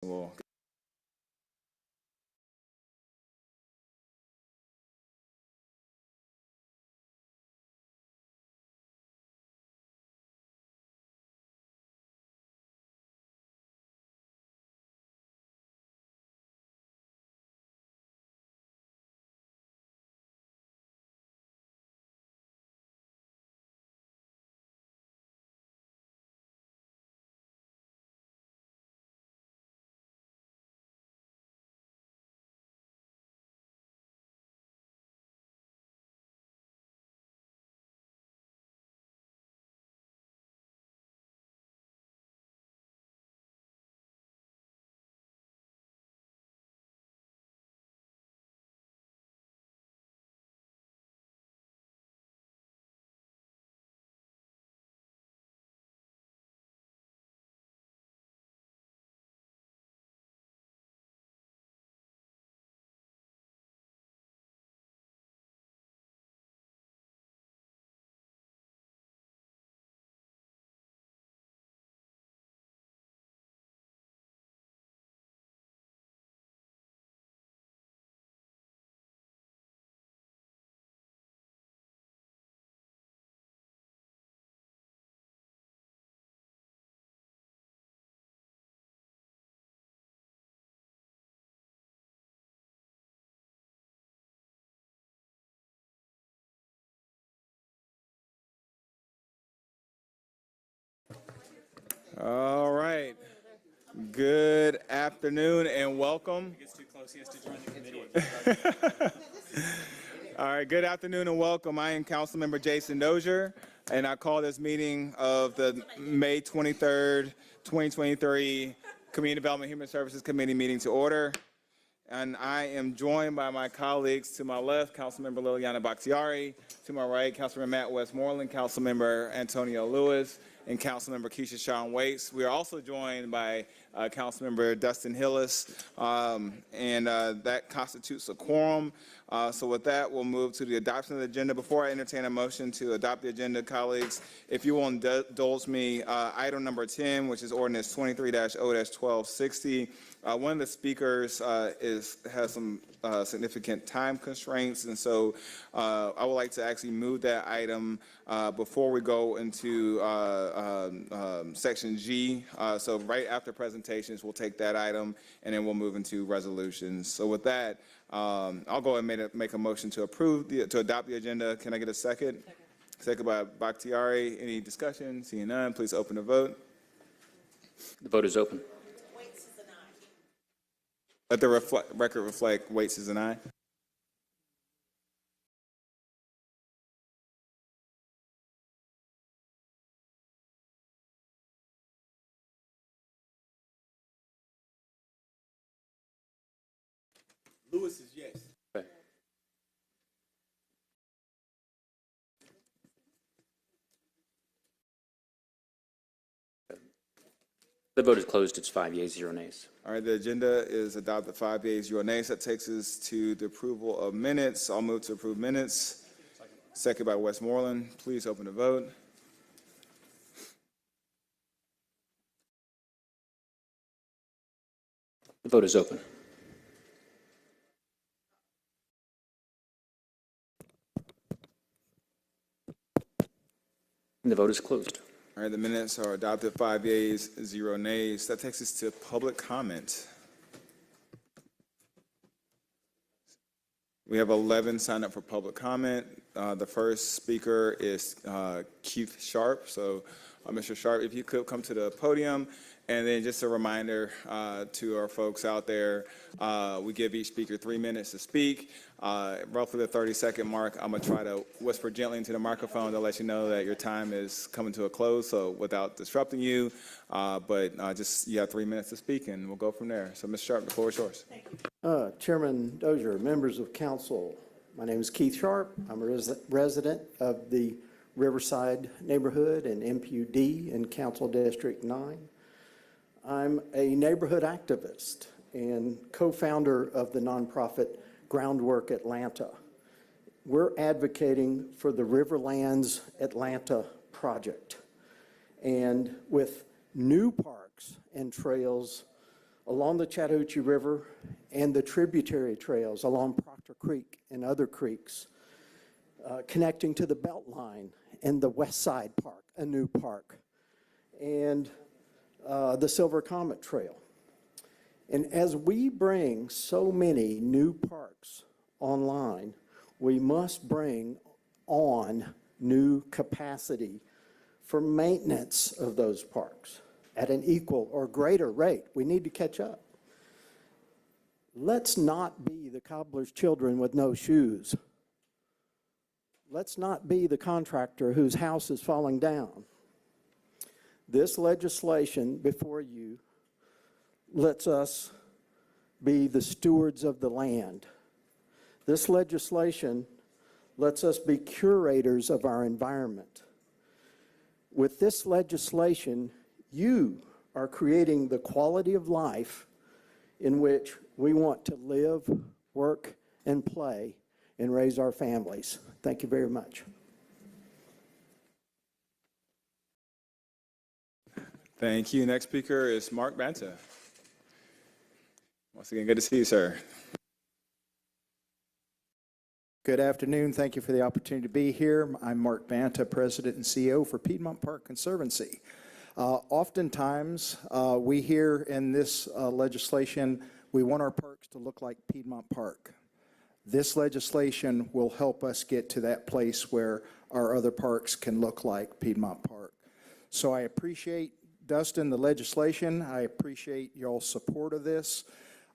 Well, all right. Good afternoon and welcome. Gets too close, he has to join the committee. All right, good afternoon and welcome. I am Councilmember Jason Dozier, and I call this meeting of the May 23rd, 2023 Community Development Human Services Committee meeting to order. And I am joined by my colleagues to my left, Councilmember Liliana Bakhtiari, to my right, Councilmember Matt Westmoreland, Councilmember Antonio Lewis, and Councilmember Keisha Shawn Waits. We are also joined by Councilmember Dustin Hillis, and that constitutes a quorum. So with that, we'll move to the adoption of the agenda. Before I entertain a motion to adopt the agenda, colleagues, if you will indulge me, item number 10, which is ordinance 23-0-1260. One of the speakers has some significant time constraints, and so I would like to actually move that item before we go into section G. So right after presentations, we'll take that item, and then we'll move into resolutions. So with that, I'll go ahead and make a motion to adopt the agenda. Can I get a second? Second by Bakhtiari. Any discussion? Seeing none, please open the vote. The vote is open. Let the record reflect Waits is an aye. Lewis is yes. Okay. The vote is closed. It's 5 yeas, 0 nays. All right, the agenda is adopted 5 yeas, 0 nays. That takes us to the approval of minutes. I'll move to approve minutes. Second by Westmoreland. Please open the vote. The vote is open. And the vote is closed. All right, the minutes are adopted 5 yeas, 0 nays. That takes us to public comment. We have 11 signed up for public comment. The first speaker is Keith Sharp. So, Mr. Sharp, if you could come to the podium. And then just a reminder to our folks out there, we give each speaker 3 minutes to speak. Roughly the 30-second mark, I'm going to try to whisper gently into the microphone to let you know that your time is coming to a close, so without disrupting you. But just you have 3 minutes to speak, and we'll go from there. So, Ms. Sharp, the floor is yours. Thank you. Chairman Dozier, members of council, my name is Keith Sharp. I'm a resident of the Riverside neighborhood and MPUD in Council District 9. I'm a neighborhood activist and co-founder of the nonprofit Groundwork Atlanta. We're advocating for the Riverlands Atlanta project. And with new parks and trails along the Chattahoochee River and the tributary trails along Proctor Creek and other creeks, connecting to the Beltline and the West Side Park, a new park, and the Silver Comet Trail. And as we bring so many new parks online, we must bring on new capacity for maintenance of those parks at an equal or greater rate. We need to catch up. Let's not be the cobbler's children with no shoes. Let's not be the contractor whose house is falling down. This legislation before you lets us be the stewards of the land. This legislation lets us be curators of our environment. With this legislation, you are creating the quality of life in which we want to live, work, and play and raise our families. Thank you very much. Thank you. Next speaker is Mark Banta. Once again, good to see you, sir. Good afternoon. Thank you for the opportunity to be here. I'm Mark Banta, President and CEO for Piedmont Park Conservancy. Oftentimes, we hear in this legislation, we want our parks to look like Piedmont Park. This legislation will help us get to that place where our other parks can look like Piedmont Park. So I appreciate, Dustin, the legislation. I appreciate y'all's support of this.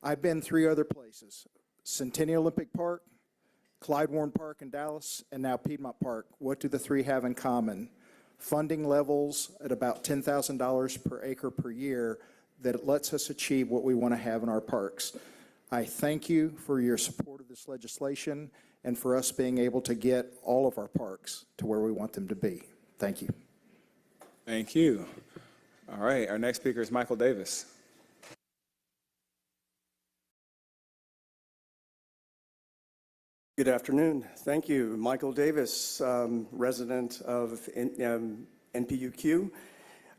I've been 3 other places: Centennial Olympic Park, Clyde Warren Park in Dallas, and now Piedmont Park. What do the 3 have in common? Funding levels at about $10,000 per acre per year that lets us achieve what we want to have in our parks. I thank you for your support of this legislation and for us being able to get all of our parks to where we want them to be. Thank you. Thank you. All right, our next speaker is Michael Davis. Good afternoon. Thank you. Michael Davis, resident of NPUQ,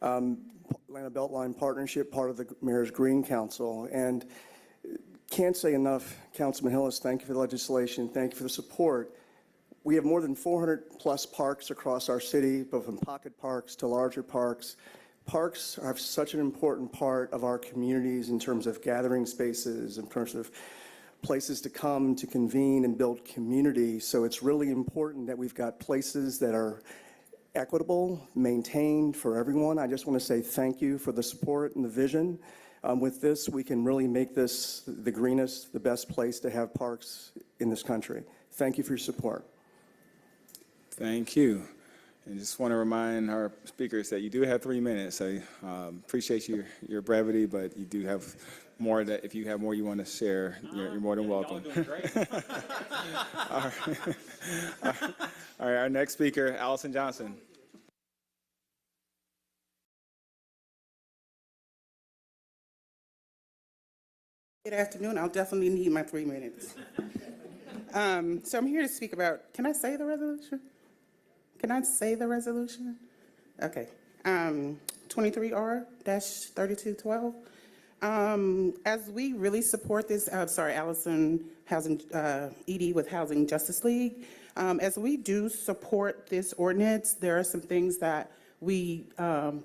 Atlanta Beltline Partnership, part of the Mayor's Green Council. And can't say enough, Councilman Hillis, thank you for the legislation. Thank you for the support. We have more than 400 plus parks across our city, both from pocket parks to larger parks. Parks are such an important part of our communities in terms of gathering spaces, in terms of places to come to convene and build community. So it's really important that we've got places that are equitable, maintained for everyone. I just want to say thank you for the support and the vision. With this, we can really make this the greenest, the best place to have parks in this country. Thank you for your support. Thank you. And just want to remind our speakers that you do have 3 minutes. I appreciate your brevity, but you do have more that if you have more you want to share, you're more than welcome. Y'all doing great. All right, our next speaker, Allison Johnson. Good afternoon. I'll definitely need my 3 minutes. So I'm here to speak about, can I say the resolution? Can I say the resolution? Okay. 23R-3212. As we really support this, Allison Housing, ED with Housing Justice League. As we do support this ordinance, there are some things that we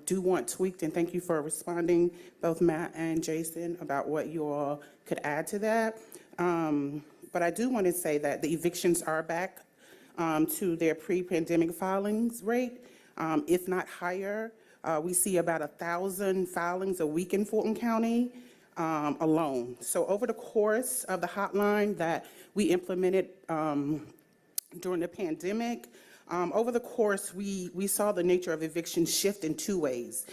do want tweaked, and thank you for responding, both Matt and Jason, about what you all could add to that. But I do want to say that the evictions are back to their pre-pandemic filings rate, if not higher. We see about 1,000 filings a week in Fulton County alone. So over the course of the hotline that we implemented during the pandemic, over the course, we saw the nature of eviction shift in 2 ways.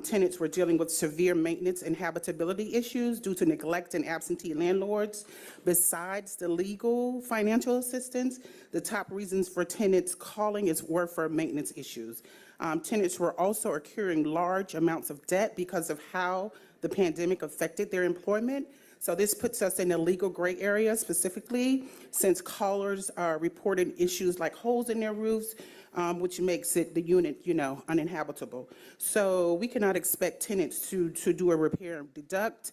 Tenants were dealing with severe maintenance and habitability issues due to neglect and absentee landlords. Besides the legal financial assistance, the top reasons for tenants calling were for maintenance issues. Tenants were also accruing large amounts of debt because of how the pandemic affected their employment. So this puts us in a legal gray area specifically, since callers are reporting issues like holes in their roofs, which makes the unit, uninhabitable. So we cannot expect tenants to do a repair and deduct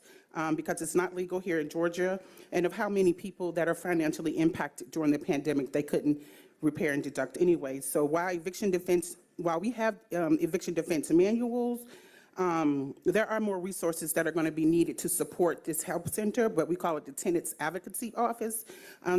because it's not legal here in Georgia, and of how many people that are financially impacted during the pandemic, they couldn't repair and deduct anyway. So while we have eviction defense manuals, there are more resources that are going to be needed to support this help center, but we call it the Tenants Advocacy Office.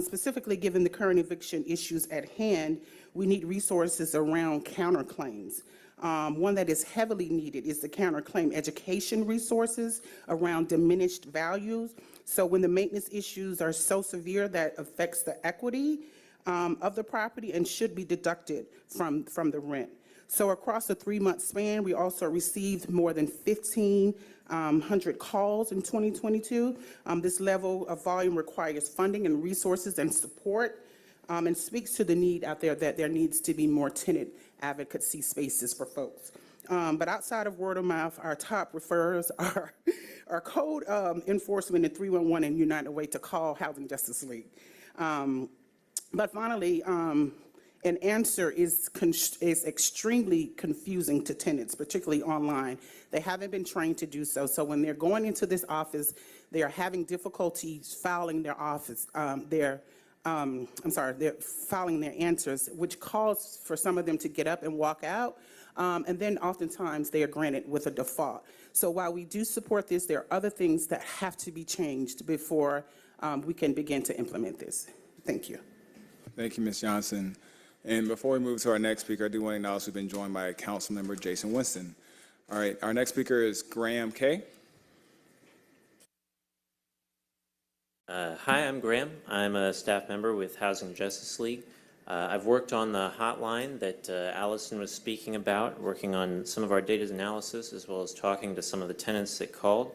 Specifically, given the current eviction issues at hand, we need resources around counterclaims. One that is heavily needed is the counterclaim education resources around diminished values. So when the maintenance issues are so severe that affects the equity of the property and should be deducted from the rent. So across the 3-month span, we also received more than 1,500 calls in 2022. This level of volume requires funding and resources and support, and speaks to the need out there that there needs to be more tenant advocacy spaces for folks. But outside of word of mouth, our top referrers are code enforcement and 311 and United Way to call Housing Justice League. But finally, an answer is extremely confusing to tenants, particularly online. They haven't been trained to do so. So when they're going into this office, they are having difficulties filing their they're filing their answers, which calls for some of them to get up and walk out. And then oftentimes they are granted with a default. So while we do support this, there are other things that have to be changed before we can begin to implement this. Thank you. Thank you, Ms. Johnson. And before we move to our next speaker, I do want to acknowledge we've been joined by Councilmember Jason Winston. All right, our next speaker is Graham Kay. Hi, I'm Graham. I'm a staff member with Housing Justice League. I've worked on the hotline that Allison was speaking about, working on some of our data analysis as well as talking to some of the tenants that called.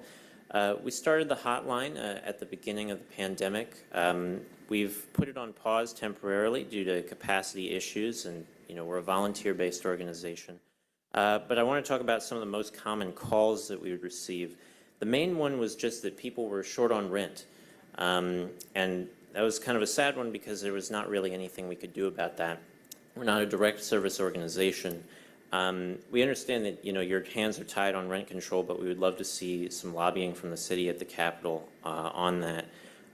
We started the hotline at the beginning of the pandemic. We've put it on pause temporarily due to capacity issues, and we're a volunteer-based organization. But I want to talk about some of the most common calls that we would receive. The main one was just that people were short on rent. And that was kind of a sad one because there was not really anything we could do about that. We're not a direct service organization. We understand that your hands are tied on rent control, but we would love to see some lobbying from the city at the Capitol on that.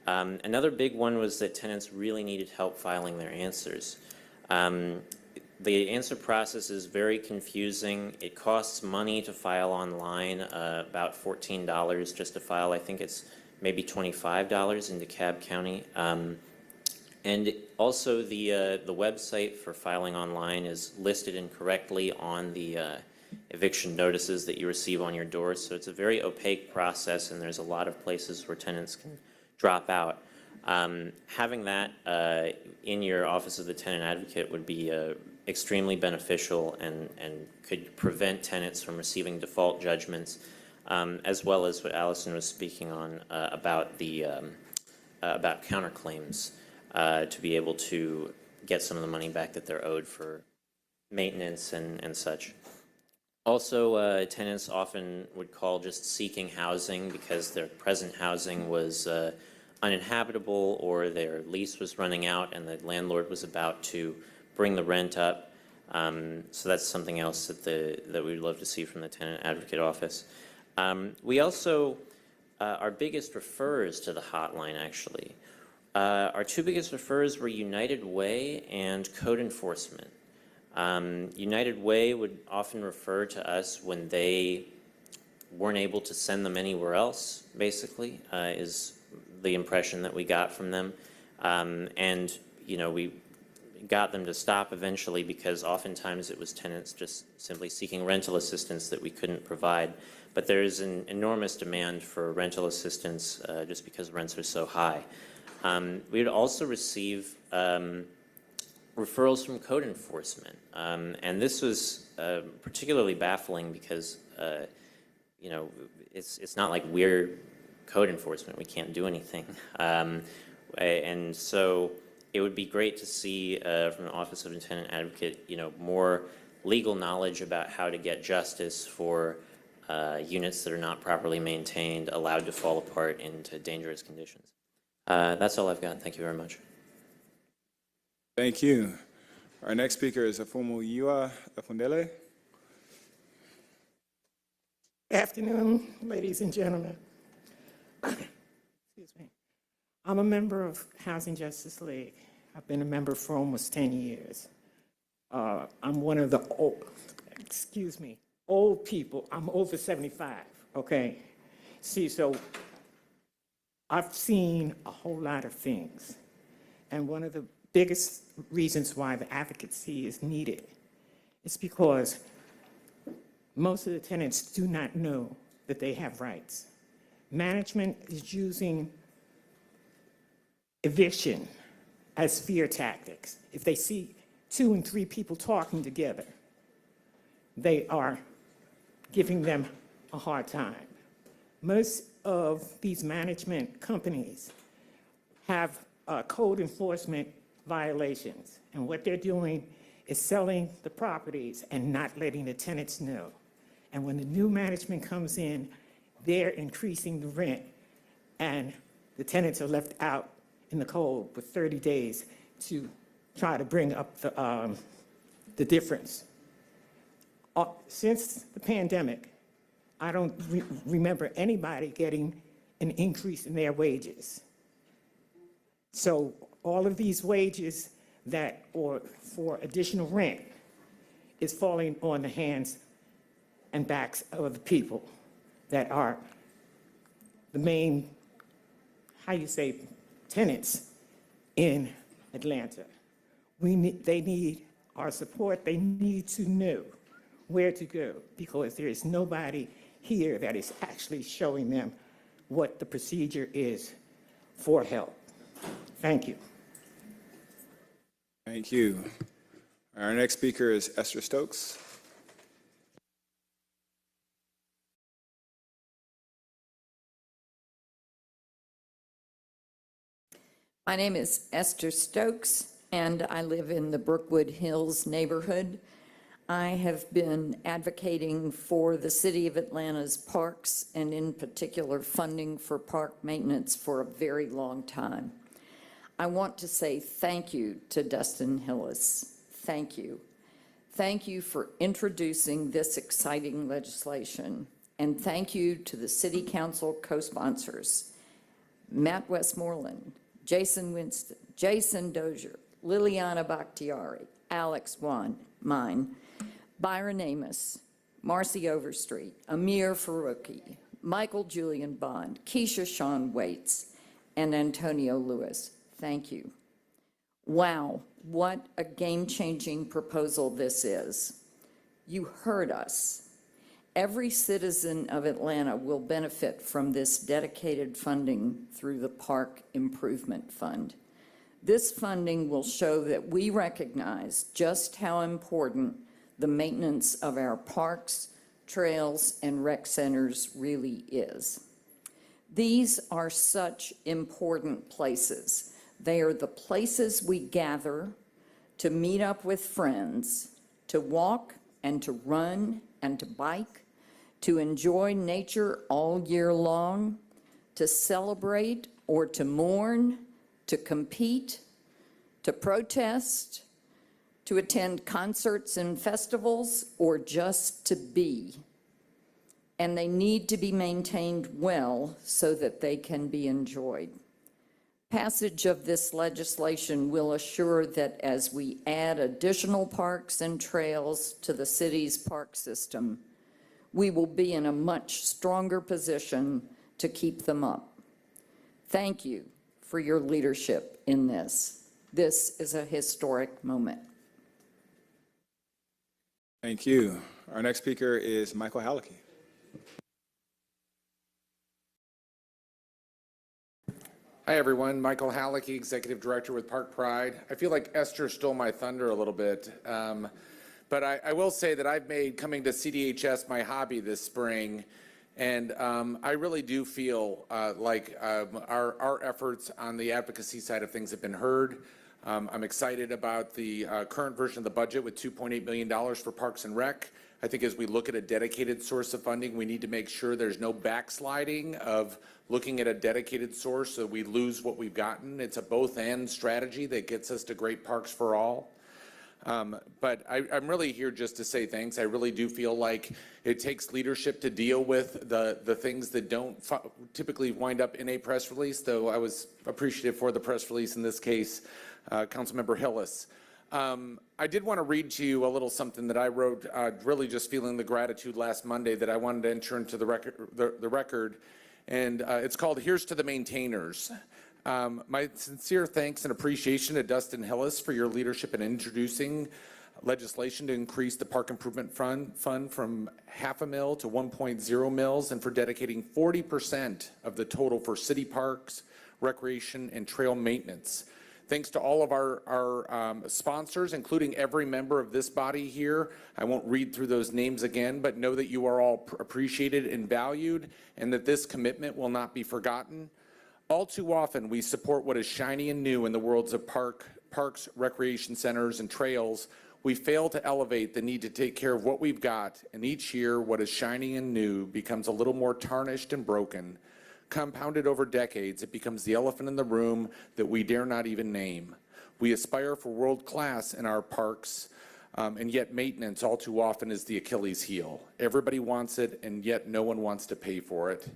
Another big one was that tenants really needed help filing their answers. The answer process is very confusing. It costs money to file online, about $14 just to file. I think it's maybe $25 in DeKalb County. And also the website for filing online is listed incorrectly on the eviction notices that you receive on your door. So it's a very opaque process, and there's a lot of places where tenants can drop out. Having that in your Office of the Tenant Advocate would be extremely beneficial and could prevent tenants from receiving default judgments, as well as what Allison was speaking on about counterclaims, to be able to get some of the money back that they're owed for maintenance and such. Also, tenants often would call just seeking housing because their present housing was uninhabitable, or their lease was running out and the landlord was about to bring the rent up. So that's something else that we'd love to see from the Tenant Advocate Office. We also, our biggest referrers to the hotline, actually, our two biggest referrers were United Way and Code Enforcement. United Way would often refer to us when they weren't able to send them anywhere else, basically, is the impression that we got from them. And we got them to stop eventually because oftentimes it was tenants just simply seeking rental assistance that we couldn't provide. But there is an enormous demand for rental assistance just because rents are so high. We would also receive referrals from Code Enforcement. And this was particularly baffling because, it's not like we're Code Enforcement. We can't do anything. And so it would be great to see from the Office of the Tenant Advocate, more legal knowledge about how to get justice for units that are not properly maintained, allowed to fall apart into dangerous conditions. That's all I've got. Thank you very much. Thank you. Our next speaker is Afumuyiwa Afundele. Good afternoon, ladies and gentlemen. Excuse me. I'm a member of Housing Justice League. I've been a member for almost 10 years. I'm one of the old people. I'm over 75, okay? See, so I've seen a whole lot of things. And one of the biggest reasons why the advocacy is needed is because most of the tenants do not know that they have rights. Management is using eviction as fear tactics. If they see 2 and 3 people talking together, they are giving them a hard time. Most of these management companies have code enforcement violations, and what they're doing is selling the properties and not letting the tenants know. And when the new management comes in, they're increasing the rent, and the tenants are left out in the cold with 30 days to try to bring up the difference. Since the pandemic, I don't remember anybody getting an increase in their wages. So all of these wages or for additional rent is falling on the hands and backs of the people that are the main, tenants in Atlanta. They need our support. They need to know where to go, because there is nobody here that is actually showing them what the procedure is for help. Thank you. Thank you. Our next speaker is Esther Stokes. My name is Esther Stokes, and I live in the Brookwood Hills neighborhood. I have been advocating for the City of Atlanta's parks, and in particular funding for park maintenance, for a very long time. I want to say thank you to Dustin Hillis. Thank you. Thank you for introducing this exciting legislation, and thank you to the City Council co-sponsors, Matt Westmoreland, Jason Winston, Jason Dozier, Liliana Bakhtiari, Alex Mine, Byron Amos, Marcy Overstreet, Amir Farouki, Michael Julian Bond, Keisha Sean Waits, and Antonio Lewis. Thank you. Wow, what a game-changing proposal this is. You heard us. Every citizen of Atlanta will benefit from this dedicated funding through the Park Improvement Fund. This funding will show that we recognize just how important the maintenance of our parks, trails, and rec centers really is. These are such important places. They are the places we gather to meet up with friends, to walk and to run and to bike, to enjoy nature all year long, to celebrate or to mourn, to compete, to protest, to attend concerts and festivals, or just to be. And they need to be maintained well so that they can be enjoyed. Passage of this legislation will assure that as we add additional parks and trails to the city's park system, we will be in a much stronger position to keep them up. Thank you for your leadership in this. This is a historic moment. Thank you. Our next speaker is Michael Halicki. Hi, everyone. Michael Halicki, Executive Director with Park Pride. I feel like Esther stole my thunder a little bit, but I will say that I've made coming to CDHS my hobby this spring, and I really do feel like our efforts on the advocacy side of things have been heard. I'm excited about the current version of the budget with $2.8 million for Parks and Rec. I think as we look at a dedicated source of funding, we need to make sure there's no backsliding of looking at a dedicated source so we lose what we've gotten. It's a both-and strategy that gets us to great parks for all. But I'm really here just to say thanks. I really do feel like it takes leadership to deal with the things that don't typically wind up in a press release, though I was appreciative for the press release in this case, Councilmember Hillis. I did want to read to you a little something that I wrote, really just feeling the gratitude last Monday that I wanted to enter into the record, and it's called Here's to the Maintainers. My sincere thanks and appreciation to Dustin Hillis for your leadership in introducing legislation to increase the Park Improvement Fund from $500,000 to $1.0 million, and for dedicating 40% of the total for city parks, recreation, and trail maintenance. Thanks to all of our sponsors, including every member of this body here. I won't read through those names again, but know that you are all appreciated and valued, and that this commitment will not be forgotten. All too often, we support what is shiny and new in the worlds of parks, recreation centers, and trails. We fail to elevate the need to take care of what we've got, and each year, what is shiny and new becomes a little more tarnished and broken. Compounded over decades, it becomes the elephant in the room that we dare not even name. We aspire for world class in our parks, and yet maintenance all too often is the Achilles heel. Everybody wants it, and yet no one wants to pay for it.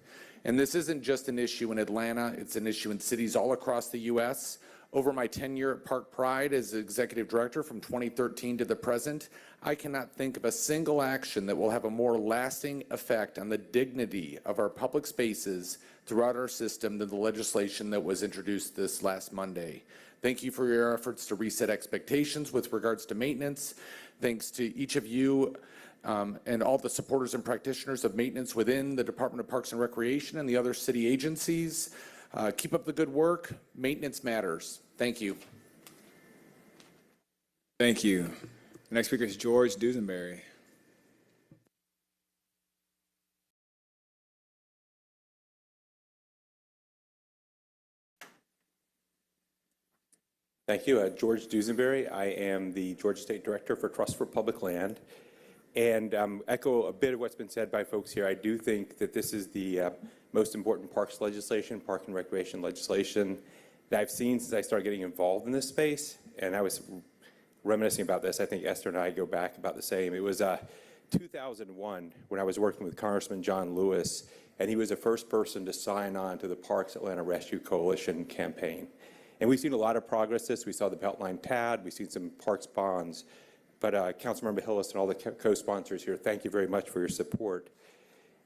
And this isn't just an issue in Atlanta, it's an issue in cities all across the U.S. Over my tenure at Park Pride as executive director from 2013 to the present, I cannot think of a single action that will have a more lasting effect on the dignity of our public spaces throughout our system than the legislation that was introduced this last Monday. Thank you for your efforts to reset expectations with regards to maintenance. Thanks to each of you and all the supporters and practitioners of maintenance within the Department of Parks and Recreation and the other city agencies. Keep up the good work. Maintenance matters. Thank you. Thank you. The next speaker is George Dusenberry. Thank you. George Dusenberry. I am the Georgia State Director for Trust for Public Land. And echo a bit of what's been said by folks here. I do think that this is the most important parks legislation, park and recreation legislation that I've seen since I started getting involved in this space. And I was reminiscing about this. I think Esther and I go back about the same. It was 2001 when I was working with Congressman John Lewis, and he was the first person to sign on to the Parks Atlanta Rescue Coalition campaign. And we've seen a lot of progress this. We saw the Beltline TAD, we've seen some parks bonds. But Councilmember Hillis and all the co-sponsors here, thank you very much for your support.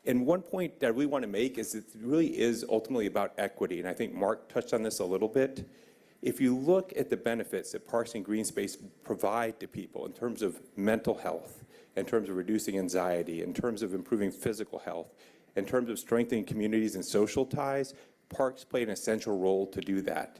And one point that we want to make is that it really is ultimately about equity, and I think Mark touched on this a little bit. If you look at the benefits that parks and green space provide to people in terms of mental health, in terms of reducing anxiety, in terms of improving physical health, in terms of strengthening communities and social ties, parks play an essential role to do that.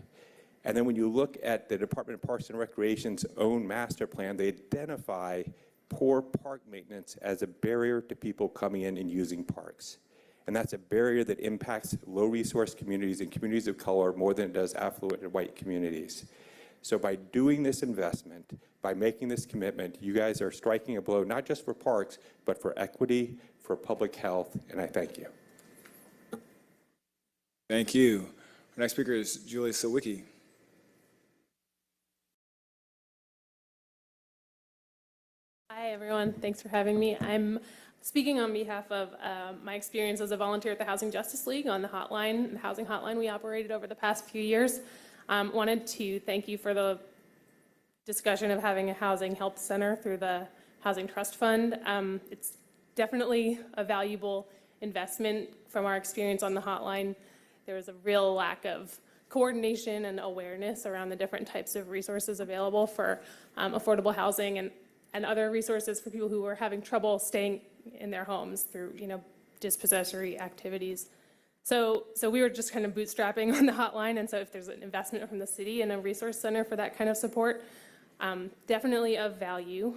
And then when you look at the Department of Parks and Recreation's own master plan, they identify poor park maintenance as a barrier to people coming in and using parks. And that's a barrier that impacts low-resource communities and communities of color more than it does affluent and white communities. So by doing this investment, by making this commitment, you guys are striking a blow not just for parks, but for equity, for public health, and I thank you. Thank you. Our next speaker is Julie Sawicki. Hi, everyone. Thanks for having me. I'm speaking on behalf of my experience as a volunteer at the Housing Justice League on the hotline, the housing hotline we operated over the past few years. Wanted to thank you for the discussion of having a housing help center through the Housing Trust Fund. It's definitely a valuable investment. From our experience on the hotline, there was a real lack of coordination and awareness around the different types of resources available for affordable housing and other resources for people who are having trouble staying in their homes through, dispossessory activities. So we were just kind of bootstrapping on the hotline, and so if there's an investment from the city and a resource center for that kind of support, definitely of value.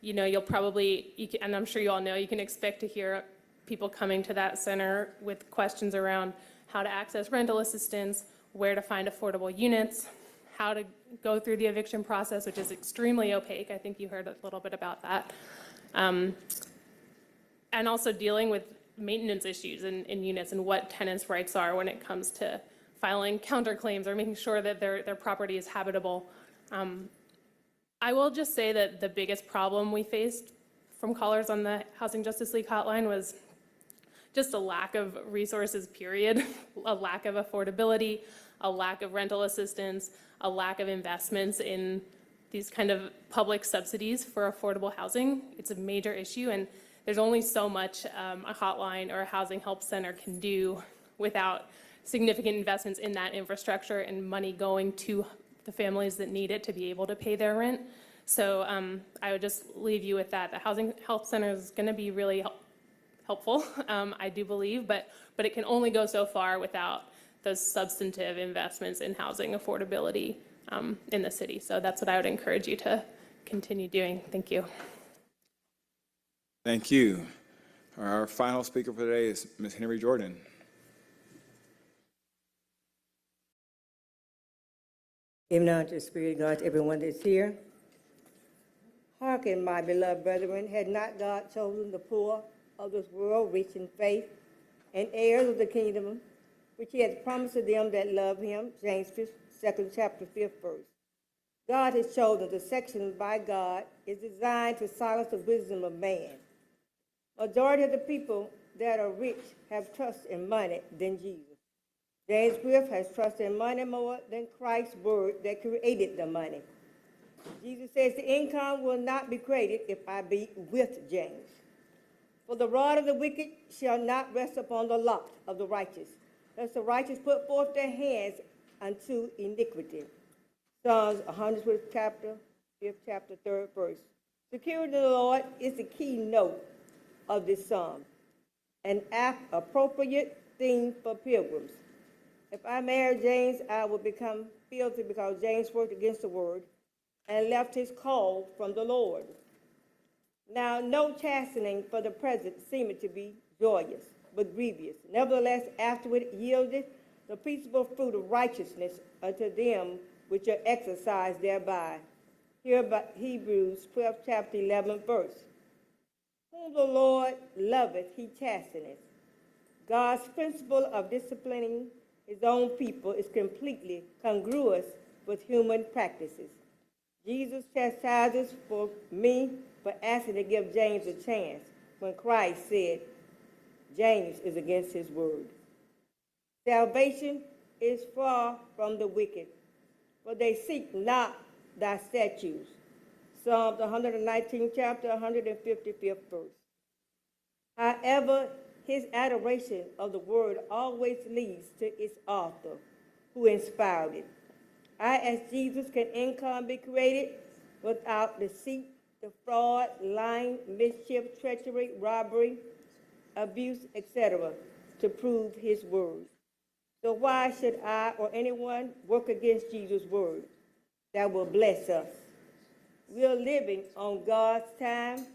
You'll probably, and I'm sure you all know, you can expect to hear people coming to that center with questions around how to access rental assistance, where to find affordable units, how to go through the eviction process, which is extremely opaque. I think you heard a little bit about that. And also dealing with maintenance issues in units and what tenants' rights are when it comes to filing counterclaims or making sure that their property is habitable. I will just say that the biggest problem we faced from callers on the Housing Justice League hotline was just a lack of resources, period, a lack of affordability, a lack of rental assistance, a lack of investments in these kind of public subsidies for affordable housing. It's a major issue, and there's only so much a hotline or a housing help center can do without significant investments in that infrastructure and money going to the families that need it to be able to pay their rent. So I would just leave you with that. The housing help center is going to be really helpful, I do believe, but it can only go so far without those substantive investments in housing affordability in the city. So that's what I would encourage you to continue doing. Thank you. Thank you. Our final speaker for today is Ms. Henry Jordan. Giving honor to the Spirit of God to everyone that's here. Hearken, my beloved brethren, had not God chosen the poor of this world, rich in faith, and heirs of the kingdom, which he hath promised to them that love him? James 2nd chapter 5th verse. God has chosen the section by God is designed to silence the wisdom of man. Majority of the people that are rich have trust in money than Jesus. James Swift has trust in money more than Christ's word that created the money. Jesus says the income will not be created if I be with James. For the rod of the wicked shall not rest upon the lot of the righteous, lest the righteous put forth their hands unto iniquity. Psalms 100th chapter, 5th chapter, 3rd verse. Security of the Lord is the keynote of this psalm, an appropriate theme for pilgrims. If I marry James, I will become filthy because James worked against the word and left his call from the Lord. Now, no chastening for the present seemeth to be joyous, but grievous. Nevertheless, afterward yieldeth the peaceable fruit of righteousness unto them which are exercised thereby. Here by Hebrews 12th chapter 11th verse. Whom the Lord loveth, he chasteneth. God's principle of disciplining his own people is completely congruous with human practices. Jesus chastises for me for asking to give James a chance when Christ said James is against his word. Salvation is far from the wicked, for they seek not thy statutes. Psalms 119th chapter, 155th verse. However, his adoration of the word always leads to its author, who inspired it. I ask Jesus, can income be created without deceit, the fraud, lying, mischief, treachery, robbery, abuse, etc., to prove his word? So why should I or anyone work against Jesus' word that will bless us? We are living on God's time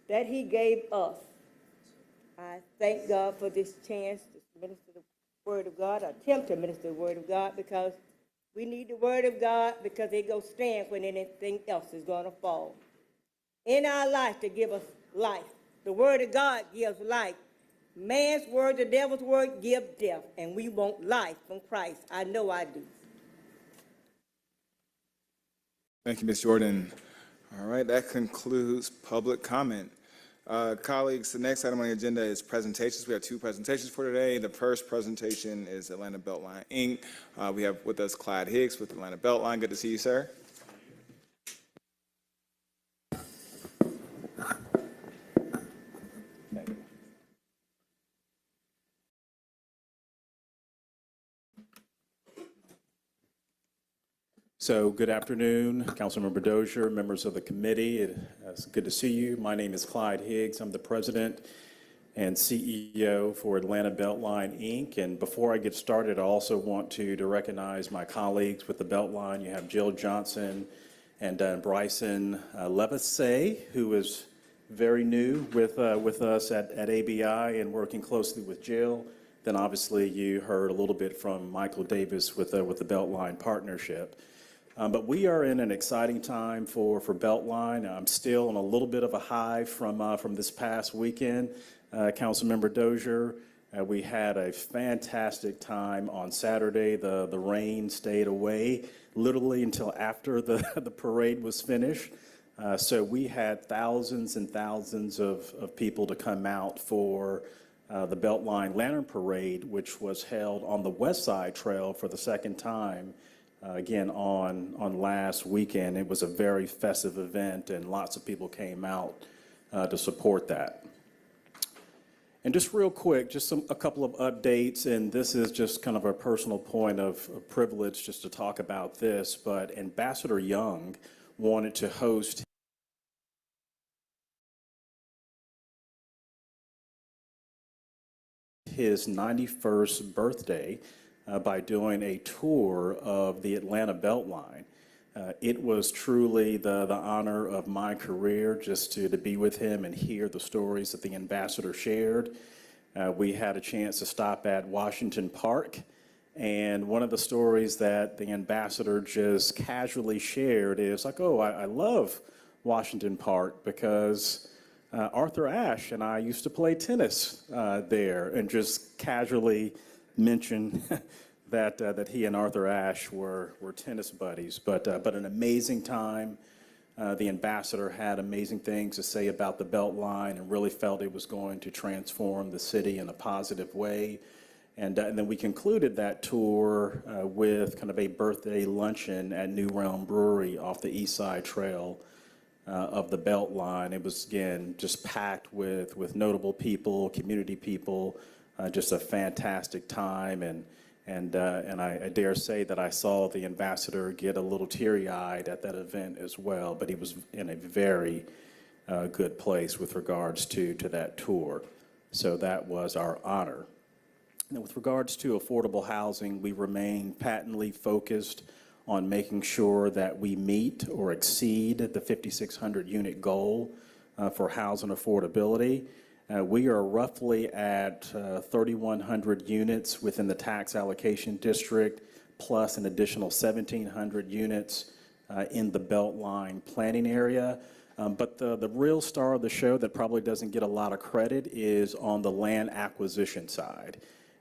that he gave us. I thank God for this chance to minister the word of God, attempt to minister the word of God, because we need the word of God, because it goes stand when anything else is going to fall. In our life to give us life. The word of God gives life. Man's word, the devil's word, give death. And we want life from Christ. I know I do. Thank you, Ms. Jordan. All right, that concludes public comment. Colleagues, the next item on the agenda is presentations. We have two presentations for today. The first presentation is Atlanta Beltline, Inc. We have with us Clyde Higgs with Atlanta Beltline. Good to see you, sir. So good afternoon, Councilmember Dozier, members of the committee. It's good to see you. My name is Clyde Higgs. I'm the president and CEO for Atlanta Beltline, Inc. And before I get started, I also want to recognize my colleagues with the Beltline. You have Jill Johnson and Bryson Levasseur, who is very new with us at ABI and working closely with Jill. then obviously you heard a little bit from Michael Davis with the Beltline partnership. But we are in an exciting time for Beltline. I'm still on a little bit of a high from this past weekend. Councilmember Dozier, we had a fantastic time on Saturday. The rain stayed away literally until after the parade was finished. So we had thousands and thousands of people to come out for the Beltline Lantern Parade, which was held on the West Side Trail for the second time. Again, on last weekend. It was a very festive event, and lots of people came out to support that. And just real quick, just a couple of updates, and this is just kind of a personal point of privilege just to talk about this, but Ambassador Young wanted to host his 91st birthday by doing a tour of the Atlanta Beltline. It was truly the honor of my career just to be with him and hear the stories that the ambassador shared. We had a chance to stop at Washington Park, and one of the stories that the ambassador just casually shared is like, oh, I love Washington Park because Arthur Ashe and I used to play tennis there, and just casually mention that he and Arthur Ashe were tennis buddies. But an amazing time. The ambassador had amazing things to say about the Beltline and really felt it was going to transform the city in a positive way. And then we concluded that tour with kind of a birthday luncheon at New Realm Brewery off the East Side Trail of the Beltline. It was, again, just packed with notable people, community people, just a fantastic time. And I dare say that I saw the ambassador get a little teary-eyed at that event as well, but he was in a very good place with regards to that tour. So that was our honor. Now, with regards to affordable housing, we remain patently focused on making sure that we meet or exceed the 5,600 unit goal for housing affordability. We are roughly at 3,100 units within the tax allocation district, plus an additional 1,700 units in the Beltline planning area. But the real star of the show that probably doesn't get a lot of credit is on the land acquisition side.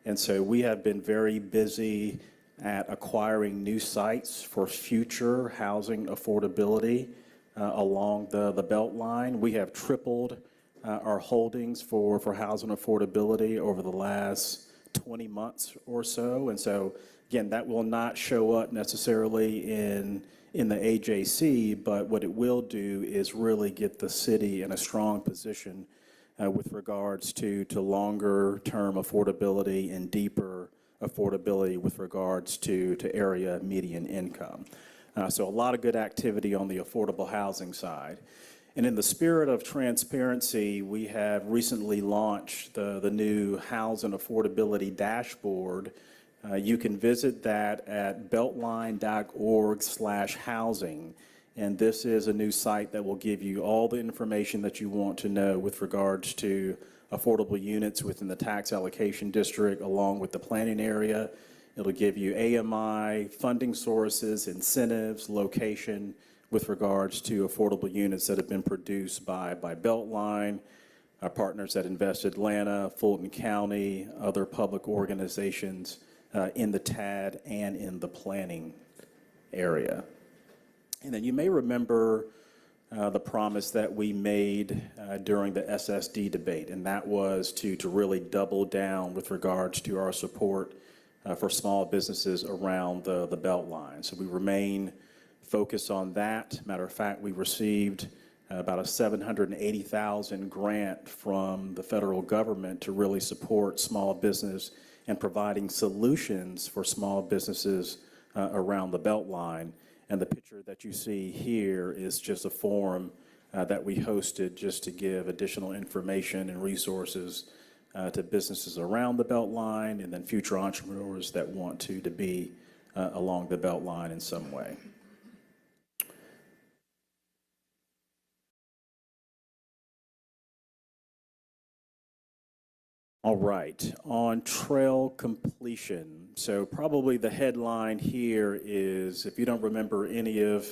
And so we have been very busy at acquiring new sites for future housing affordability along the Beltline. We have tripled our holdings for housing affordability over the last 20 months or so. And so, again, that will not show up necessarily in the AJC, but what it will do is really get the city in a strong position with regards to longer term affordability and deeper affordability with regards to area median income. So a lot of good activity on the affordable housing side. And in the spirit of transparency, we have recently launched the new Housing Affordability Dashboard. You can visit that at beltline.org/housing. And this is a new site that will give you all the information that you want to know with regards to affordable units within the tax allocation district along with the planning area. It'll give you AMI, funding sources, incentives, location, with regards to affordable units that have been produced by Beltline, our partners at Invest Atlanta, Fulton County, other public organizations in the TAD and in the planning area. And then you may remember the promise that we made during the SSD debate, and that was to really double down with regards to our support for small businesses around the Beltline. So we remain focused on that. Matter of fact, we received about a $780,000 grant from the federal government to really support small business and providing solutions for small businesses around the Beltline. And the picture that you see here is just a forum that we hosted just to give additional information and resources to businesses around the Beltline and then future entrepreneurs that want to be along the Beltline in some way. All right, on trail completion. So probably the headline here is, if you don't remember any of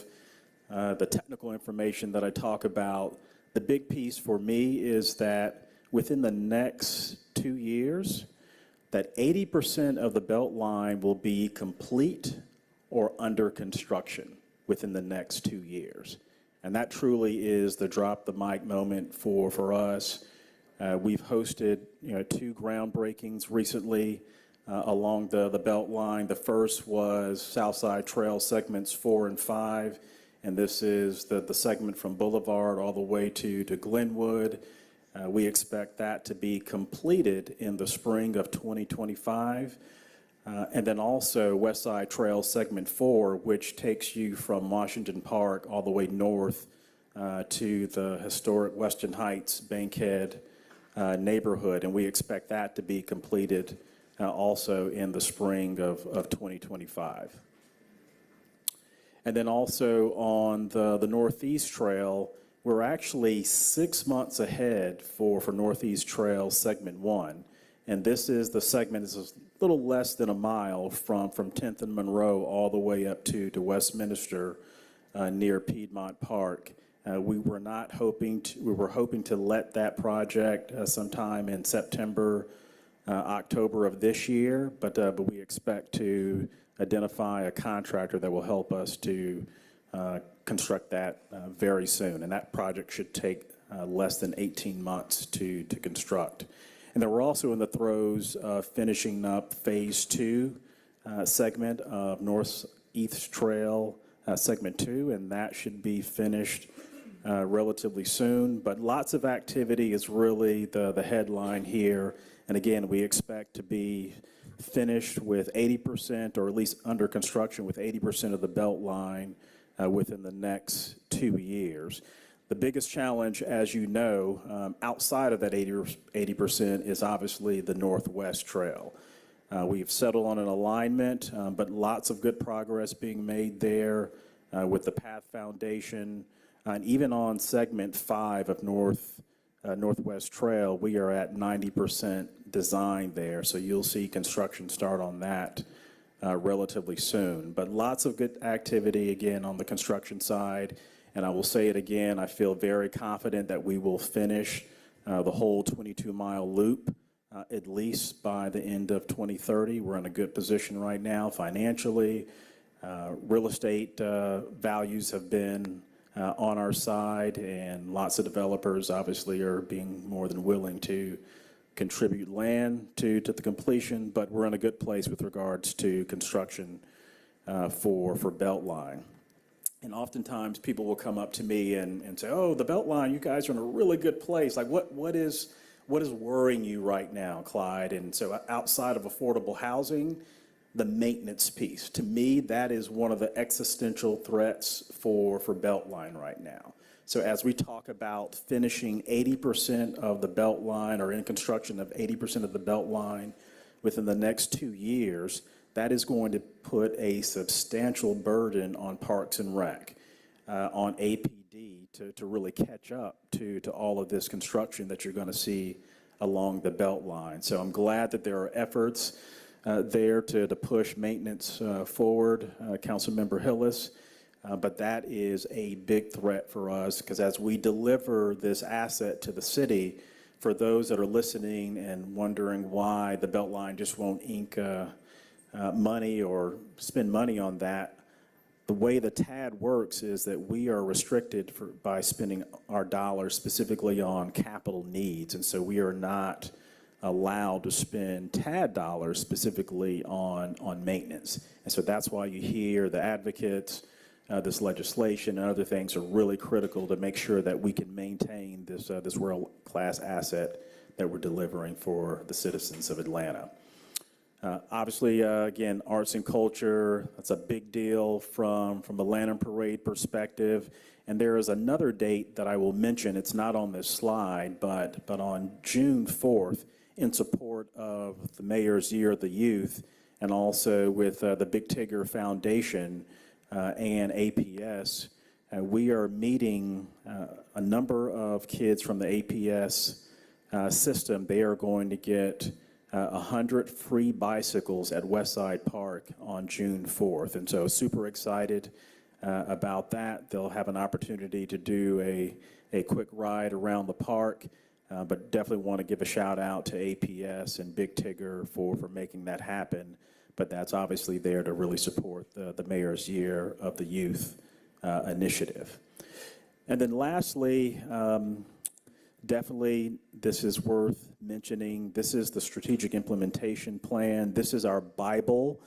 the technical information that I talk about, the big piece for me is that within the next 2 years, that 80% of the belt line will be complete or under construction within the next 2 years. And that truly is the drop the mic moment for us. We've hosted 2 groundbreakings recently along the belt line. The first was Southside Trail segments 4 and 5, and this is the segment from Boulevard all the way to Glenwood. We expect that to be completed in the spring of 2025. And then also West Side Trail segment 4, which takes you from Washington Park all the way north to the historic Western Heights Bankhead neighborhood, and we expect that to be completed also in the spring of 2025. And then also on the Northeast Trail, we're actually 6 months ahead for Northeast Trail Segment 1, and this is the segment is a little less than a mile from 10th and Monroe all the way up to Westminster near Piedmont Park. We were hoping to let that project sometime in September, October of this year, but we expect to identify a contractor that will help us to construct that very soon. And that project should take less than 18 months to construct. And then we're also in the throes of finishing up Phase 2 segment of Northeast Trail Segment 2, and that should be finished relatively soon. But lots of activity is really the headline here. And again, we expect to be finished with 80%, or at least under construction with 80% of the belt line within the next 2 years. The biggest challenge, as you know, outside of that 80% is obviously the Northwest Trail. We've settled on an alignment, but lots of good progress being made there with the Path Foundation. And even on segment 5 of Northwest Trail, we are at 90% design there. So you'll see construction start on that relatively soon. But lots of good activity again on the construction side. And I will say it again, I feel very confident that we will finish the whole 22-mile loop at least by the end of 2030. We're in a good position right now financially. Real estate values have been on our side, and lots of developers obviously are being more than willing to contribute land to the completion, but we're in a good place with regards to construction for Beltline. And oftentimes people will come up to me and say, oh, the Beltline, you guys are in a really good place. Like what is worrying you right now, Clyde? And so outside of affordable housing, the maintenance piece, to me, that is one of the existential threats for Beltline right now. So as we talk about finishing 80% of the Beltline, or in construction of 80% of the Beltline within the next 2 years, that is going to put a substantial burden on Parks and Rec, on APD to really catch up to all of this construction that you're going to see along the Beltline. So I'm glad that there are efforts there to push maintenance forward, Councilmember Hillis. But that is a big threat for us, because as we deliver this asset to the city, for those that are listening and wondering why the Beltline just won't ink money or spend money on that, the way the TAD works is that we are restricted by spending our dollars specifically on capital needs. And so we are not allowed to spend TAD dollars specifically on maintenance. And so that's why you hear the advocates, this legislation and other things are really critical to make sure that we can maintain this world-class asset that we're delivering for the citizens of Atlanta. Obviously, again, arts and culture, that's a big deal from a Lantern Parade perspective. And there is another date that I will mention. It's not on this slide, but on June 4th, in support of the Mayor's Year of the Youth, and also with the Big Tigger Foundation and APS, we are meeting a number of kids from the APS system, they are going to get 100 free bicycles at Westside Park on June 4th. And so super excited about that. They'll have an opportunity to do a quick ride around the park, but definitely want to give a shout out to APS and Big Tigger for making that happen. But that's obviously there to really support the Mayor's Year of the Youth initiative. And then lastly, definitely this is worth mentioning. This is the Strategic Implementation Plan. This is our Bible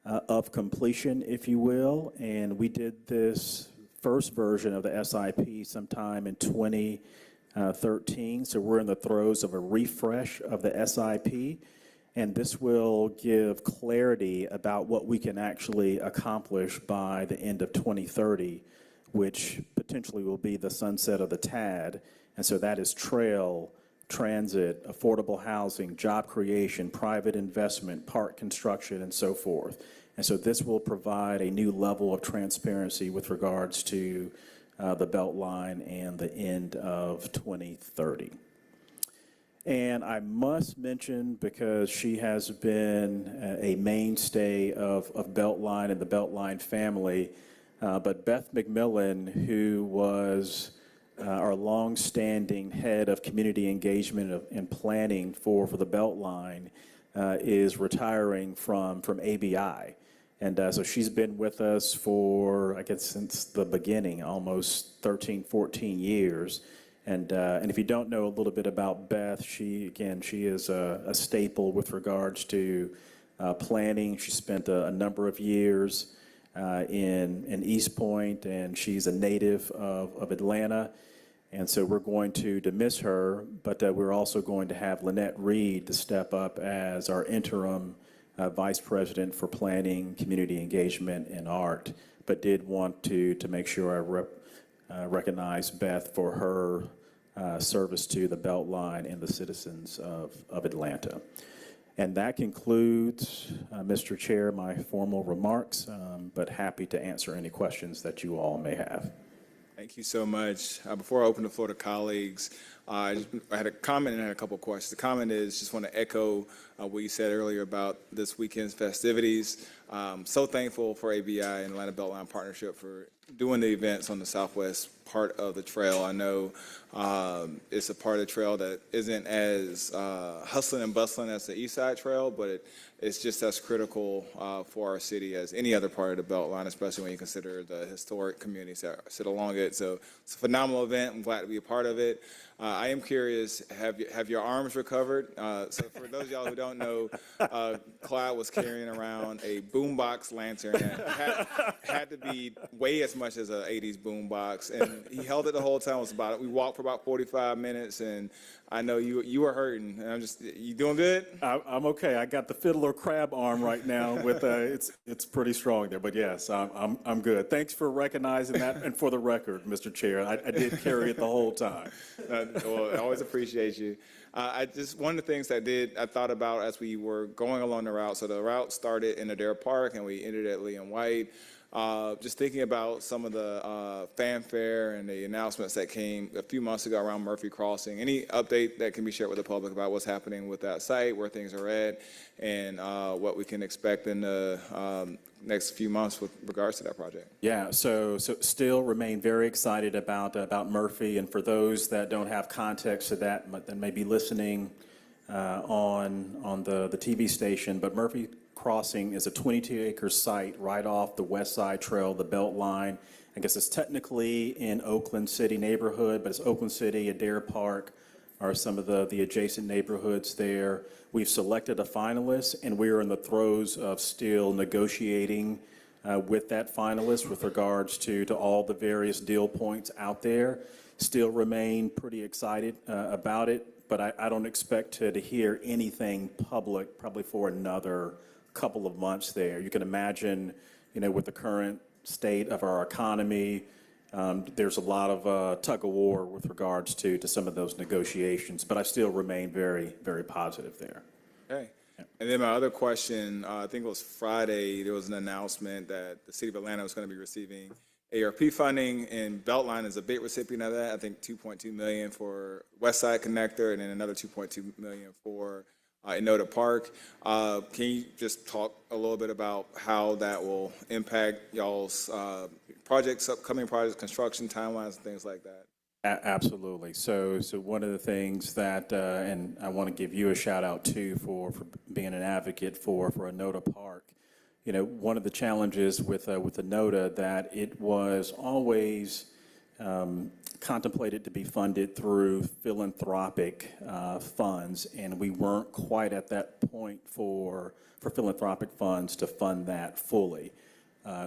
of completion, if you will. And we did this first version of the SIP sometime in 2013. So we're in the throes of a refresh of the SIP. And this will give clarity about what we can actually accomplish by the end of 2030, which potentially will be the sunset of the TAD. And so that is trail, transit, affordable housing, job creation, private investment, park construction, and so forth. And so this will provide a new level of transparency with regards to the Beltline and the end of 2030. And I must mention, because she has been a mainstay of Beltline and the Beltline family, but Beth McMillan, who was our longstanding head of community engagement and planning for the Beltline, is retiring from ABI. And so she's been with us for, I guess, since the beginning, almost 13, 14 years. And if you don't know a little bit about Beth, she is a staple with regards to planning. She spent a number of years in East Point, and she's a native of Atlanta. And so we're going to miss her, but we're also going to have Lynette Reed to step up as our interim Vice President for Planning, Community Engagement, and Art, but did want to make sure I recognize Beth for her service to the Beltline and the citizens of Atlanta. And that concludes, Mr. Chair, my formal remarks, but happy to answer any questions that you all may have. Thank you so much. Before I open the floor to colleagues, I had a comment and I had a couple of questions. The comment is, just want to echo what you said earlier about this weekend's festivities. So thankful for ABI and Atlanta Beltline Partnership for doing the events on the southwest part of the trail. I know it's a part of the trail that isn't as hustling and bustling as the East Side Trail, but it's just as critical for our city as any other part of the Beltline, especially when you consider the historic communities that sit along it. So it's a phenomenal event. I'm glad to be a part of it. I am curious, have your arms recovered? So for those of y'all who don't know, Clyde was carrying around a boombox lantern that had to be way as much as an 80s boombox, and he held it the whole time. We walked for about 45 minutes, and I know you were hurting. And you doing good? I'm okay. I got the fiddler crab arm right now. With it's pretty strong there, but yes, I'm good. Thanks for recognizing that, and for the record, Mr. Chair, I did carry it the whole time. Well, I always appreciate you. One of the things I thought about as we were going along the route. So the route started in Adair Park and we ended at Lee and White. Just thinking about some of the fanfare and the announcements that came a few months ago around Murphy Crossing. Any update that can be shared with the public about what's happening with that site, where things are at, and what we can expect in the next few months with regards to that project? Yeah, so still remain very excited about Murphy, and for those that don't have context to that, but then maybe listening on the TV station, but Murphy Crossing is a 22-acre site right off the West Side Trail, the Beltline. I guess it's technically in Oakland City neighborhood, but it's Oakland City, Adair Park are some of the adjacent neighborhoods there. We've selected a finalist, and we are in the throes of still negotiating with that finalist with regards to all the various deal points out there. Still remain pretty excited about it, but I don't expect to hear anything public probably for another couple of months there. You can imagine, with the current state of our economy, there's a lot of tug of war with regards to some of those negotiations, but I still remain very, very positive there. Okay. And then my other question, I think it was Friday, there was an announcement that the city of Atlanta was going to be receiving ARP funding, and Beltline is a big recipient of that. I think 2.2 million for West Side Connector, and then another 2.2 million for Enoda Park. Can you just talk a little bit about how that will impact y'all's projects, upcoming projects, construction timelines, and things like that? Absolutely. So one of the things that, and I want to give you a shout out too for being an advocate for Enoda Park. You know, one of the challenges with Enoda that it was always contemplated to be funded through philanthropic funds, and we weren't quite at that point for philanthropic funds to fund that fully.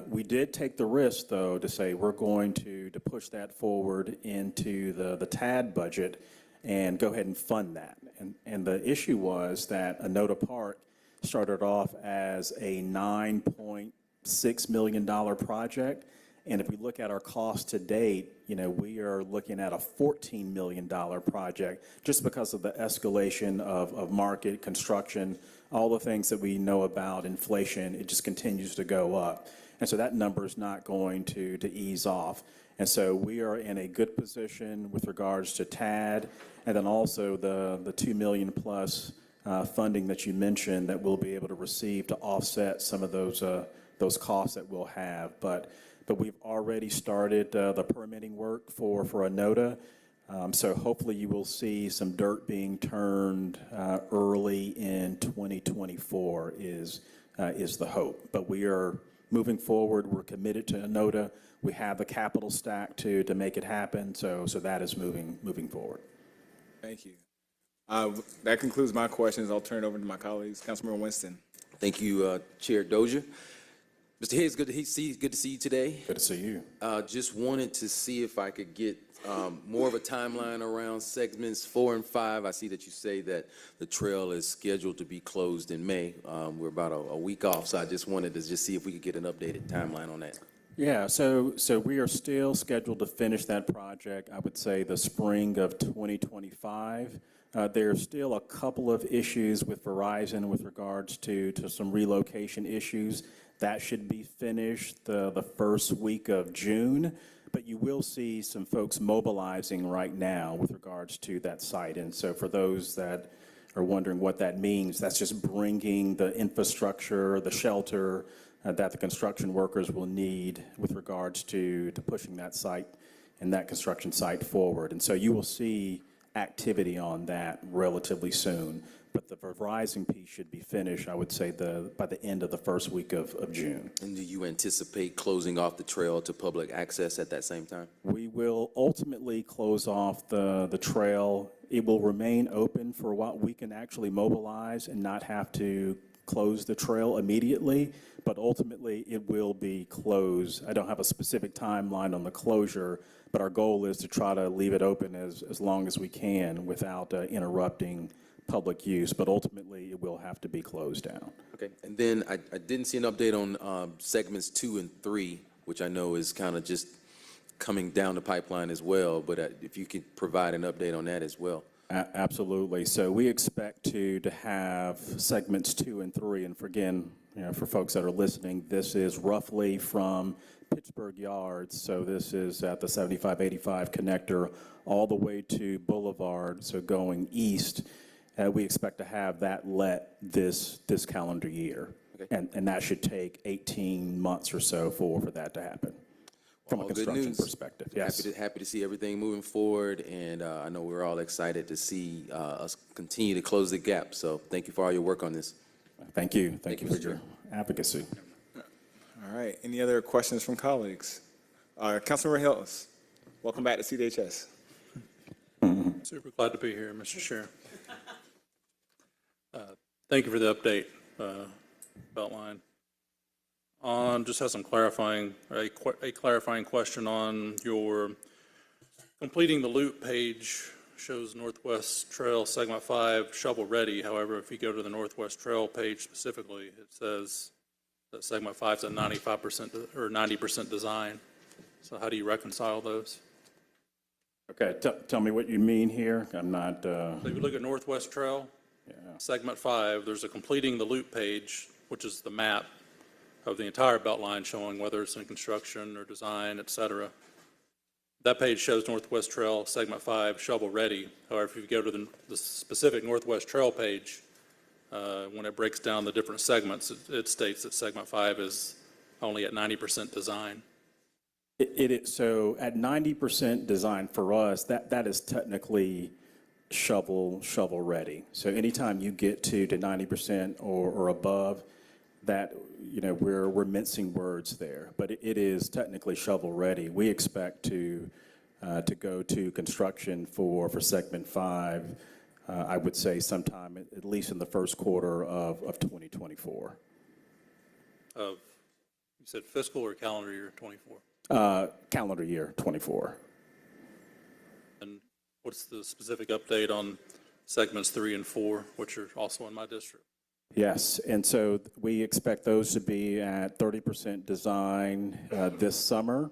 We did take the risk, though, to say we're going to push that forward into the TAD budget and go ahead and fund that. And the issue was that Enoda Park started off as a $9.6 million project. And if we look at our cost to date, you know, we are looking at a $14 million project just because of the escalation of market, construction, all the things that we know about inflation. It just continues to go up. And so that number is not going to ease off. And so we are in a good position with regards to TAD, and then also the $2 million plus funding that you mentioned that we'll be able to receive to offset some of those costs that we'll have. But we've already started the permitting work for Enoda. So hopefully you will see some dirt being turned early in 2024 is the hope. But we are moving forward. We're committed to Enoda. We have the capital stack to make it happen. So that is moving forward. Thank you. That concludes my questions. I'll turn it over to my colleagues. Councilmember Winston. Thank you, Chair Dozier. Mr. Higgs, good to see you today. Good to see you. Just wanted to see if I could get more of a timeline around segments 4 and 5. I see that you say that the trail is scheduled to be closed in May. We're about a week off, so I just wanted to see if we could get an updated timeline on that. Yeah, so we are still scheduled to finish that project, I would say, the spring of 2025. There's still a couple of issues with Verizon with regards to some relocation issues. That should be finished the first week of June, but you will see some folks mobilizing right now with regards to that site. And so for those that are wondering what that means, that's just bringing the infrastructure, the shelter that the construction workers will need with regards to pushing that site and that construction site forward. And so you will see activity on that relatively soon. But the Verizon piece should be finished, I would say, by the end of the first week of June. And do you anticipate closing off the trail to public access at that same time? We will ultimately close off the trail. It will remain open for a while. We can actually mobilize and not have to close the trail immediately, but ultimately it will be closed. I don't have a specific timeline on the closure, but our goal is to try to leave it open as long as we can without interrupting public use, but ultimately it will have to be closed down. Okay, and then I didn't see an update on segments 2 and 3, which I know is kind of just coming down the pipeline as well, but if you could provide an update on that as well. Absolutely. So we expect to have segments 2 and 3, and for folks that are listening, this is roughly from Pittsburgh Yards, so this is at the 7585 connector all the way to Boulevard, so going east. We expect to have that let this calendar year. Okay. And that should take 18 months or so for that to happen from a construction perspective. Yes. Happy to see everything moving forward, and I know we're all excited to see us continue to close the gap. So thank you for all your work on this. Thank you. Thank you for your advocacy. All right. Any other questions from colleagues? Councilmember Hills, welcome back to CDHS. Super glad to be here, Mr. Chair. Thank you for the update, Beltline. Just have some clarifying question on your completing the loop page. Shows Northwest Trail Segment 5 shovel ready. However, if you go to the Northwest Trail page specifically, it says that Segment 5 is at 95% or 90% design. So how do you reconcile those? Okay, tell me what you mean here. I'm not. So if you look at Northwest Trail, Segment 5, there's a completing the loop page, which is the map of the entire Beltline, showing whether it's in construction or design, et cetera. That page shows Northwest Trail Segment 5 shovel-ready. However, if you go to the specific Northwest Trail page, when it breaks down the different segments, it states that Segment 5 is only at 90% design. It is, so at 90% design for us, that is technically shovel ready. So anytime you get to 90% or above, that, you know, we're mincing words there, but it is technically shovel ready. We expect to go to construction for segment 5, I would say sometime at least in the first quarter of 2024. You said fiscal or calendar year 24? Calendar year 24. And what's the specific update on segments 3 and 4, which are also in my district? Yes, and so we expect those to be at 30% design this summer.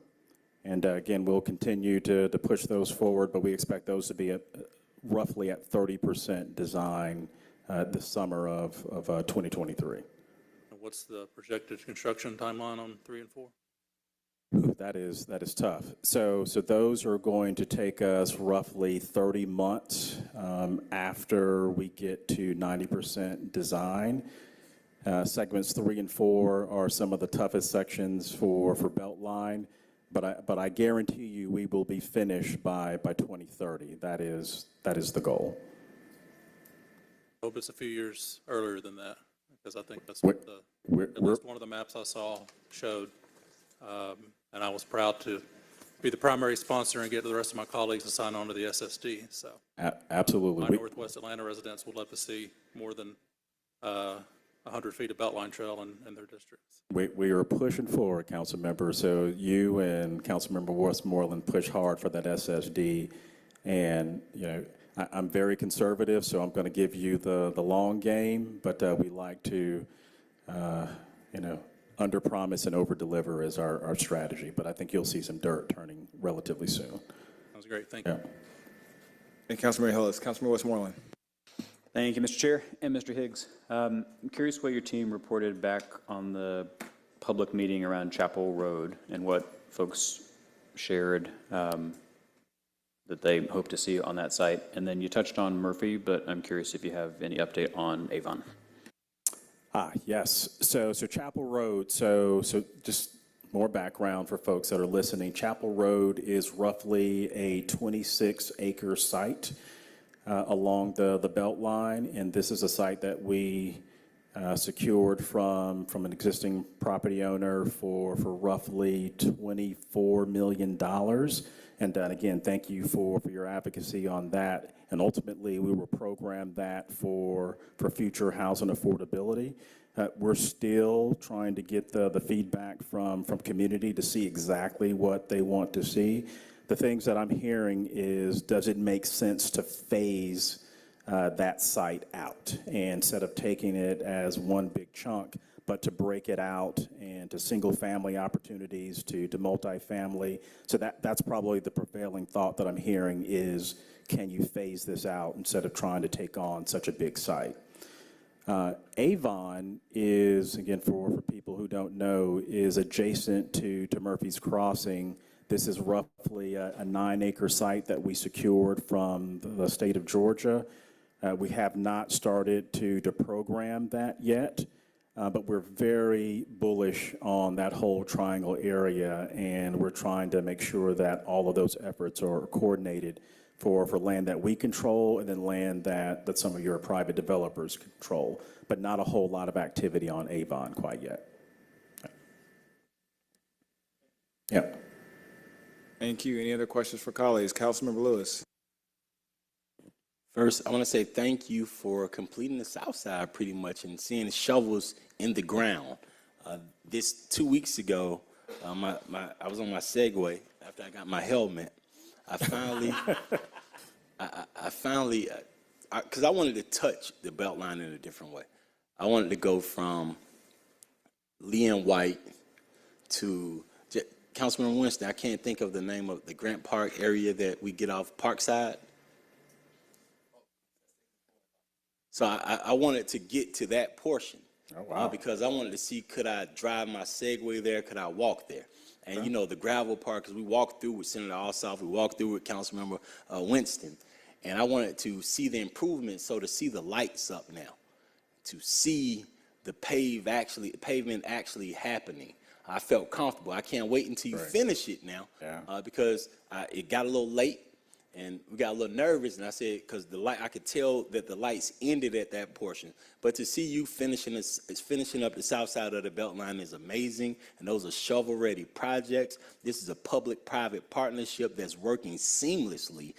And again, we'll continue to push those forward, but we expect those to be roughly at 30% design this summer of 2023. And what's the projected construction timeline on 3 and 4? Ooh, that is tough. So those are going to take us roughly 30 months after we get to 90% design. Segments 3 and 4 are some of the toughest sections for Beltline, but I guarantee you we will be finished by 2030. That is the goal. I hope it's a few years earlier than that, because I think that's what at least one of the maps I saw showed. And I was proud to be the primary sponsor and get the rest of my colleagues to sign on to the SSD. So absolutely. My Northwest Atlanta residents would love to see more than 100 feet of Beltline Trail in their districts. We are pushing forward, council member. So you and Councilmember Westmoreland push hard for that SSD. And, you know, I'm very conservative, so I'm going to give you the long game, but we like to, you know, under promise and over deliver is our strategy, but I think you'll see some dirt turning relatively soon. That was great. Thank you. And Councilmember Hillis, Councilmember Westmoreland. Thank you, Mr. Chair and Mr. Higgs. I'm curious what your team reported back on the public meeting around Chapel Road and what folks shared that they hope to see on that site. And then you touched on Murphy, but I'm curious if you have any update on Avon. Yes. So Chapel Road, so just more background for folks that are listening. Chapel Road is roughly a 26-acre site along the Beltline, and this is a site that we secured from an existing property owner for roughly $24 million. And again, thank you for your advocacy on that. And ultimately, we will program that for future housing affordability. We're still trying to get the feedback from community to see exactly what they want to see. The things that I'm hearing is, does it make sense to phase that site out? And instead of taking it as one big chunk, but to break it out and to single-family opportunities, to multifamily. So that's probably the prevailing thought that I'm hearing is, can you phase this out instead of trying to take on such a big site? Avon is, again, for people who don't know, is adjacent to Murphy's Crossing. This is roughly a 9-acre site that we secured from the state of Georgia. We have not started to program that yet. But we're very bullish on that whole triangle area, and we're trying to make sure that all of those efforts are coordinated for land that we control and then land that some of your private developers control, but not a whole lot of activity on Avon quite yet. Yeah. Thank you. Any other questions for colleagues? Councilmember Lewis. First, I want to say thank you for completing the south side pretty much and seeing shovels in the ground. This 2 weeks ago, I was on my Segway after I got my helmet. I finally, because I wanted to touch the Beltline in a different way. I wanted to go from Lee and White to Councilman Winston. I can't think of the name of the Grant Park area that we get off Parkside. So I wanted to get to that portion. Oh, wow. Because I wanted to see, could I drive my Segway there? Could I walk there? And, you know, the gravel park, because we walked through with Senator Ossoff, we walked through with Councilmember Winston, and I wanted to see the improvement, so to see the lights up now, to see the pavement actually happening. I felt comfortable. I can't wait until you finish it now, because it got a little late, and we got a little nervous, and I said, because I could tell that the lights ended at that portion. But to see you finishing up the south side of the Beltline is amazing, and those are shovel-ready projects. This is a public-private partnership that's working seamlessly.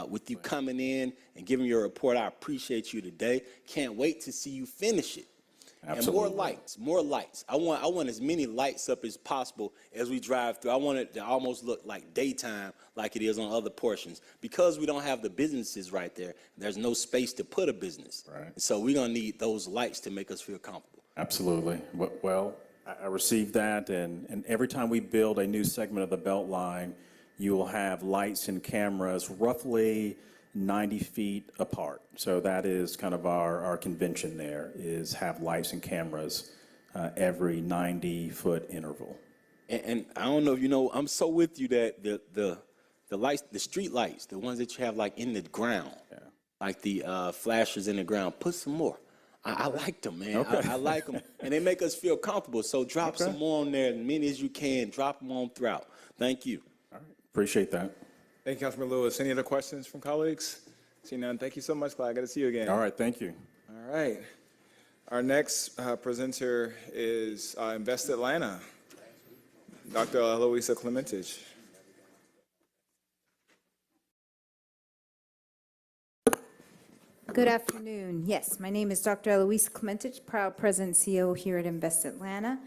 With you coming in and giving your report, I appreciate you today. Can't wait to see you finish it. Absolutely. And more lights. I want as many lights up as possible as we drive through. I want it to almost look like daytime, like it is on other portions. Because we don't have the businesses right there, there's no space to put a business. Right. So we're gonna need those lights to make us feel comfortable. Absolutely. Well, I received that, and every time we build a new segment of the Beltline, you will have lights and cameras roughly 90 feet apart. So that is kind of our convention there, is have lights and cameras every 90-foot interval. And I don't know if you know, I'm so with you that the lights, the street lights, the ones that you have like in the ground, like the flashers in the ground, put some more. I like them, man. Okay. I like them, and they make us feel comfortable. So drop some more on there, as many as you can. Drop them on throughout. Thank you. All right. Appreciate that. Thank you, Councilman Lewis. Any other questions from colleagues? See none. Thank you so much, Clyde. Good to see you again. All right. Thank you. All right. Our next presenter is Invest Atlanta, Dr. Eloisa Clementich. Good afternoon. Yes, my name is Dr. Eloisa Clementich, proud President and CEO here at Invest Atlanta.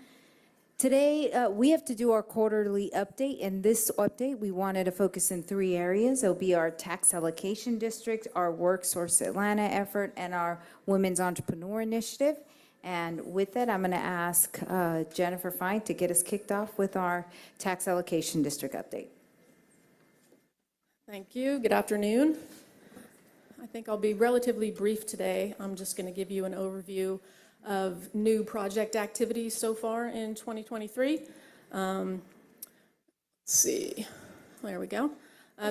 Today, we have to do our quarterly update. In this update, we wanted to focus in 3 areas. It'll be our tax allocation district, our WorkSource Atlanta effort, and our Women's Entrepreneur Initiative. And with that, I'm going to ask Jennifer Fine to get us kicked off with our tax allocation district update. Thank you. Good afternoon. I think I'll be relatively brief today. I'm just going to give you an overview of new project activities so far in 2023. Let's see, there we go.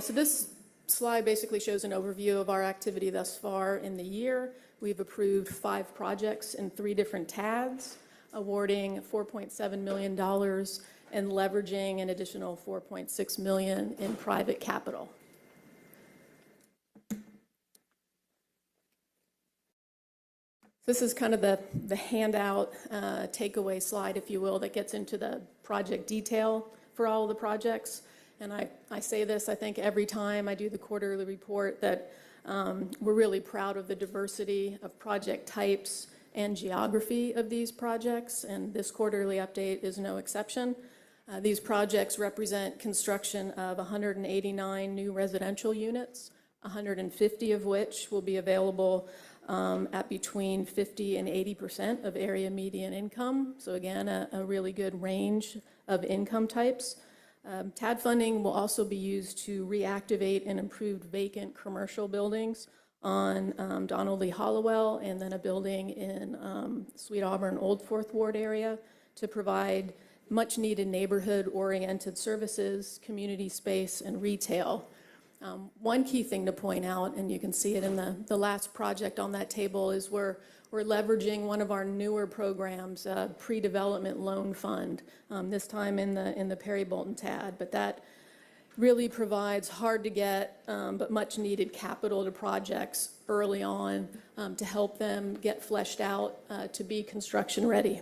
So this slide basically shows an overview of our activity thus far in the year. We've approved 5 projects in 3 different TADs, awarding $4.7 million and leveraging an additional $4.6 million in private capital. This is kind of the handout takeaway slide, if you will, that gets into the project detail for all of the projects. And I say this, I think, every time I do the quarterly report, that we're really proud of the diversity of project types and geography of these projects, and this quarterly update is no exception. These projects represent construction of 189 new residential units, 150 of which will be available at between 50% and 80% of area median income. So again, a really good range of income types. TAD funding will also be used to reactivate and improve vacant commercial buildings on Donald Lee Hollowell, and then a building in Sweet Auburn Old Fourth Ward area to provide much needed neighborhood-oriented services, community space, and retail. One key thing to point out, and you can see it in the last project on that table, is we're leveraging one of our newer programs, pre-development loan fund, this time in the Perry Bolton TAD. But that really provides hard to get but much needed capital to projects early on to help them get fleshed out to be construction ready.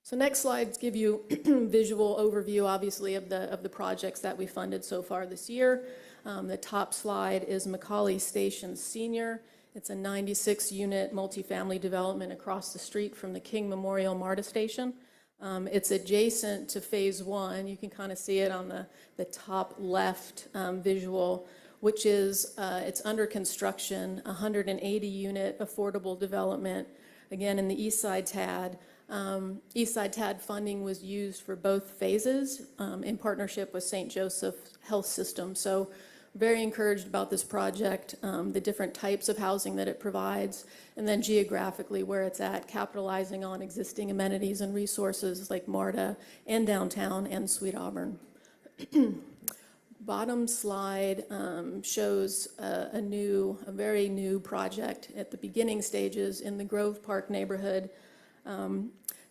So next slides give you visual overview, obviously, of the projects that we funded so far this year. The top slide is McCauley Station Senior. It's a 96-unit multifamily development across the street from the King Memorial MARTA station. It's adjacent to Phase 1. You can kind of see it on the top left visual, which is, it's under construction, 180-unit affordable development, again, in the East Side TAD. East Side TAD funding was used for both phases in partnership with St. Joseph Health System. So very encouraged about this project, the different types of housing that it provides, and then geographically where it's at, capitalizing on existing amenities and resources like MARTA and downtown and Sweet Auburn. Bottom slide shows a very new project at the beginning stages in the Grove Park neighborhood.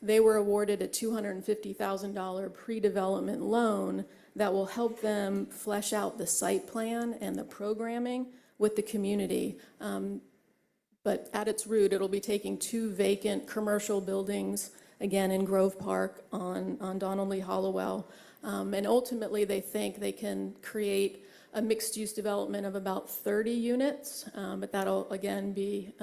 They were awarded a $250,000 pre-development loan that will help them flesh out the site plan and the programming with the community. But at its root, it'll be taking 2 vacant commercial buildings, again in Grove Park on Donald Lee Hollowell. And ultimately, they think they can create a mixed-use development of about 30 units, but that'll again be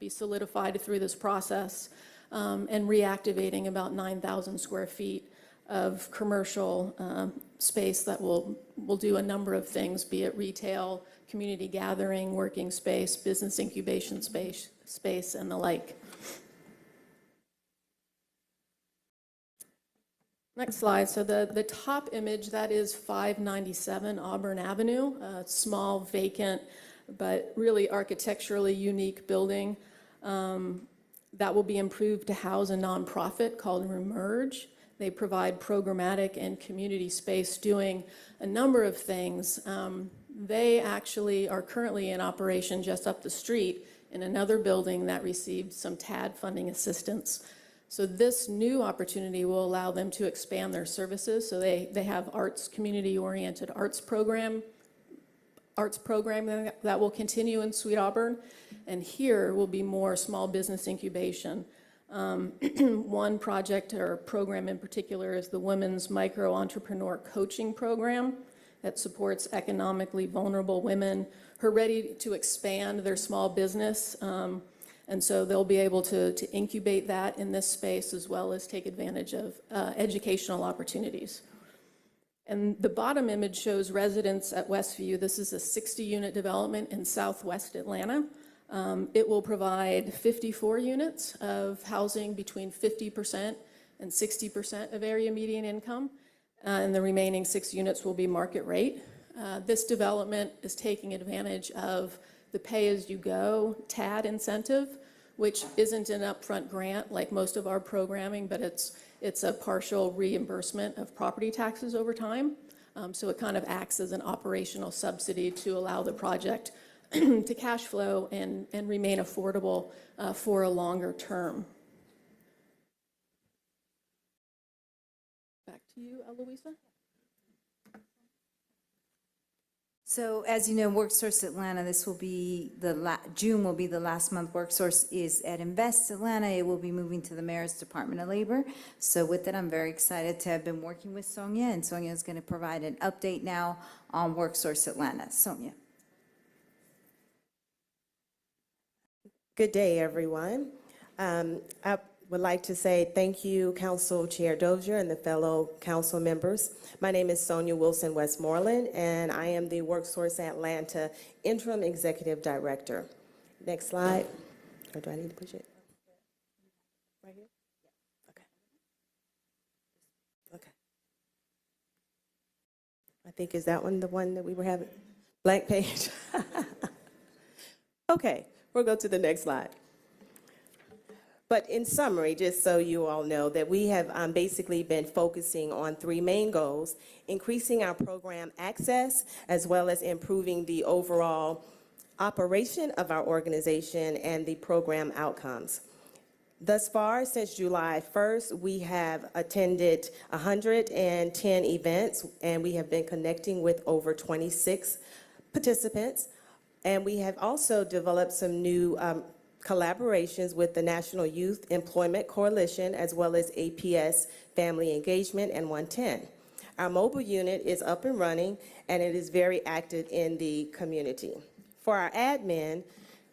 solidified through this process, and reactivating about 9,000 square feet of commercial space that will do a number of things, be it retail, community gathering, working space, business incubation space, and the like. Next slide. So the top image, that is 597 Auburn Avenue, a small, vacant, but really architecturally unique building that will be improved to house a nonprofit called Remerge. They provide programmatic and community space doing a number of things. They actually are currently in operation just up the street in another building that received some TAD funding assistance. So this new opportunity will allow them to expand their services. So they have arts, community-oriented arts programming that will continue in Sweet Auburn. And here will be more small business incubation. One project or program in particular is the Women's Micro Entrepreneur Coaching Program that supports economically vulnerable women who are ready to expand their small business. And so they'll be able to incubate that in this space as well as take advantage of educational opportunities. And the bottom image shows residents at Westview. This is a 60-unit development in Southwest Atlanta. It will provide 54 units of housing between 50% and 60% of area median income, and the remaining 6 units will be market rate. This development is taking advantage of the pay-as-you-go TAD incentive, which isn't an upfront grant like most of our programming, but it's a partial reimbursement of property taxes over time. So it kind of acts as an operational subsidy to allow the project to cash flow and remain affordable for a longer term. Back to you, Eloisa. So as you know, WorkSource Atlanta, this will be June will be the last month WorkSource is at Invest Atlanta. It will be moving to the Mayor's Department of Labor. So with that, I'm very excited to have been working with Sonia, and Sonia is going to provide an update now on WorkSource Atlanta. Sonia. Good day, everyone. I would like to say thank you, Council Chair Dozier and the fellow council members. My name is Sonia Wilson Westmoreland, and I am the WorkSource Atlanta Interim Executive Director. Next slide. Or do I need to push it? Right here? Okay. Okay. I think, is that one the one that we were having? Blank page? Okay, we'll go to the next slide. But in summary, just so you all know, that we have basically been focusing on 3 main goals: increasing our program access, as well as improving the overall operation of our organization and the program outcomes. Thus far, since July 1st, we have attended 110 events, and we have been connecting with over 26 participants. And we have also developed some new collaborations with the National Youth Employment Coalition, as well as APS Family Engagement and 110. Our mobile unit is up and running, and it is very active in the community. For our admin,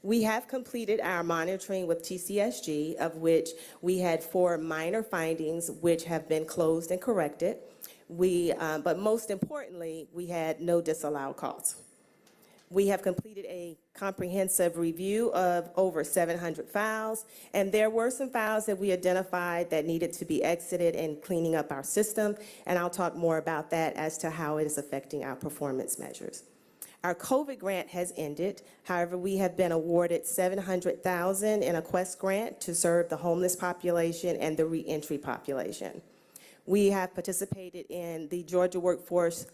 we have completed our monitoring with TCSG, of which we had 4 minor findings which have been closed and corrected. But most importantly, we had no disallowed calls. We have completed a comprehensive review of over 700 files, and there were some files that we identified that needed to be exited and cleaning up our system, and I'll talk more about that as to how it is affecting our performance measures. Our COVID grant has ended. However, we have been awarded $700,000 in a Quest grant to serve the homeless population and the reentry population. We have participated in the Georgia Workforce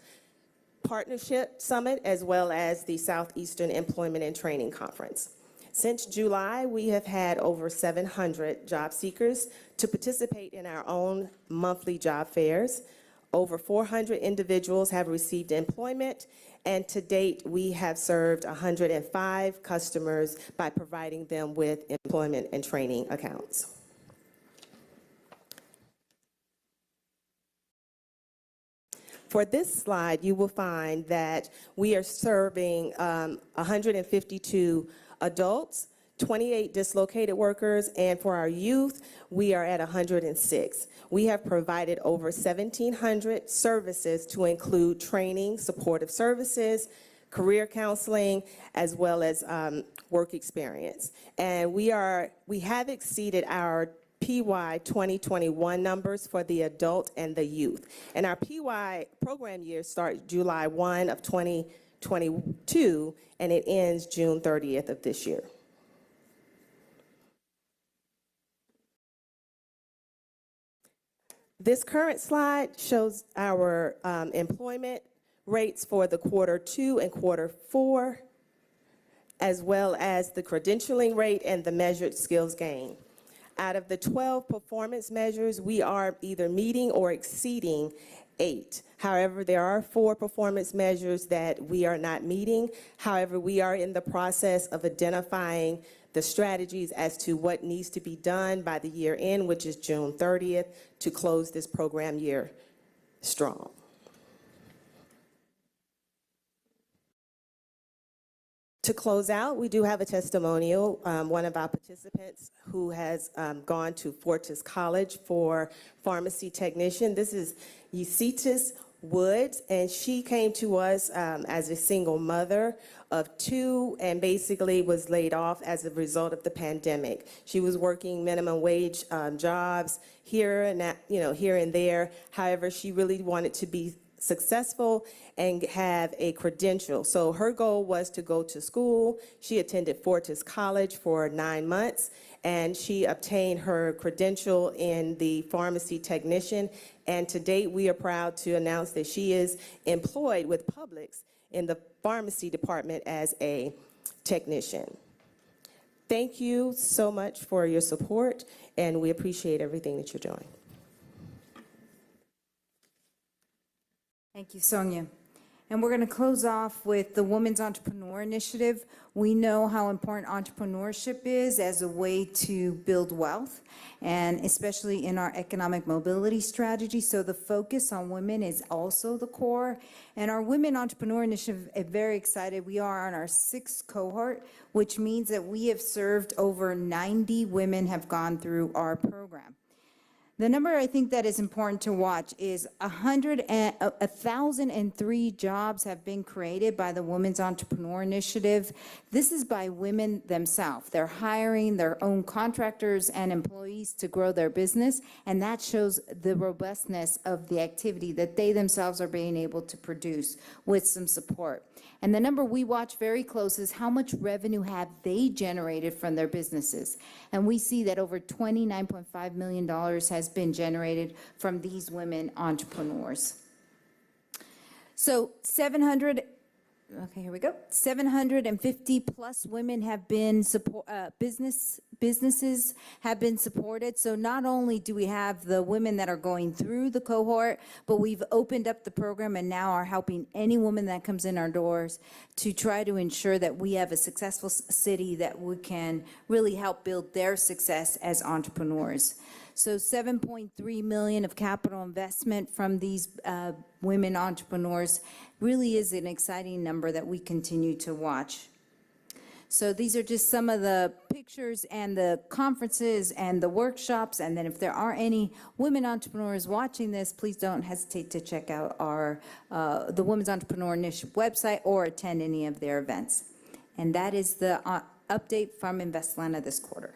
Partnership Summit as well as the Southeastern Employment and Training Conference. Since July, we have had over 700 job seekers to participate in our own monthly job fairs. Over 400 individuals have received employment, and to date, we have served 105 customers by providing them with employment and training accounts. For this slide, you will find that we are serving 152 adults, 28 dislocated workers, and for our youth, we are at 106. We have provided over 1,700 services to include training, supportive services, career counseling, as well as work experience. And we have exceeded our PY 2021 numbers for the adult and the youth. And our PY program year starts July 1 of 2022, and it ends June 30th of this year. This current slide shows our employment rates for the Q2 and Q4, as well as the credentialing rate and the measured skills gain. Out of the 12 performance measures, we are either meeting or exceeding 8. However, there are 4 performance measures that we are not meeting. However, we are in the process of identifying the strategies as to what needs to be done by the year end, which is June 30th, to close this program year strong. To close out, we do have a testimonial. One of our participants who has gone to Fortis College for pharmacy technician. This is Yesitis Woods, and she came to us as a single mother of 2 and basically was laid off as a result of the pandemic. She was working minimum wage jobs here and here and there. However, she really wanted to be successful and have a credential. So her goal was to go to school. She attended Fortis College for 9 months, and she obtained her credential in the pharmacy technician. And to date, we are proud to announce that she is employed with Publix in the pharmacy department as a technician. Thank you so much for your support, and we appreciate everything that you're doing. Thank you, Sonia. And we're going to close off with the Women's Entrepreneur Initiative. We know how important entrepreneurship is as a way to build wealth, and especially in our economic mobility strategy. So the focus on women is also the core. And our Women Entrepreneur Initiative is very excited. We are on our 6th cohort, which means that we have served over 90 women have gone through our program. The number I think that is important to watch is 1,003 jobs have been created by the Women's Entrepreneur Initiative. This is by women themselves. They're hiring their own contractors and employees to grow their business, and that shows the robustness of the activity that they themselves are being able to produce with some support. And the number we watch very close is how much revenue have they generated from their businesses. And we see that over $29.5 million has been generated from these women entrepreneurs. So 750 plus women have been businesses have been supported. So not only do we have the women that are going through the cohort, but we've opened up the program and now are helping any woman that comes in our doors to try to ensure that we have a successful city that we can really help build their success as entrepreneurs. So $7.3 million of capital investment from these women entrepreneurs really is an exciting number that we continue to watch. So these are just some of the pictures and the conferences and the workshops. And then if there are any women entrepreneurs watching this, please don't hesitate to check out our the Women's Entrepreneur Initiative website or attend any of their events. And that is the update from Invest Atlanta this quarter.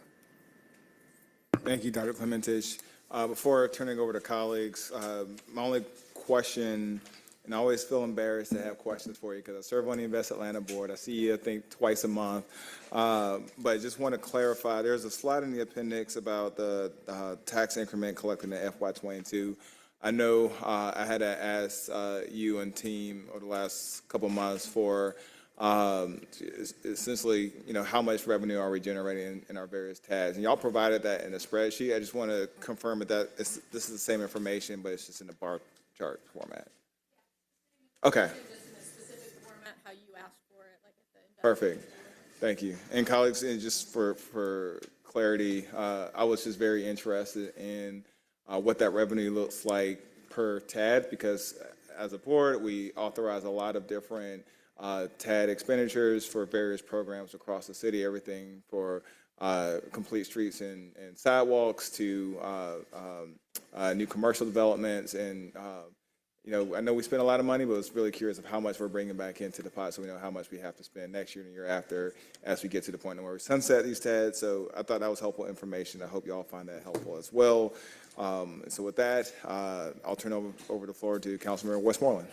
Thank you, Dr. Clementich. Before turning over to colleagues, my only question and I always feel embarrassed to have questions for you because I serve on the Invest Atlanta board. I see you, I think, twice a month. But I just want to clarify, there's a slide in the appendix about the tax increment collected in FY22. I know I had to ask you and team over the last couple of months for essentially, how much revenue are we generating in our various tags? And y'all provided that in a spreadsheet. I just want to confirm that this is the same information, but it's just in the bar chart format. Okay. Just in a specific format, how you asked for it, like at the. Perfect. Thank you. And colleagues, and just for clarity, I was just very interested in what that revenue looks like per TAD, because as a board, we authorize a lot of different TAD expenditures for various programs across the city, everything for complete streets and sidewalks to new commercial developments. And, I know we spend a lot of money, but I was really curious of how much we're bringing back into the pot so we know how much we have to spend next year and the year after as we get to the point where we sunset these TADs. So I thought that was helpful information. I hope you all find that helpful as well. And so with that, I'll turn over the floor to Councilmember Westmoreland.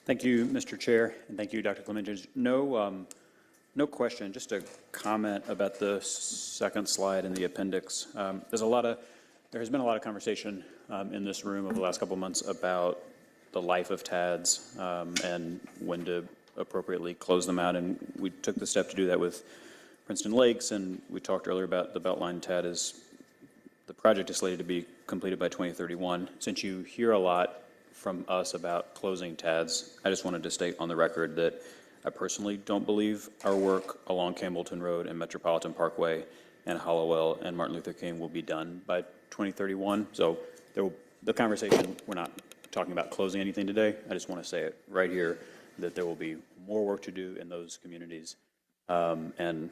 Thank you, Mr. Chair, and thank you, Dr. Clemente. No question, just a comment about the second slide in the appendix. There has been a lot of conversation in this room over the last couple of months about the life of TADs and when to appropriately close them out. And we took the step to do that with Princeton Lakes, and we talked earlier about the Beltline TAD the project is slated to be completed by 2031. Since you hear a lot from us about closing TADs, I just wanted to state on the record that I personally don't believe our work along Campbellton Road and Metropolitan Parkway and Hollowell and Martin Luther King will be done by 2031. So the conversation, we're not talking about closing anything today. I just want to say it right here that there will be more work to do in those communities, and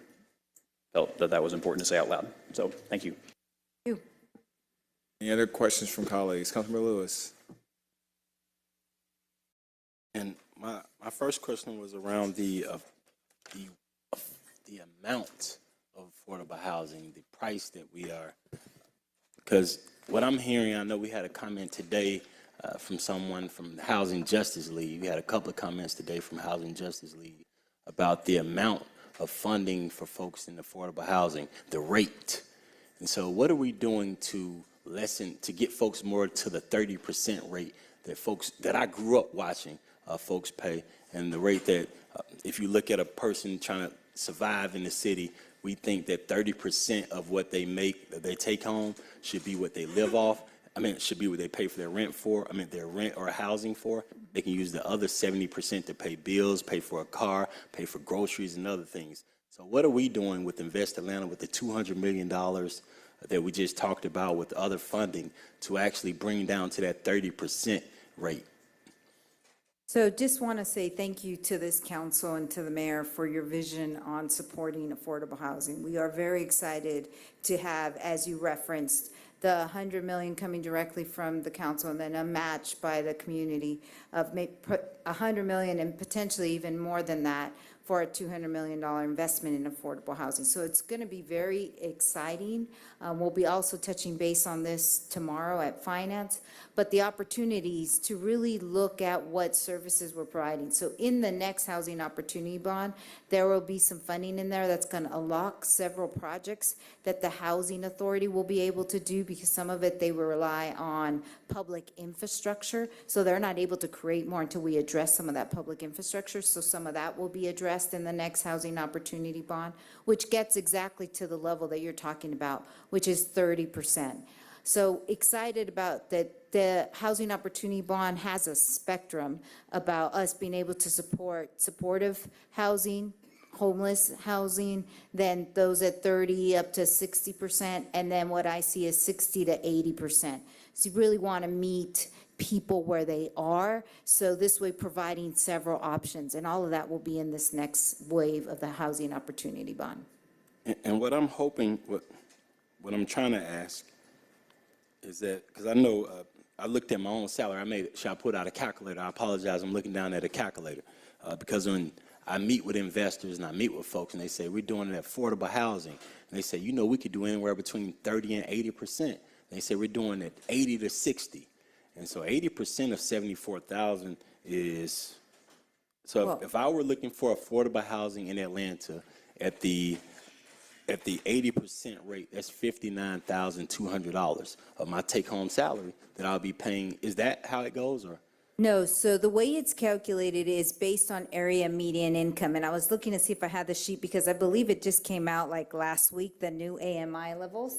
felt that was important to say out loud. So thank you. Any other questions from colleagues? Councilmember Lewis. And my first question was around the amount of affordable housing, the price that we are, because what I'm hearing, I know we had a comment today from someone from the Housing Justice League. We had a couple of comments today from Housing Justice League about the amount of funding for folks in affordable housing, the rate. And so what are we doing to get folks more to the 30% rate that I grew up watching folks pay, and the rate that if you look at a person trying to survive in the city, we think that 30% of what they make, that they take home, should be what they live off. It should be what they pay for their rent for. Their rent or housing for. They can use the other 70% to pay bills, pay for a car, pay for groceries and other things. So what are we doing with Invest Atlanta with the $200 million that we just talked about with other funding to actually bring down to that 30% rate? So just want to say thank you to this council and to the mayor for your vision on supporting affordable housing. We are very excited to have, as you referenced, the $100 million coming directly from the council and then a match by the community of $100 million and potentially even more than that for a $200 million investment in affordable housing. So it's going to be very exciting. We'll be also touching base on this tomorrow at Finance, but the opportunities to really look at what services we're providing. So in the next Housing Opportunity Bond, there will be some funding in there that's going to unlock several projects that the Housing Authority will be able to do, because some of it they will rely on public infrastructure. So they're not able to create more until we address some of that public infrastructure. So some of that will be addressed in the next Housing Opportunity Bond, which gets exactly to the level that you're talking about, which is 30%. So excited about that. The Housing Opportunity Bond has a spectrum about us being able to support supportive housing, homeless housing, then those at 30 up to 60%, and then what I see is 60 to 80%. So you really want to meet people where they are, so this way providing several options, and all of that will be in this next wave of the Housing Opportunity Bond. And what I'm hoping, what I'm trying to ask is that, because I know I looked at my own salary, I put out a calculator. I apologize, I'm looking down at a calculator, because when I meet with investors and I meet with folks and they say, we're doing affordable housing, and they say, we could do anywhere between 30 and 80%. They say, we're doing it 80 to 60. And so 80% of 74,000 is, so Well- if I were looking for affordable housing in Atlanta at the 80% rate, that's $59,200 of my take-home salary that I'll be paying. Is that how it goes, or? No, so the way it's calculated is based on area median income. And I was looking to see if I had the sheet because I believe it just came out like last week, the new AMI levels.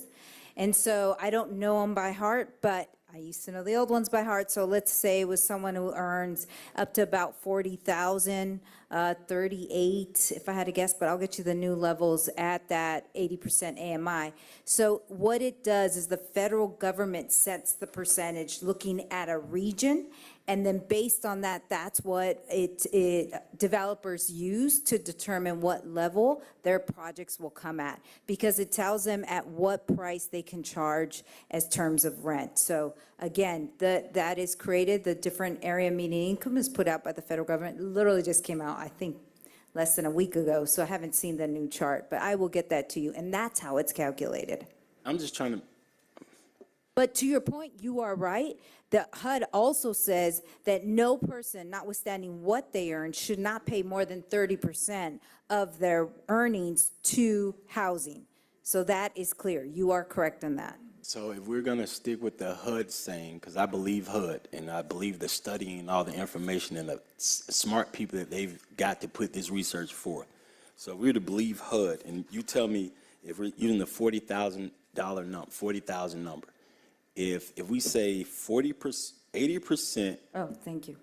And so I don't know them by heart, but I used to know the old ones by heart. So let's say it was someone who earns up to about 40,000, 38, if I had to guess, but I'll get you the new levels at that 80% AMI. So what it does is the federal government sets the percentage looking at a region. And then based on that, that's what developers use to determine what level their projects will come at, because it tells them at what price they can charge as terms of rent. So again, that is created, the different area median income is put out by the federal government. It literally just came out, I think, less than a week ago, so I haven't seen the new chart, but I will get that to you, and that's how it's calculated. I'm just trying to, But to your point, you are right. The HUD also says that no person, notwithstanding what they earn, should not pay more than 30% of their earnings to housing. So that is clear. You are correct in that. so if we're going to stick with the HUD saying, because I believe HUD, and I believe the studying and all the information and the smart people that they've got to put this research forth. So if we're to believe HUD, and you tell me if we're using the $40,000 number, 40,000 number, if we say 40%, 80%. Oh, thank you.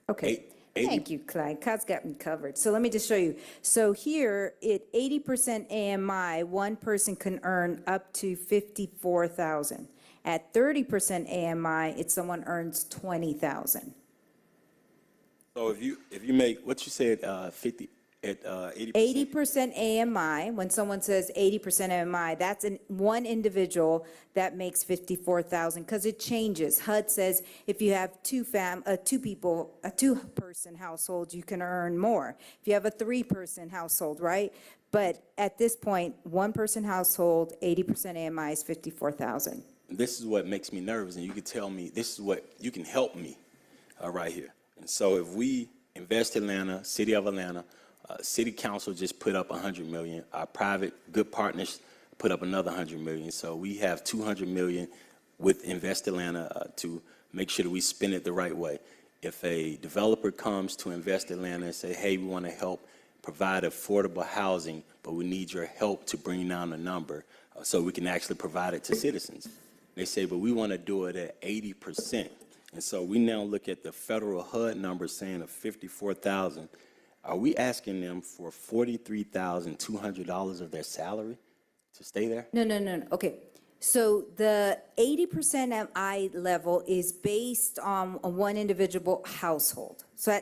Okay. 80 Thank you, Clyde. Clyde's got me covered. So let me just show you. So here, at 80% AMI, one person can earn up to 54,000. At 30% AMI, it's someone earns 20,000. So if you make, what you said, 50, at 80%? 80% AMI, when someone says 80% AMI, that's one individual that makes 54,000, because it changes. HUD says if you have two person household, you can earn more. If you have a 3-person household, right? But at this point, 1-person household, 80% AMI is 54,000. This is what makes me nervous, and you can tell me, this is what, you can help me right here. And so if we invest Atlanta, City of Atlanta, City Council just put up $100 million. Our private good partners put up another $100 million. So we have $200 million with Invest Atlanta to make sure that we spend it the right way. If a developer comes to Invest Atlanta and say, hey, we want to help provide affordable housing, but we need your help to bring down the number so we can actually provide it to citizens. They say, but we want to do it at 80%. And so we now look at the federal HUD number saying of 54,000. Are we asking them for $43,200 of their salary to stay there? No. Okay. So the 80% MI level is based on one individual household. So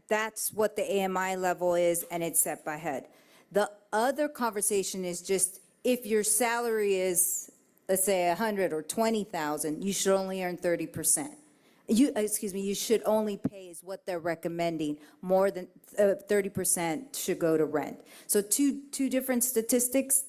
that's what the AMI level is, and it's set by HUD. The other conversation is just if your salary is, let's say, 100 or 20,000, you should only earn 30%. You should only pay is what they're recommending. More than 30% should go to rent. So two different statistics.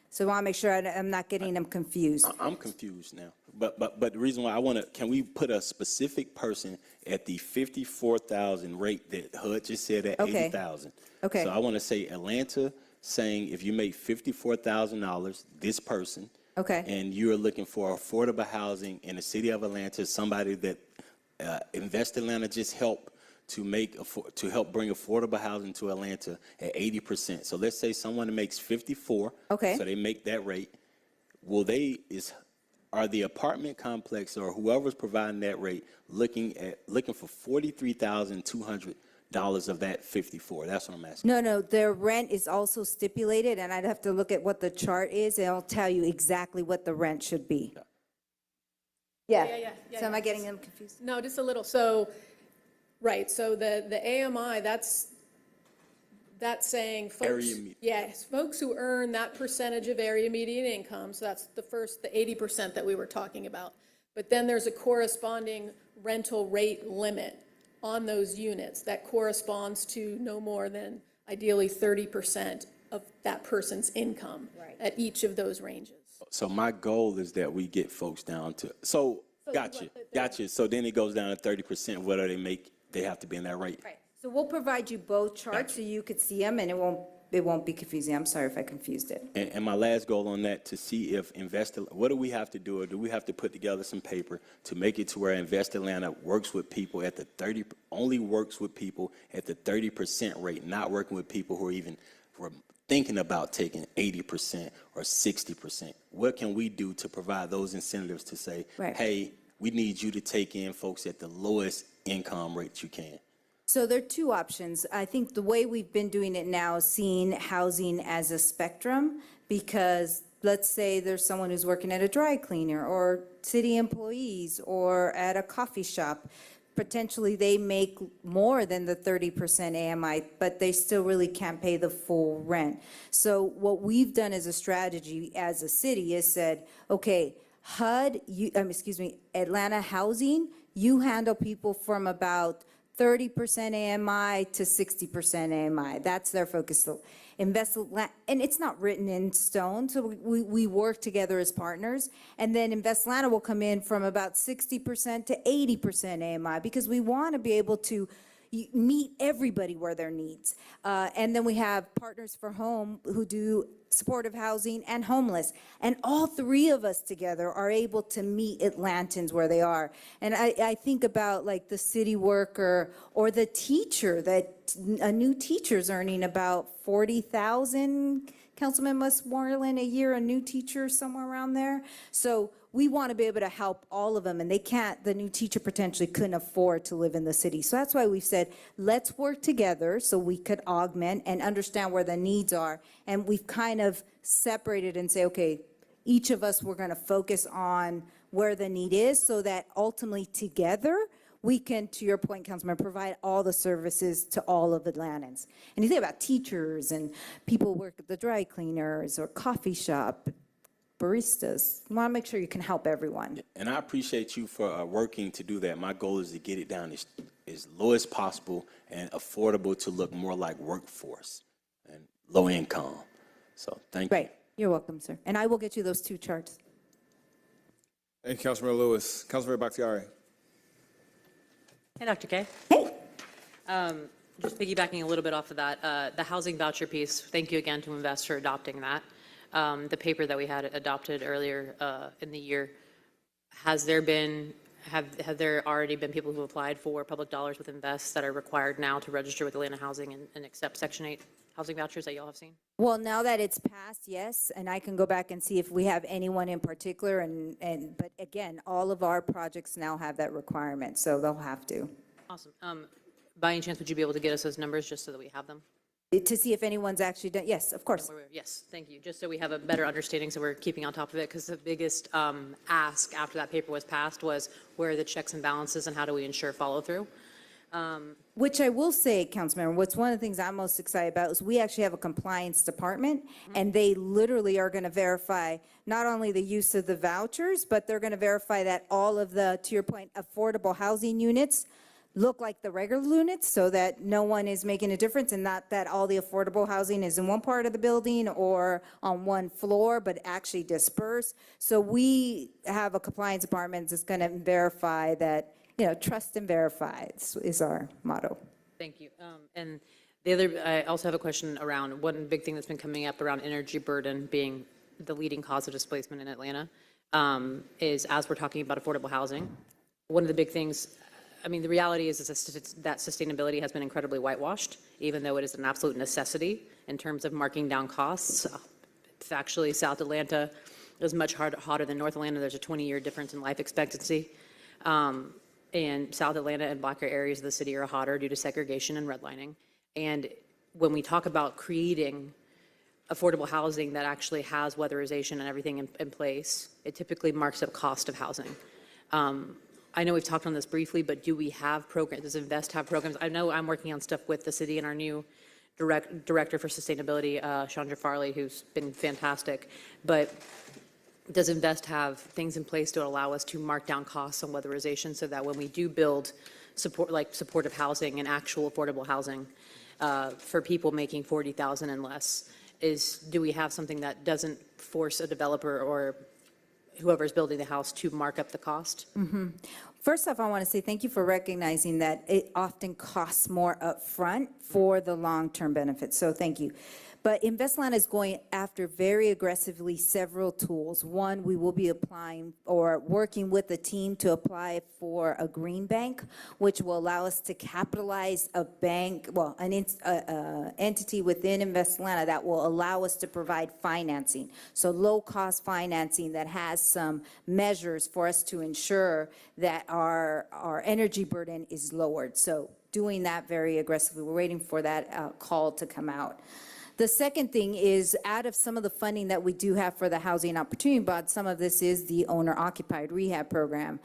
So I want to make sure I'm not getting them confused. I'm confused now. But the reason why I want to, can we put a specific person at the 54,000 rate that HUD just said at Okay. 80,000? Okay. So I want to say Atlanta saying if you make $54,000, this person. Okay. And you're looking for affordable housing in the city of Atlanta, somebody that Invest Atlanta just helped to help bring affordable housing to Atlanta at 80%. So let's say someone makes 54. Okay. So they make that rate. Are the apartment complex or whoever's providing that rate looking for $43,200 of that 54? That's what I'm asking. No, their rent is also stipulated, and I'd have to look at what the chart is, and I'll tell you exactly what the rent should be. Yeah. So am I getting them confused? No, just a little. So, right, so the AMI, that's saying folks, folks who earn that percentage of area median income, so that's the 80% that we were talking about. But then there's a corresponding rental rate limit on those units that corresponds to no more than ideally 30% of that person's income at each of those ranges. So my goal is that we get folks down to, so Gotcha. So then it goes down to 30%, whether they have to be in that rate. Right. So we'll provide you both charts so you could see them, and it won't be confusing. I'm sorry if I confused it. And my last goal on that, to see if what do we have to do, or do we have to put together some paper to make it to where Invest Atlanta works with people at the 30%, only works with people at the 30% rate, not working with people who are thinking about taking 80% or 60%. What can we do to provide those incentives to say, Right. hey, we need you to take in folks at the lowest income rate you can? So there are two options. I think the way we've been doing it now is seeing housing as a spectrum, because let's say there's someone who's working at a dry cleaner or city employees or at a coffee shop. Potentially they make more than the 30% AMI, but they still really can't pay the full rent. So what we've done as a strategy as a city is said, okay, Atlanta Housing, you handle people from about 30% AMI to 60% AMI. That's their focus. So Invest Atlanta, and it's not written in stone, so we work together as partners. And then Invest Atlanta will come in from about 60% to 80% AMI, because we want to be able to meet everybody where their needs. And then we have Partners for Home who do supportive housing and homeless. And all three of us together are able to meet Atlantans where they are. And I think about like the city worker or the teacher, that a new teacher's earning about 40,000, Councilman Westmoreland, a year, a new teacher, somewhere around there. So we want to be able to help all of them, and the new teacher potentially couldn't afford to live in the city. So that's why we've said, let's work together so we could augment and understand where the needs are. And we've kind of separated and say, okay, each of us, we're going to focus on where the need is, so that ultimately together we can, to your point, Councilman, provide all the services to all of Atlantans. And you think about teachers and people who work at the dry cleaners or coffee shop, baristas. We want to make sure you can help everyone. And I appreciate you for working to do that. My goal is to get it down as low as possible and affordable to look more like workforce and low income. So thank you. Great. You're welcome, sir. And I will get you those two charts. Thank you, Councilmember Lewis. Councilmember Bakhtiari. Hey, Dr. K. Hey. Just piggybacking a little bit off of that, the housing voucher piece, thank you again to Invest for adopting that. The paper that we had adopted earlier in the year, have there already been people who applied for public dollars with Invest that are required now to register with Atlanta Housing and accept Section 8 housing vouchers that y'all have seen? Well, now that it's passed, yes, and I can go back and see if we have anyone in particular, but again, all of our projects now have that requirement, so they'll have to. Awesome. By any chance, would you be able to get us those numbers just so that we have them? To see if anyone's actually done, yes, of course. Yes, thank you. Just so we have a better understanding, so we're keeping on top of it, because the biggest ask after that paper was passed was where are the checks and balances and how do we ensure follow through? Which I will say, Councilmember, what's one of the things I'm most excited about is we actually have a compliance department, and they literally are going to verify not only the use of the vouchers, but they're going to verify that all of the, to your point, affordable housing units look like the regular units, so that no one is making a difference, and not that all the affordable housing is in one part of the building or on one floor, but actually dispersed. So we have a compliance department that's going to verify that, trust and verify is our motto. Thank you. And the other, I also have a question around one big thing that's been coming up around energy burden being the leading cause of displacement in Atlanta, is as we're talking about affordable housing, one of the big things, the reality is that sustainability has been incredibly whitewashed, even though it is an absolute necessity in terms of marking down costs. Factually, South Atlanta is much hotter than North Atlanta. There's a 20-year difference in life expectancy. And South Atlanta and blacker areas of the city are hotter due to segregation and redlining. And when we talk about creating affordable housing that actually has weatherization and everything in place, it typically marks up cost of housing. I know we've talked on this briefly, but do we have programs? Does Invest have programs? I know I'm working on stuff with the city and our new director for sustainability, Chandra Farley, who's been fantastic. But does Invest have things in place to allow us to mark down costs on weatherization, so that when we do build supportive housing and actual affordable housing for people making $40,000 and less, do we have something that doesn't force a developer or whoever's building the house to mark up the cost? First off, I want to say thank you for recognizing that it often costs more upfront for the long-term benefits. So thank you. But InvestLand is going after very aggressively several tools. One, we will be applying or working with the team to apply for a green bank, which will allow us to capitalize a bank, well, an entity within InvestLand that will allow us to provide financing. So low-cost financing that has some measures for us to ensure that our energy burden is lowered. So doing that very aggressively. We're waiting for that call to come out. The second thing is, out of some of the funding that we do have for the Housing Opportunity Bond, some of this is the owner-occupied rehab program.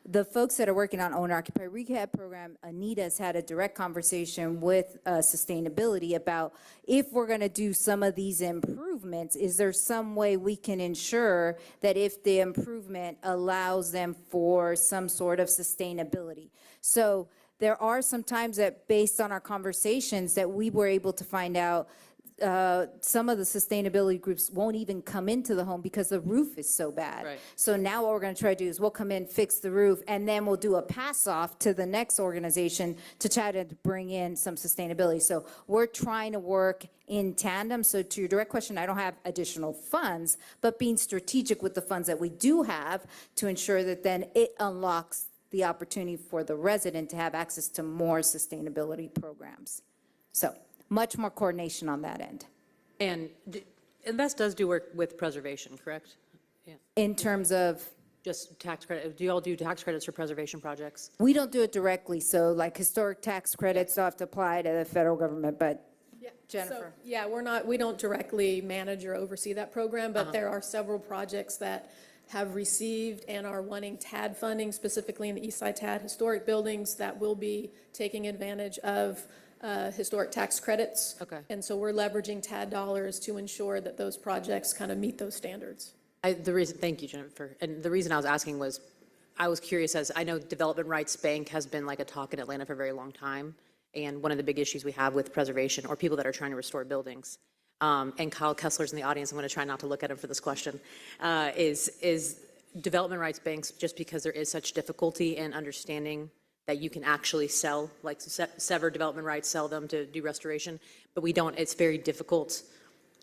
The folks that are working on owner-occupied rehab program, Anita's had a direct conversation with sustainability about if we're going to do some of these improvements, is there some way we can ensure that if the improvement allows them for some sort of sustainability? So there are some times that, based on our conversations, that we were able to find out some of the sustainability groups won't even come into the home because the roof is so bad. Right. So now what we're going to try to do is we'll come in, fix the roof, and then we'll do a pass off to the next organization to try to bring in some sustainability. So we're trying to work in tandem. So to your direct question, I don't have additional funds, but being strategic with the funds that we do have to ensure that then it unlocks the opportunity for the resident to have access to more sustainability programs. So much more coordination on that end. And Invest does do work with preservation, correct? Yeah. In terms of, Just tax credit, do you all do tax credits for preservation projects? we don't do it directly, so like historic tax credits have to apply to the federal government, but Yeah, Jennifer. So, yeah, we don't directly manage or oversee that program, but there are several projects that have received and are wanting TAD funding, specifically in the East Side TAD historic buildings, that will be taking advantage of historic tax credits. Okay. And so we're leveraging TAD dollars to ensure that those projects kind of meet those standards. Thank you, Jennifer. And the reason I was asking was, I was curious, as I know Development Rights Bank has been like a talk in Atlanta for a very long time. And one of the big issues we have with preservation, or people that are trying to restore buildings, and Kyle Kessler's in the audience, I'm going to try not to look at him for this question, is Development Rights Banks, just because there is such difficulty in understanding that you can actually sell, like sever development rights, sell them to do restoration, but we don't, it's very difficult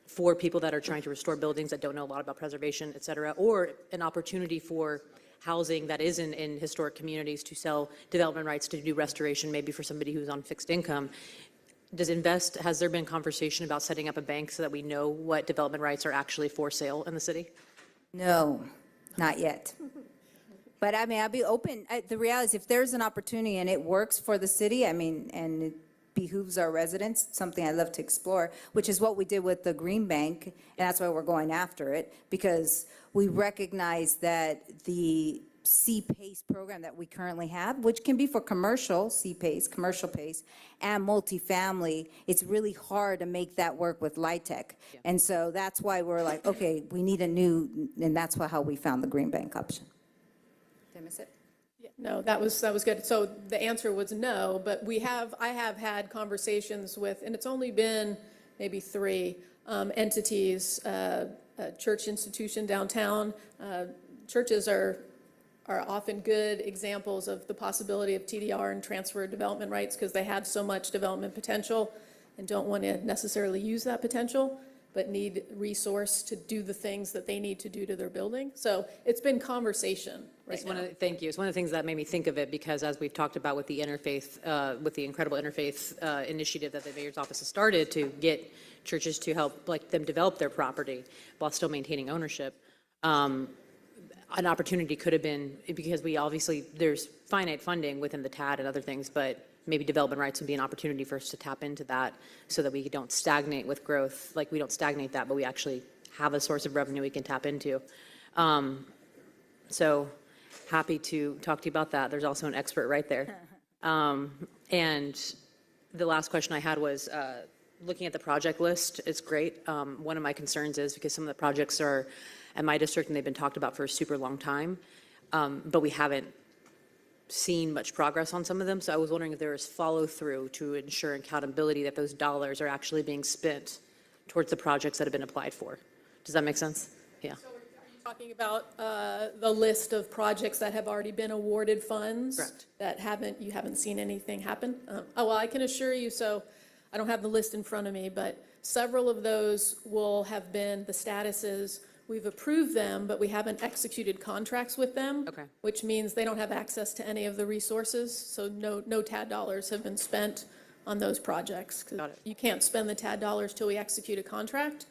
for people that are trying to restore buildings that don't know a lot about preservation, et cetera, or an opportunity for housing that is in historic communities to sell development rights to do restoration, maybe for somebody who's on fixed income. Has there been conversation about setting up a bank so that we know what development rights are actually for sale in the city? No, not yet. But I mean, I'll be open. The reality is, if there's an opportunity and it works for the city, I mean, and it behooves our residents, something I'd love to explore, which is what we did with the Green Bank, and that's why we're going after it, because we recognize that the C-PACE program that we currently have, which can be for commercial C-PACE, commercial PACE, and multifamily, it's really hard to make that work with LIHTC. And so that's why we're like, okay, we need a new, and that's how we found the Green Bank option. Did I miss it? Yeah, no, that was good. So the answer was no, but I have had conversations with, and it's only been maybe 3 entities, a church institution downtown. Churches are often good examples of the possibility of TDR and transfer development rights because they have so much development potential and don't want to necessarily use that potential, but need resource to do the things that they need to do to their building. So it's been conversation right now. Thank you. It's one of the things that made me think of it, because as we've talked about with the interfaith, with the incredible interfaith initiative that the mayor's office has started to get churches to help like them develop their property while still maintaining ownership. An opportunity could have been, because we obviously, there's finite funding within the TAD and other things, but maybe development rights would be an opportunity for us to tap into that so that we don't stagnate with growth. Like, we don't stagnate that, but we actually have a source of revenue we can tap into. So happy to talk to you about that. There's also an expert right there. And the last question I had was, looking at the project list, it's great. One of my concerns is because some of the projects are at my district and they've been talked about for a super long time, but we haven't seen much progress on some of them. So I was wondering if there is follow through to ensure accountability that those dollars are actually being spent towards the projects that have been applied for. Does that make sense? Yeah. So are you Talking about the list of projects that have already been awarded funds. Correct. That you haven't seen anything happen. Well, I can assure you, so I don't have the list in front of me, but several of those will have been, the statuses, we've approved them, but we haven't executed contracts with them. Okay. Which means they don't have access to any of the resources, so no TAD dollars have been spent on those projects. 'Cause Got it. you can't spend the TAD dollars till we execute a contract.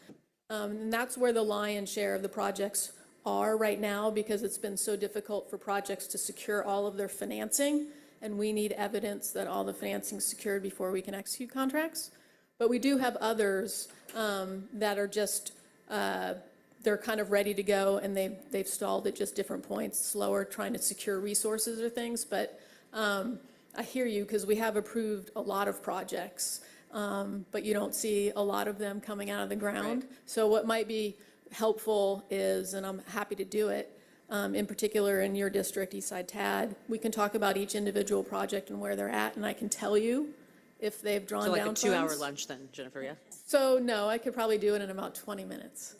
And that's where the lion's share of the projects are right now, because it's been so difficult for projects to secure all of their financing, and we need evidence that all the financing's secured before we can execute contracts. But we do have others that are just, they're kind of ready to go, and they've stalled at just different points, slower trying to secure resources or things. But I hear you, because we have approved a lot of projects, but you don't see a lot of them coming out of the ground. So what might be helpful is, and I'm happy to do it, in particular in your district, Eastside TAD, we can talk about each individual project and where they're at, and I can tell you if they've drawn So down like funds. a 2-hour lunch then, Jennifer, yeah? So no, I could probably do it in about 20 minutes.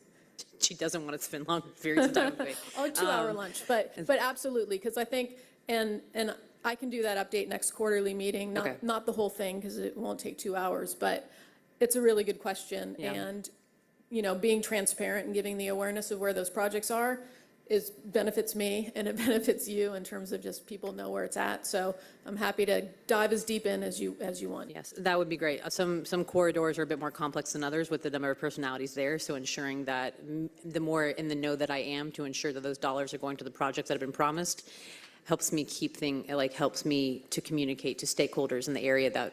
She doesn't want to spend long periods of time with me. Or 2-hour lunch, but absolutely, because I think, and I can do that update next quarterly meeting, Okay. not the whole thing, because it won't take 2 hours, but it's a really good question. Yeah. And, being transparent and giving the awareness of where those projects are benefits me, and it benefits you in terms of just people know where it's at. So I'm happy to dive as deep in as you want. Yes, that would be great. Some corridors are a bit more complex than others with the number of personalities there, so ensuring that the more in the know that I am, to ensure that those dollars are going to the projects that have been promised, helps me helps me to communicate to stakeholders in the area that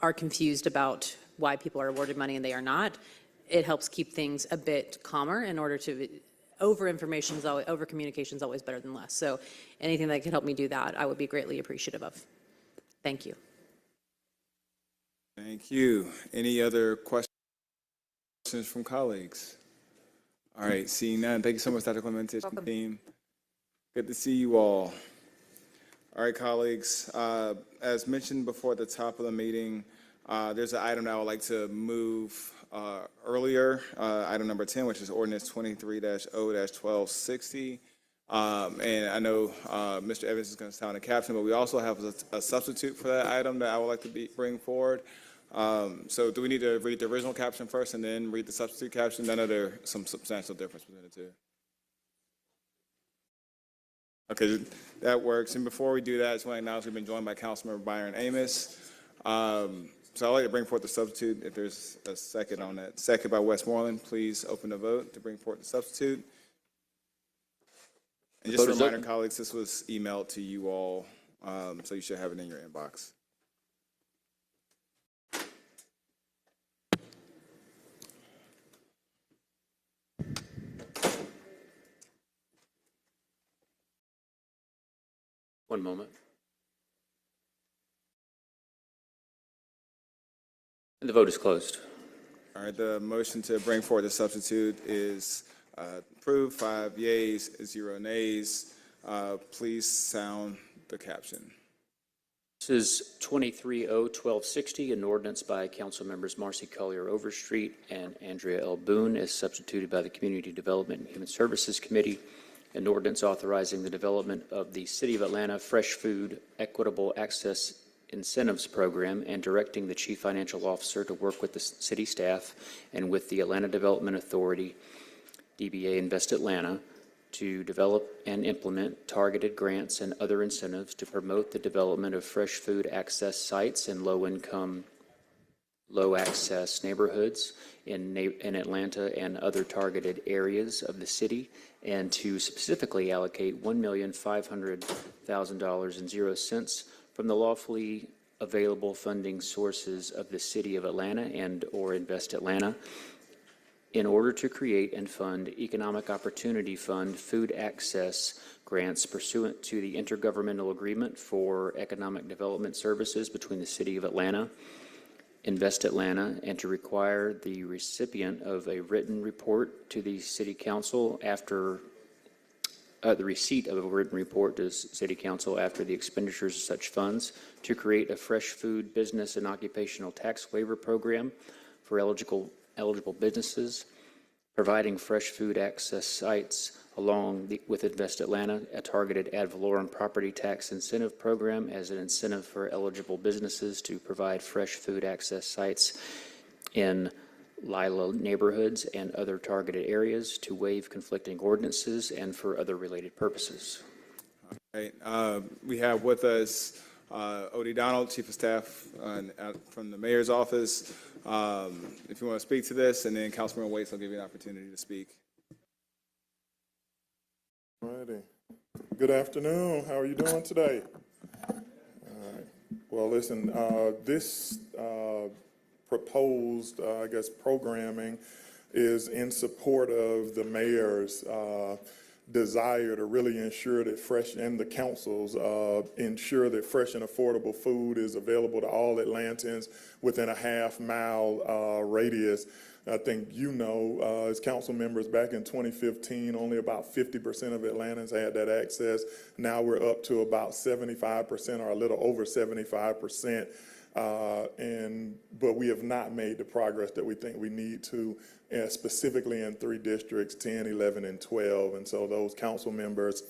are confused about why people are awarded money and they are not. It helps keep things a bit calmer in order to, over communication is always better than less. So anything that can help me do that, I would be greatly appreciative of. Thank you. Thank you. Any other questions from colleagues? All right, seeing none. Thank you so much, Dr. Clemente and team. Good to see you all. All right, colleagues, as mentioned before at the top of the meeting, there's an item that I would like to move earlier, item number 10, which is ordinance 23-0-1260. And I know Mr. Evans is going to sound a caption, but we also have a substitute for that item that I would like to bring forward. So do we need to read the original caption first and then read the substitute caption? I know there's some substantial difference between the two. Okay, that works. And before we do that, I just want to announce we've been joined by Councilmember Byron Amos. So I'd like to bring forth the substitute, if there's a second on that. Second by Westmoreland. Please open the vote to bring forth the substitute. And just a reminder, colleagues, this was emailed to you all, so you should have it in your inbox. One moment. And the vote is closed. All right, the motion to bring forward the substitute is approved, 5 yeas, 0 nays. Please sound the caption. This is 23-0-1260, an ordinance by council members Marcy Collier Overstreet and Andrea L. Boone, as substituted by the Community Development and Human Services Committee, an ordinance authorizing the development of the City of Atlanta Fresh Food Equitable Access Incentives Program and directing the Chief Financial Officer to work with the city staff and with the Atlanta Development Authority, DBA Invest Atlanta, to develop and implement targeted grants and other incentives to promote the development of fresh food access sites in low-income, low-access neighborhoods in Atlanta and other targeted areas of the city, and to specifically allocate $1,500,000.00 from the lawfully available funding sources of the City of Atlanta and/or Invest Atlanta in order to create and fund Economic Opportunity Fund food access grants pursuant to the Intergovernmental Agreement for Economic Development Services between the City of Atlanta, Invest Atlanta, and to require the recipient of a written report to the City Council after the receipt of a written report to City Council after the expenditures of such funds to create a fresh food business and occupational tax waiver program for eligible businesses, providing fresh food access sites with Invest Atlanta, a targeted ad valorem property tax incentive program as an incentive for eligible businesses to provide fresh food access sites in LILA neighborhoods and other targeted areas, to waive conflicting ordinances, and for other related purposes. Right. We have with us Odie Donald, Chief of Staff from the Mayor's Office. If you want to speak to this, and then Councilman Waits will give you an opportunity to speak. Alrighty. Good afternoon. How are you doing today? All right. Well, listen, this proposed, I guess, programming is in support of the mayor's desire to really ensure that fresh, and the council's ensure that fresh and affordable food is available to all Atlantans within a half-mile radius. I think you know, as council members, back in 2015, only about 50% of Atlantans had that access. Now we're up to about 75% or a little over 75%. But we have not made the progress that we think we need to, specifically in 3 districts, 10, 11, and 12. And so those council members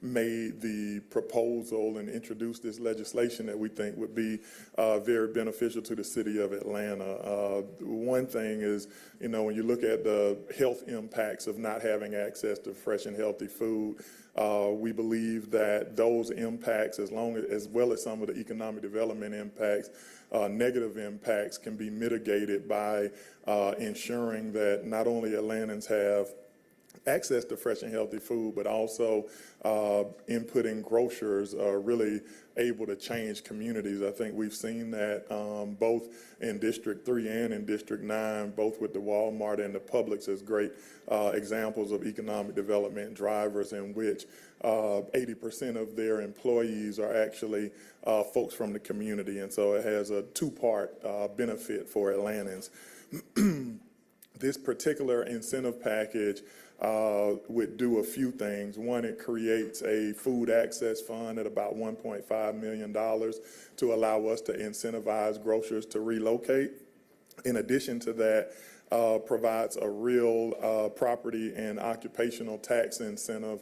made the proposal and introduced this legislation that we think would be very beneficial to the city of Atlanta. One thing is, you know, when you look at the health impacts of not having access to fresh and healthy food, we believe that those impacts, as well as some of the economic development impacts, negative impacts, can be mitigated by ensuring that not only Atlantans have access to fresh and healthy food, but also inputting grocers are really able to change communities. I think we've seen that both in District 3 and in District 9, both with the Walmart and the Publix, as great examples of economic development drivers in which 80% of their employees are actually folks from the community. And so it has a two-part benefit for Atlantans. This particular incentive package would do a few things. One, it creates a food access fund at about $1.5 million to allow us to incentivize grocers to relocate. In addition to that, provides a real property and occupational tax incentive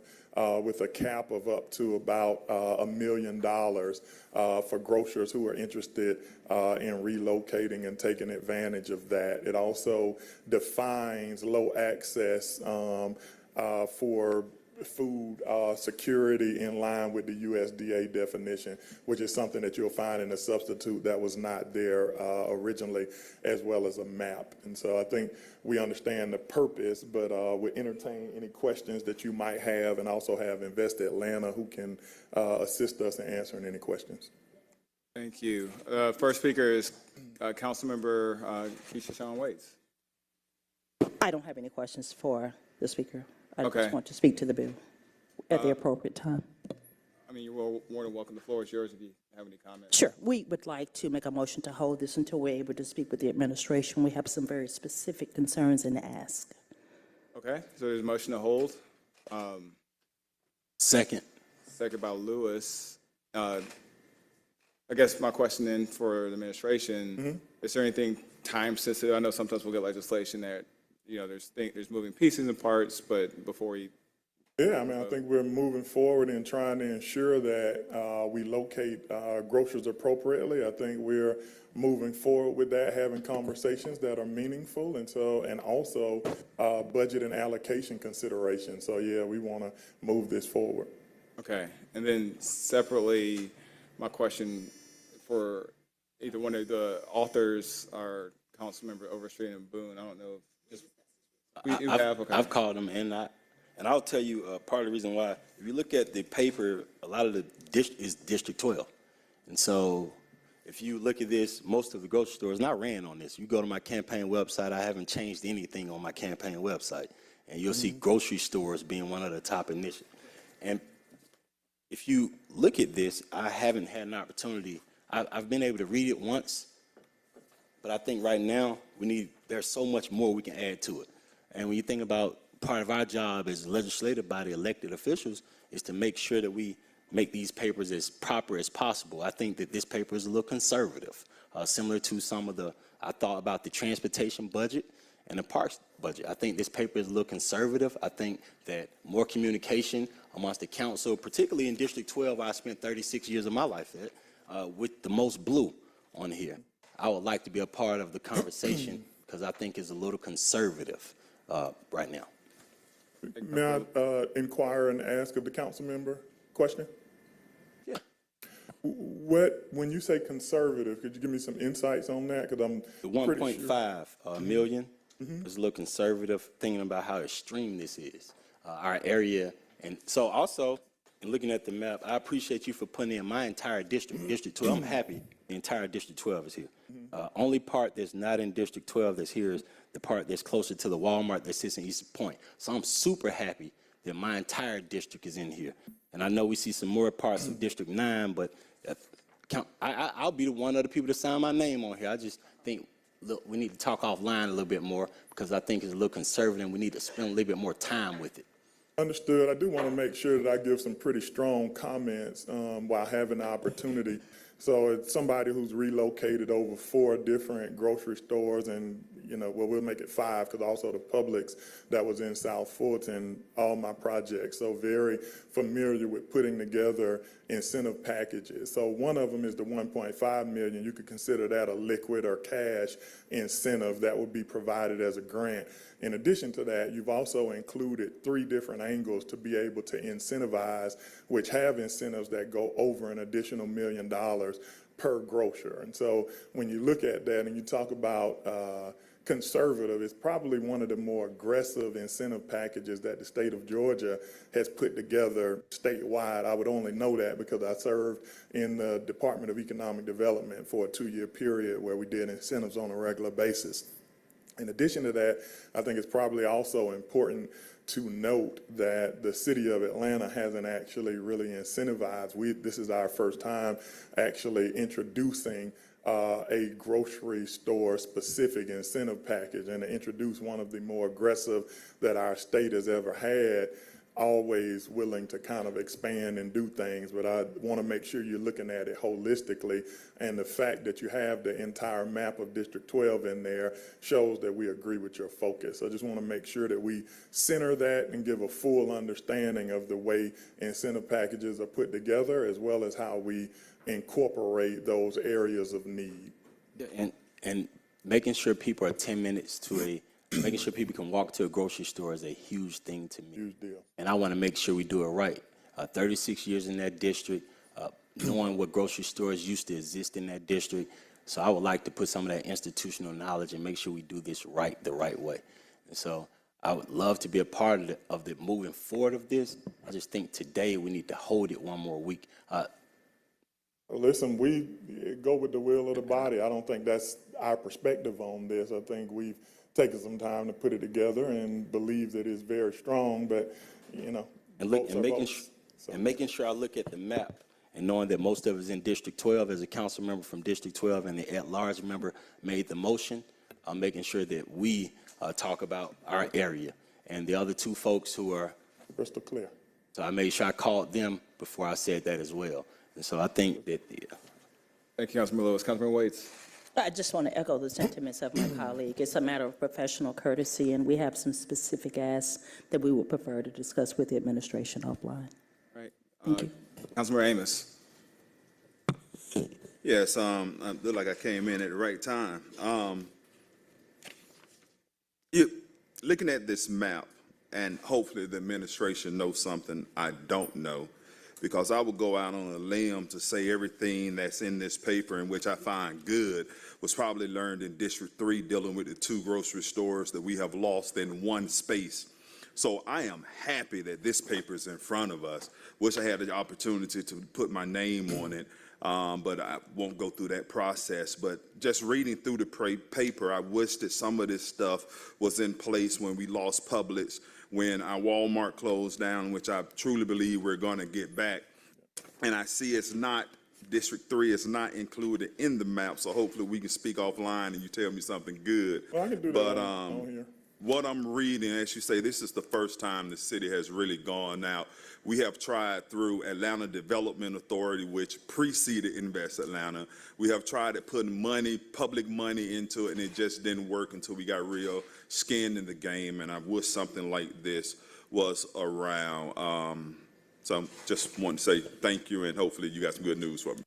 with a cap of up to about $1 million for grocers who are interested in relocating and taking advantage of that. It also defines low access for food security in line with the USDA definition, which is something that you'll find in a substitute that was not there originally, as well as a map. And so I think we understand the purpose, but we entertain any questions that you might have, and also have Invest Atlanta who can assist us in answering any questions. Thank you. First speaker is Councilmember Keisha Shawn Waits. I don't have any questions for the speaker. I Okay. just want to speak to the bill at the appropriate time. I mean, you're more than welcome. The floor is yours if you have any comments. Sure. We would like to make a motion to hold this until we're able to speak with the administration. We have some very specific concerns and ask. Okay, so there's a motion to hold. Second. Second by Lewis. I guess my question then for the administration, is there anything time sensitive? I know sometimes we'll get legislation that, you know, there's moving pieces and parts, but before you. Yeah, I mean, I think we're moving forward and trying to ensure that we locate grocers appropriately. I think we're moving forward with that, having conversations that are meaningful, and also budget and allocation considerations. So yeah, we want to move this forward. Okay, and then separately, my question for either one of the authors are Councilmember Overstreet and Boone. I don't know if I've called them, and I'll tell you part of the reason why. If you look at the paper, a lot of the is District 12, and so if you look at this, most of the grocery stores, and I ran on this. You go to my campaign website. I haven't changed anything on my campaign website, and you'll see grocery stores being one of the top initiatives. And if you look at this, I haven't had an opportunity. I've been able to read it once, but I think right now there's so much more we can add to it. And when you think about part of our job as legislative body, elected officials, is to make sure that we make these papers as proper as possible. I think that this paper is a little conservative, similar to some of I thought about the transportation budget, and the parks budget. I think this paper is a little conservative. I think that more communication amongst the council, particularly in District 12, where I spent 36 years of my life at, with the most blue on here. I would like to be a part of the conversation because I think it's a little conservative right now. May I inquire and ask of the council member question? Yeah. When you say conservative, could you give me some insights on that? Because I'm The pretty sure. 1.5 million is a little conservative, thinking about how extreme this is, our area. And so also, in looking at the map, I appreciate you for putting in my entire district, District 12. I'm happy the entire District 12 is here. Only part that's not in District 12 that's here is the part that's closer to the Walmart that sits in East Point. So I'm super happy that my entire district is in here. And I know we see some more parts of District 9, but I'll be the one of the people to sign my name on here. I just think, look, we need to talk offline a little bit more because I think it's a little conservative and we need to spend a little bit more time with it. Understood. I do want to make sure that I give some pretty strong comments while having the opportunity. So it's somebody who's relocated over 4 different grocery stores and, well, we'll make it 5 because also the Publix that was in South Fulton, all my projects. So very familiar with putting together incentive packages. So one of them is the 1.5 million. You could consider that a liquid or cash incentive that would be provided as a grant. In addition to that, you've also included 3 different angles to be able to incentivize, which have incentives that go over an additional $1 million per grocer. And so when you look at that and you talk about conservative, it's probably one of the more aggressive incentive packages that the state of Georgia has put together statewide. I would only know that because I served in the Department of Economic Development for a 2-year period where we did incentives on a regular basis. In addition to that, I think it's probably also important to note that the city of Atlanta hasn't actually really incentivized. This is our first time actually introducing a grocery store specific incentive package and to introduce one of the more aggressive that our state has ever had. Always willing to kind of expand and do things, but I want to make sure you're looking at it holistically. And the fact that you have the entire map of District 12 in there shows that we agree with your focus. I just want to make sure that we center that and give a full understanding of the way incentive packages are put together, as well as how we incorporate those areas of need. And making sure people are 10 minutes to making sure people can walk to a grocery store is a huge thing to me. Huge deal. And I want to make sure we do it right. 36 years in that district, knowing what grocery stores used to exist in that district. So I would like to put some of that institutional knowledge and make sure we do this right, the right way. And so I would love to be a part of the moving forward of this. I just think today we need to hold it one more week. Listen, we go with the will of the body. I don't think that's our perspective on this. I think we've taken some time to put it together and believe that it's very strong, but, And making sure I look at the map and knowing that most of it is in District 12 as a council member from District 12 and the at-large member made the motion, I'm making sure that we talk about our area and the other 2 folks who are crystal clear. So I made sure I called them before I said that as well. And so I think that Thank you, Councilman Lewis. Councilman Waits. I just want to echo the sentiments of my colleague. It's a matter of professional courtesy, and we have some specific asks that we would prefer to discuss with the administration offline. All right. Thank you. Councilman Amos. Yes, I look like I came in at the right time. Looking at this map, and hopefully the administration knows something I don't know, because I would go out on a limb to say everything that's in this paper, and which I find good, was probably learned in District 3 dealing with the 2 grocery stores that we have lost in one space. So I am happy that this paper is in front of us. Wish I had the opportunity to put my name on it, but I won't go through that process. But just reading through the paper, I wish that some of this stuff was in place when we lost Publix, when our Walmart closed down, which I truly believe we're going to get back. And I see it's not, District 3 is not included in the map, so hopefully we can speak offline and you tell me something good. Well, I can do that on here. what I'm reading, as you say, this is the first time the city has really gone out. We have tried through Atlanta Development Authority, which preceded Invest Atlanta. We have tried to put money, public money into it, and it just didn't work until we got real skin in the game. And I wish something like this was around. So I just want to say thank you, and hopefully you got some good news for me.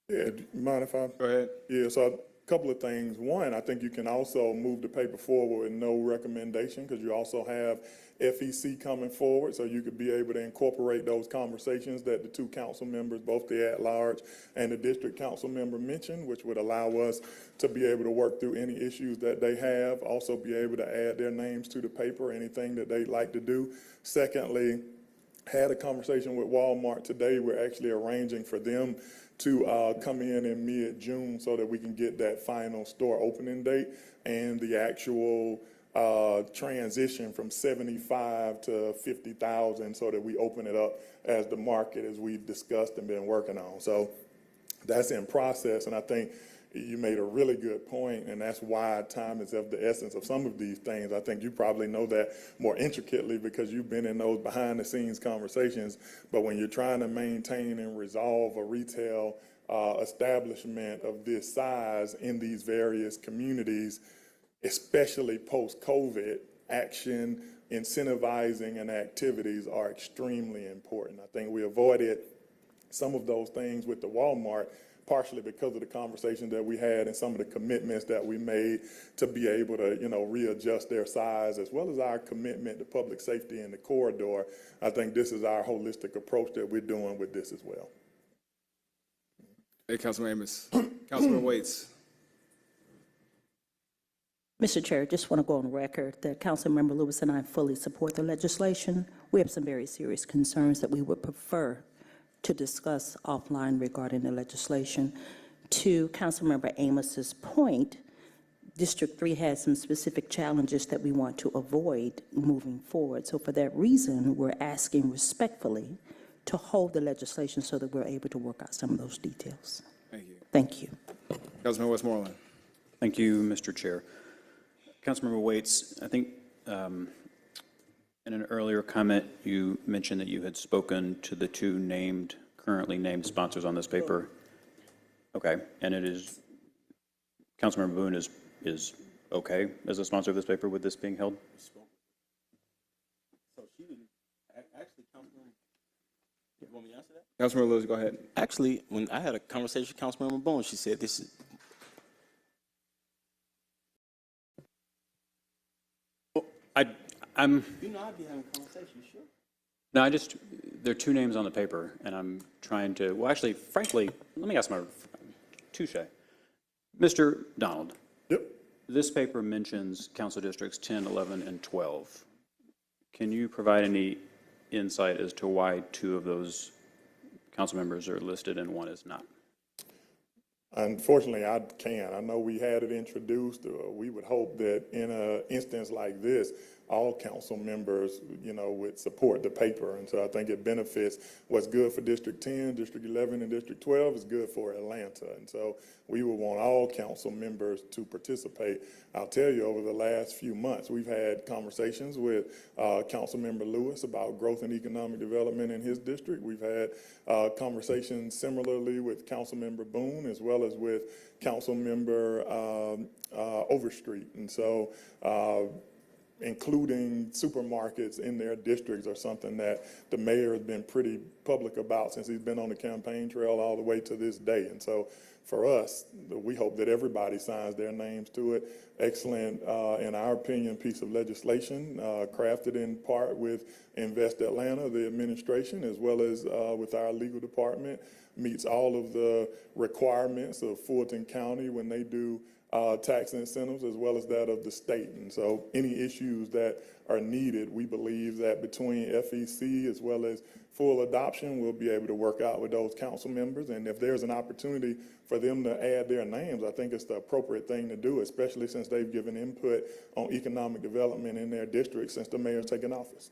Yeah, do you mind if I? Go ahead. Yeah, so a couple of things. One, I think you can also move the paper forward with no recommendation, because you also have FEC coming forward, so you could be able to incorporate those conversations that the two council members, both the at-large and the district council member mentioned, which would allow us to be able to work through any issues that they have, also be able to add their names to the paper, anything that they'd like to do. Secondly, had a conversation with Walmart today. We're actually arranging for them to come in mid-June so that we can get that final store opening date and the actual transition from 75 to 50,000 so that we open it up as the market, as we've discussed and been working on. So that's in process, and I think you made a really good point, and that's why time is of the essence of some of these things. I think you probably know that more intricately because you've been in those behind-the-scenes conversations, but when you're trying to maintain and resolve a retail establishment of this size in these various communities, especially post-COVID, action, incentivizing, and activities are extremely important. I think we avoided some of those things with the Walmart partially because of the conversation that we had and some of the commitments that we made to be able to, readjust their size, as well as our commitment to public safety in the corridor. I think this is our holistic approach that we're doing with this as well. Hey, Councilman Amos. Councilman Waits. Mr. Chair, just want to go on record that Councilmember Lewis and I fully support the legislation. We have some very serious concerns that we would prefer to discuss offline regarding the legislation. To Councilmember Amos's point, District 3 has some specific challenges that we want to avoid moving forward. So for that reason, we're asking respectfully to hold the legislation so that we're able to work out some of those details. Thank you. Thank you. Councilman Westmoreland. Thank you, Mr. Chair. Councilmember Waits, I think in an earlier comment, you mentioned that you had spoken to the two currently named sponsors on this paper. Okay, and it is, Councilmember Boone is okay as a sponsor of this paper with this being held? So she didn't, actually, Councilman, you want me to answer that? Councilman Lewis, go ahead. Actually, when I had a conversation with Councilmember Boone, she said this is, I'm. you know I'd be having a conversation, sure. No, there are two names on the paper, and I'm trying to, well, actually, frankly, let me ask my, touche. Mr. Donald. Yep. This paper mentions council districts 10, 11, and 12. Can you provide any insight as to why two of those council members are listed and one is not? Unfortunately, I can't. I know we had it introduced. We would hope that in an instance like this, all council members, would support the paper. And so I think it benefits what's good for District 10, District 11, and District 12 is good for Atlanta. And so we would want all council members to participate. I'll tell you, over the last few months, we've had conversations with Councilmember Lewis about growth and economic development in his district. We've had conversations similarly with Councilmember Boone, as well as with Councilmember Overstreet. And so including supermarkets in their districts are something that the mayor has been pretty public about since he's been on the campaign trail all the way to this day. And so for us, we hope that everybody signs their names to it. Excellent, in our opinion, piece of legislation, crafted in part with Invest Atlanta, the administration, as well as with our legal department, meets all of the requirements of Fulton County when they do tax incentives, as well as that of the state. And so any issues that are needed, we believe that between FEC as well as full adoption, we'll be able to work out with those council members. And if there's an opportunity for them to add their names, I think it's the appropriate thing to do, especially since they've given input on economic development in their district since the mayor's taken office.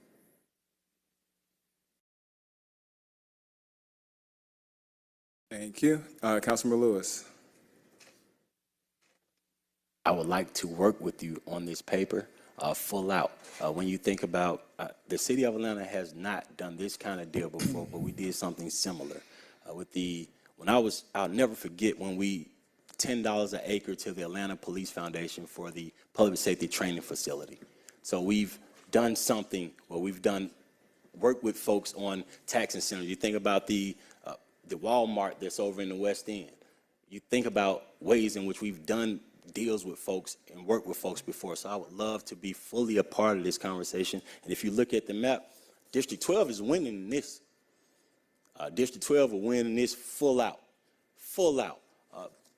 Thank you. Councilman Lewis. I would like to work with you on this paper. full out. When you think about, the city of Atlanta has not done this kind of deal before, but we did something similar. I'll never forget when we, $10 an acre to the Atlanta Police Foundation for the public safety training facility. So we've done something where we've done work with folks on tax incentives. You think about the Walmart that's over in the West End. You think about ways in which we've done deals with folks and worked with folks before. So I would love to be fully a part of this conversation. And if you look at the map, District 12 is winning this. District 12 will win this full out.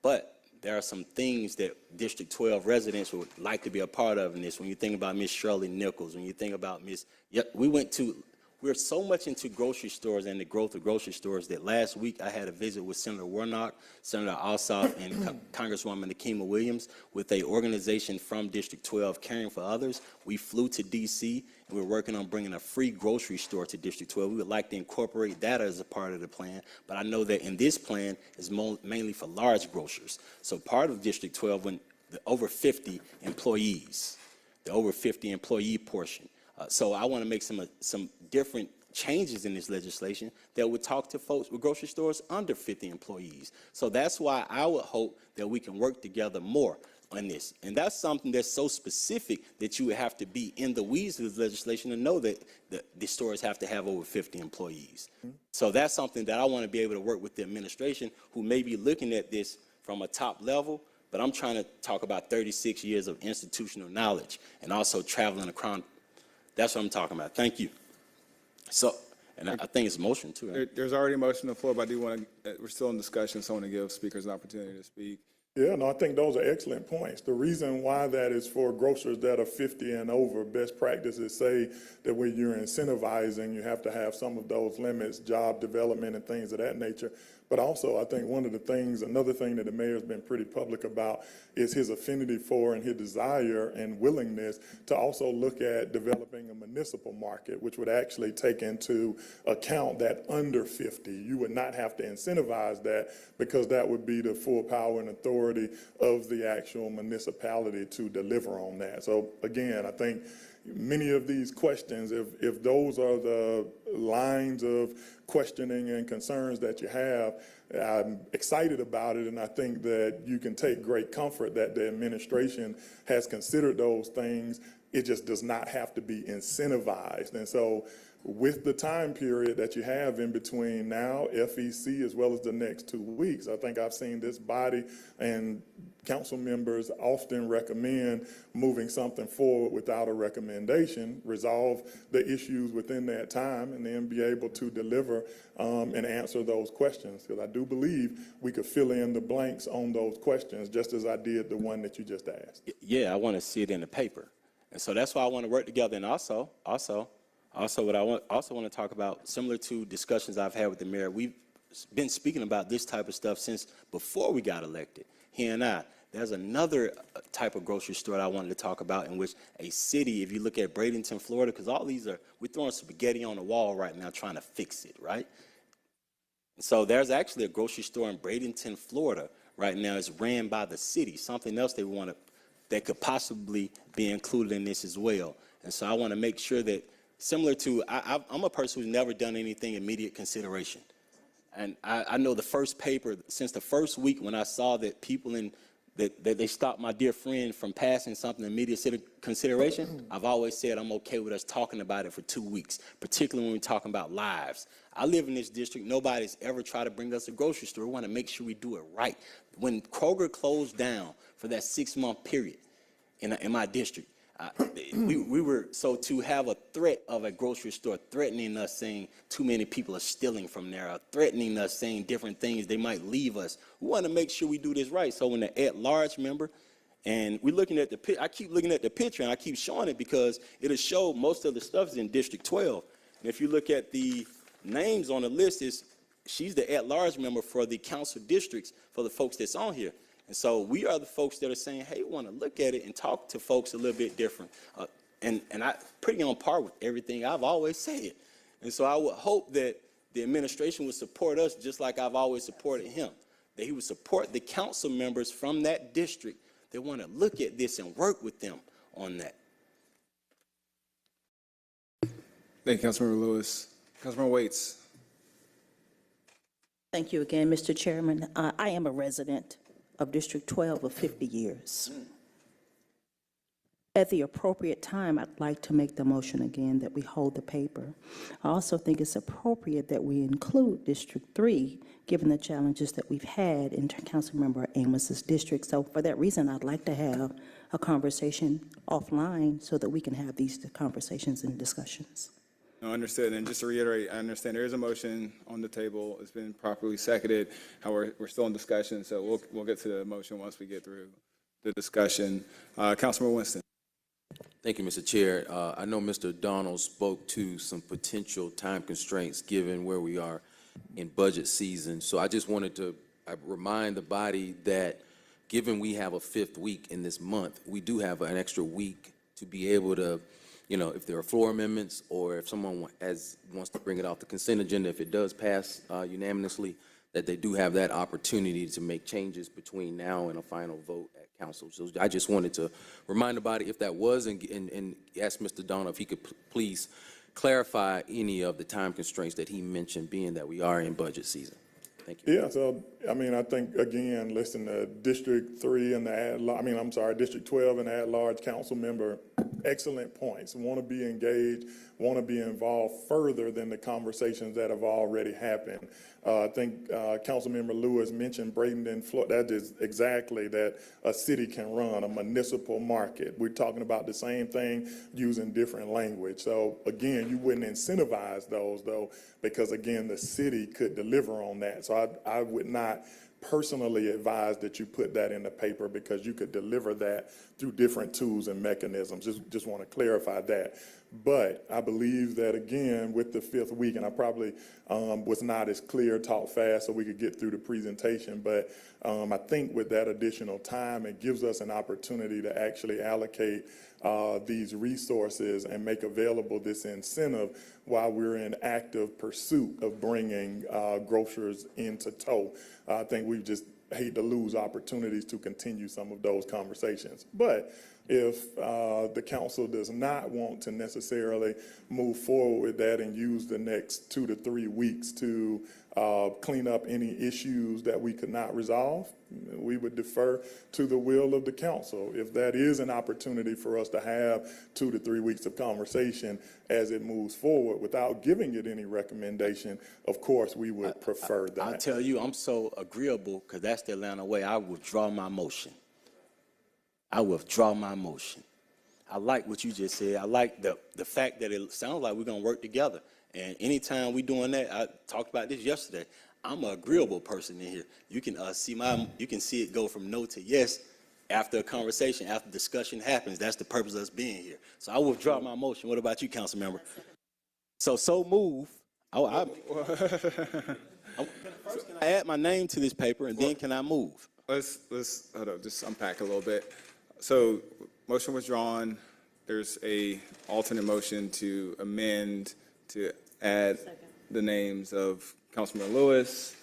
But there are some things that District 12 residents would like to be a part of in this. When you think about Miss Shirley Nichols, when you think about we're so much into grocery stores and the growth of grocery stores that last week I had a visit with Senator Warnock, Senator Ossoff, and Congresswoman Nikema Williams with an organization from District 12, Caring for Others. We flew to D.C. and we're working on bringing a free grocery store to District 12. We would like to incorporate that as a part of the plan, but I know that in this plan is mainly for large grocers. So part of District 12, when the over 50 employees, the over 50 employee portion. So I want to make some different changes in this legislation that would talk to folks with grocery stores under 50 employees. So that's why I would hope that we can work together more on this. And that's something that's so specific that you would have to be in the weeds of this legislation to know that the stores have to have over 50 employees. So that's something that I want to be able to work with the administration who may be looking at this from a top level, but I'm trying to talk about 36 years of institutional knowledge and also traveling across. That's what I'm talking about. Thank you. So, and I think it's a motion too. Right? There's already a motion on the floor, but I do want to, we're still in discussion, so I want to give speakers an opportunity to speak. Yeah, no, I think those are excellent points. The reason why that is for grocers that are 50 and over, best practices say that when you're incentivizing, you have to have some of those limits, job development and things of that nature. But also, I think another thing that the mayor's been pretty public about is his affinity for and his desire and willingness to also look at developing a municipal market, which would actually take into account that under 50. You would not have to incentivize that because that would be the full power and authority of the actual municipality to deliver on that. So again, I think many of these questions, if those are the lines of questioning and concerns that you have, I'm excited about it, and I think that you can take great comfort that the administration has considered those things. It just does not have to be incentivized. And so with the time period that you have in between now, FEC, as well as the next 2 weeks, I think I've seen this body and council members often recommend moving something forward without a recommendation, resolve the issues within that time, and then be able to deliver and answer those questions. Because I do believe we could fill in the blanks on those questions, just as I did the one that you just asked. Yeah, I want to see it in the paper. And so that's why I want to work together. And also what I want to talk about, similar to discussions I've had with the mayor, we've been speaking about this type of stuff since before we got elected, he and I. There's another type of grocery store that I wanted to talk about in which a city, if you look at Bradenton, Florida, because all these we're throwing spaghetti on the wall right now trying to fix it, right? So there's actually a grocery store in Bradenton, Florida right now. It's ran by the city, something else that could possibly be included in this as well. And so I want to make sure that, similar to, I'm a person who's never done anything immediate consideration. And I know the first paper, since the first week when I saw that people that they stopped my dear friend from passing something immediate consideration, I've always said I'm okay with us talking about it for 2 weeks, particularly when we're talking about lives. I live in this district. Nobody's ever tried to bring us a grocery store. We want to make sure we do it right. When Kroger closed down for that 6-month period in my district, we were, so to have a threat of a grocery store threatening us, saying too many people are stealing from there, or threatening us, saying different things, they might leave us. We want to make sure we do this right. So when the at-large member, and we're looking at I keep looking at the picture and I keep showing it because it'll show most of the stuff is in District 12. And if you look at the names on the list, she's the at-large member for the council districts for the folks that's on here. And so we are the folks that are saying, hey, we want to look at it and talk to folks a little bit different. And I pretty on par with everything I've always said. And so I would hope that the administration would support us just like I've always supported him, that he would support the council members from that district that want to look at this and work with them on that. Thank you, Councilmember Lewis. Councilmember Waits. Thank you again, Mr. Chairman. I am a resident of District 12 of 50 years. At the appropriate time, I'd like to make the motion again that we hold the paper. I also think it's appropriate that we include District 3, given the challenges that we've had in Councilmember Amos's district. So for that reason, I'd like to have a conversation offline so that we can have these conversations and discussions. No, understood. And just to reiterate, I understand there is a motion on the table. It's been properly seconded. However, we're still in discussion, so we'll get to the motion once we get through the discussion. Councilmember Winston. Thank you, Mr. Chair. I know Mr. Donald spoke to some potential time constraints given where we are in budget season. So I just wanted to remind the body that given we have a 5th week in this month, we do have an extra week to be able to, you know, if there are floor amendments or if someone wants to bring it off the consent agenda, if it does pass unanimously, that they do have that opportunity to make changes between now and a final vote at council. So I just wanted to remind the body if that was, and ask Mr. Donald if he could please clarify any of the time constraints that he mentioned, being that we are in budget season. Thank you. Yeah, so, I mean, I think, again, listen, District 3 and District 12 and the at-large council member, excellent points. Want to be engaged, want to be involved further than the conversations that have already happened. I think Councilmember Lewis mentioned Bradenton, Florida. That is exactly that a city can run, a municipal market. We're talking about the same thing using different language. So again, you wouldn't incentivize those though, because again, the city could deliver on that. So I would not personally advise that you put that in the paper because you could deliver that through different tools and mechanisms. Just want to clarify that. But I believe that, again, with the 5th week, and I probably was not as clear, talk fast so we could get through the presentation, but I think with that additional time, it gives us an opportunity to actually allocate these resources and make available this incentive while we're in active pursuit of bringing grocers into tow. I think we just hate to lose opportunities to continue some of those conversations. But if the council does not want to necessarily move forward with that and use the next 2 to 3 weeks to clean up any issues that we could not resolve, we would defer to the will of the council. If that is an opportunity for us to have 2 to 3 weeks of conversation as it moves forward without giving it any recommendation, of course, we would prefer that. I'll tell you, I'm so agreeable because that's the Atlanta way. I withdraw my motion. I withdraw my motion. I like what you just said. I like the fact that it sounds like we're going to work together. And anytime we're doing that, I talked about this yesterday. I'm an agreeable person in here. You can you can see it go from no to yes after a conversation, after discussion happens. That's the purpose of us being here. So I withdraw my motion. What about you, council member? So move. First, can I add my name to this paper, and then can I move? Let's hold up, just unpack a little bit. So motion was drawn. There's a alternate motion to amend to add the names of Councilmember Lewis.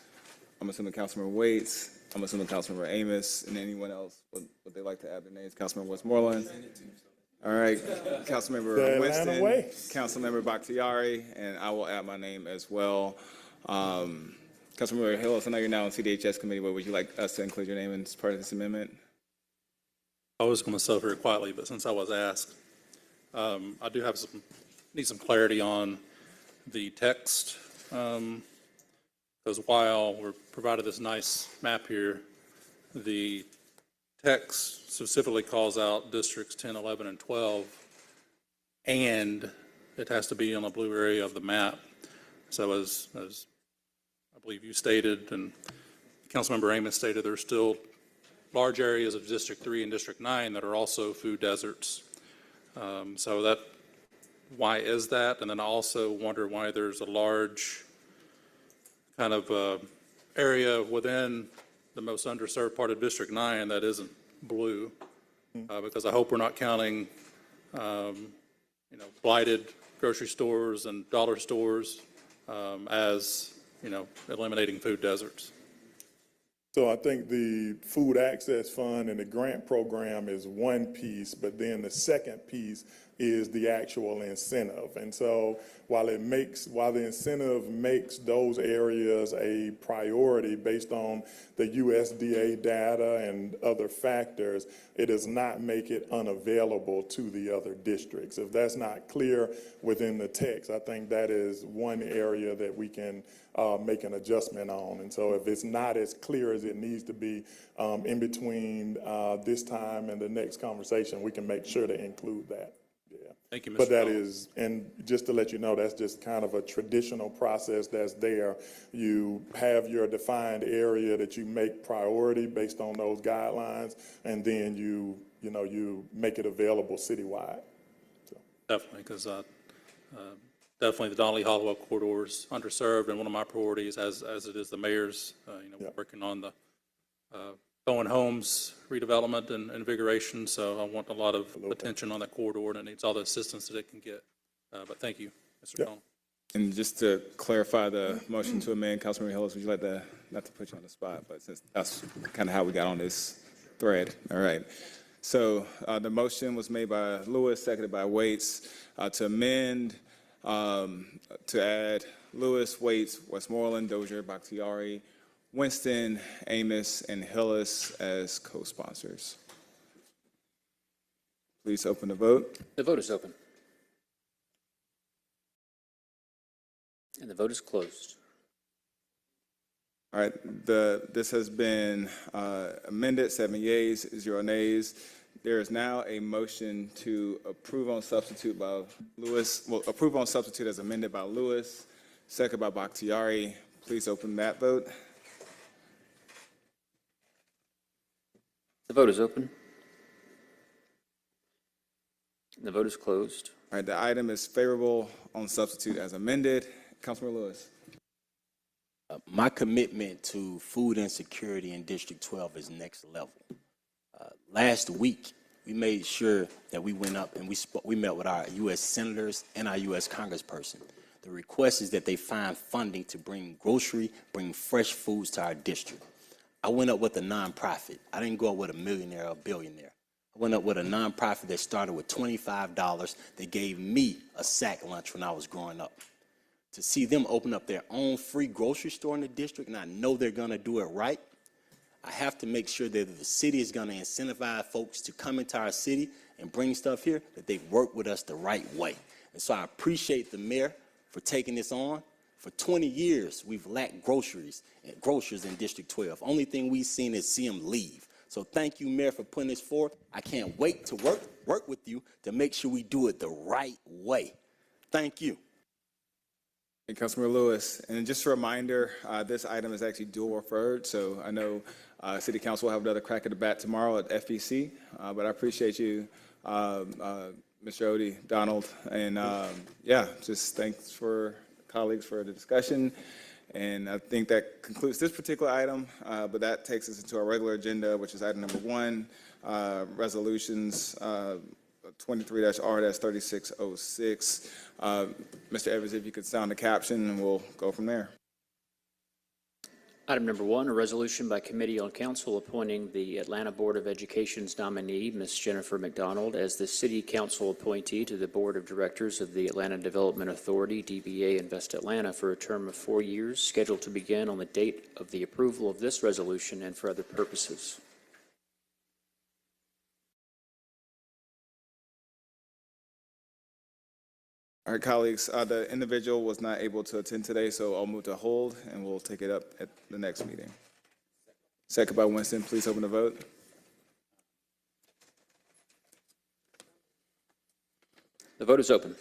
I'm assuming Councilmember Waits. I'm assuming Councilmember Amos, and anyone else would they like to add their names? Councilmember Westmoreland. All right, Councilmember Winston, Councilmember Bakhtiari, and I will add my name as well. Councilmember Hillis, I know you're now on CDHS committee, but would you like us to include your name as part of this amendment? I was going to say very quietly, but since I was asked, I do have need some clarity on the text. Because while we're provided this nice map here, the text specifically calls out districts 10, 11, and 12, and it has to be on the blue area of the map. So as I believe you stated, and Councilmember Amos stated, there's still large areas of District 3 and District 9 that are also food deserts. So why is that? And then I also wonder why there's a large kind of area within the most underserved part of District 9 that isn't blue, because I hope we're not counting, blighted grocery stores and dollar stores as, eliminating food deserts. So I think the Food Access Fund and the grant program is one piece, but then the second piece is the actual incentive. And so while the incentive makes those areas a priority based on the USDA data and other factors, it does not make it unavailable to the other districts. If that's not clear within the text, I think that is one area that we can make an adjustment on. And so if it's not as clear as it needs to be in between this time and the next conversation, we can make sure to include that. Yeah. Thank you, Mr. But that Donald. is, and just to let you know, that's just kind of a traditional process that's there. You have your defined area that you make priority based on those guidelines, and then you make it available citywide. Definitely, because definitely the Donnelly Hollowell corridor is underserved, and one of my priorities, as it is the mayor's, working on the Bowen Homes redevelopment and invigoration, so I want a lot of attention on that corridor, and it needs all the assistance that it can get. But thank you, Mr. Donald. And just to clarify the motion to amend, Councilmember Hillis, would you like to, not to put you on the spot, but since that's kind of how we got on this thread. All right. So the motion was made by Lewis, seconded by Waits, to amend, to add Lewis, Waits, Westmoreland, Dozier, Bakhtiari, Winston, Amos, and Hillis as co-sponsors. Please open the vote. The vote is open. And the vote is closed. All right, this has been amended, 7 yeas, 0 nays. There is now a motion to approve on substitute by Lewis, approve on substitute as amended by Lewis, second by Bakhtiari. Please open that vote. The vote is open. And the vote is closed. All right, the item is favorable on substitute as amended. Councilman Lewis. My commitment to food insecurity in District 12 is next level. Last week, we made sure that we went up and we met with our U.S. senators and our U.S. congressperson. The request is that they find funding to bring fresh foods to our district. I went up with a nonprofit. I didn't go up with a millionaire or a billionaire. I went up with a nonprofit that started with $25 that gave me a sack lunch when I was growing up. To see them open up their own free grocery store in the district, and I know they're going to do it right, I have to make sure that if the city is going to incentivize folks to come into our city and bring stuff here, that they work with us the right way. And so I appreciate the mayor for taking this on. For 20 years, we've lacked grocers in District 12. Only thing we've seen is see them leave. So thank you, Mayor, for putting this forward. I can't wait to work with you to make sure we do it the right way. Thank you. And Councilor Lewis, and just a reminder, this item is actually dual referred, so I know City Council will have another crack at the bat tomorrow at FBC, but I appreciate you, Mr. Odie, Donald, and just thanks for colleagues for the discussion. And I think that concludes this particular item, but that takes us into our regular agenda, which is item number 1, resolutions 23-R-3606. Mr. Evans, if you could sound the caption, and we'll go from there. Item number 1, a resolution by Committee on Council appointing the Atlanta Board of Education's nominee, Ms. Jennifer McDonald, as the City Council appointee to the Board of Directors of the Atlanta Development Authority, DBA Invest Atlanta, for a term of 4 years, scheduled to begin on the date of the approval of this resolution and for other purposes. All right, colleagues, the individual was not able to attend today, so I'll move to hold, and we'll take it up at the next meeting. Second by Winston, please open the vote. The vote is open.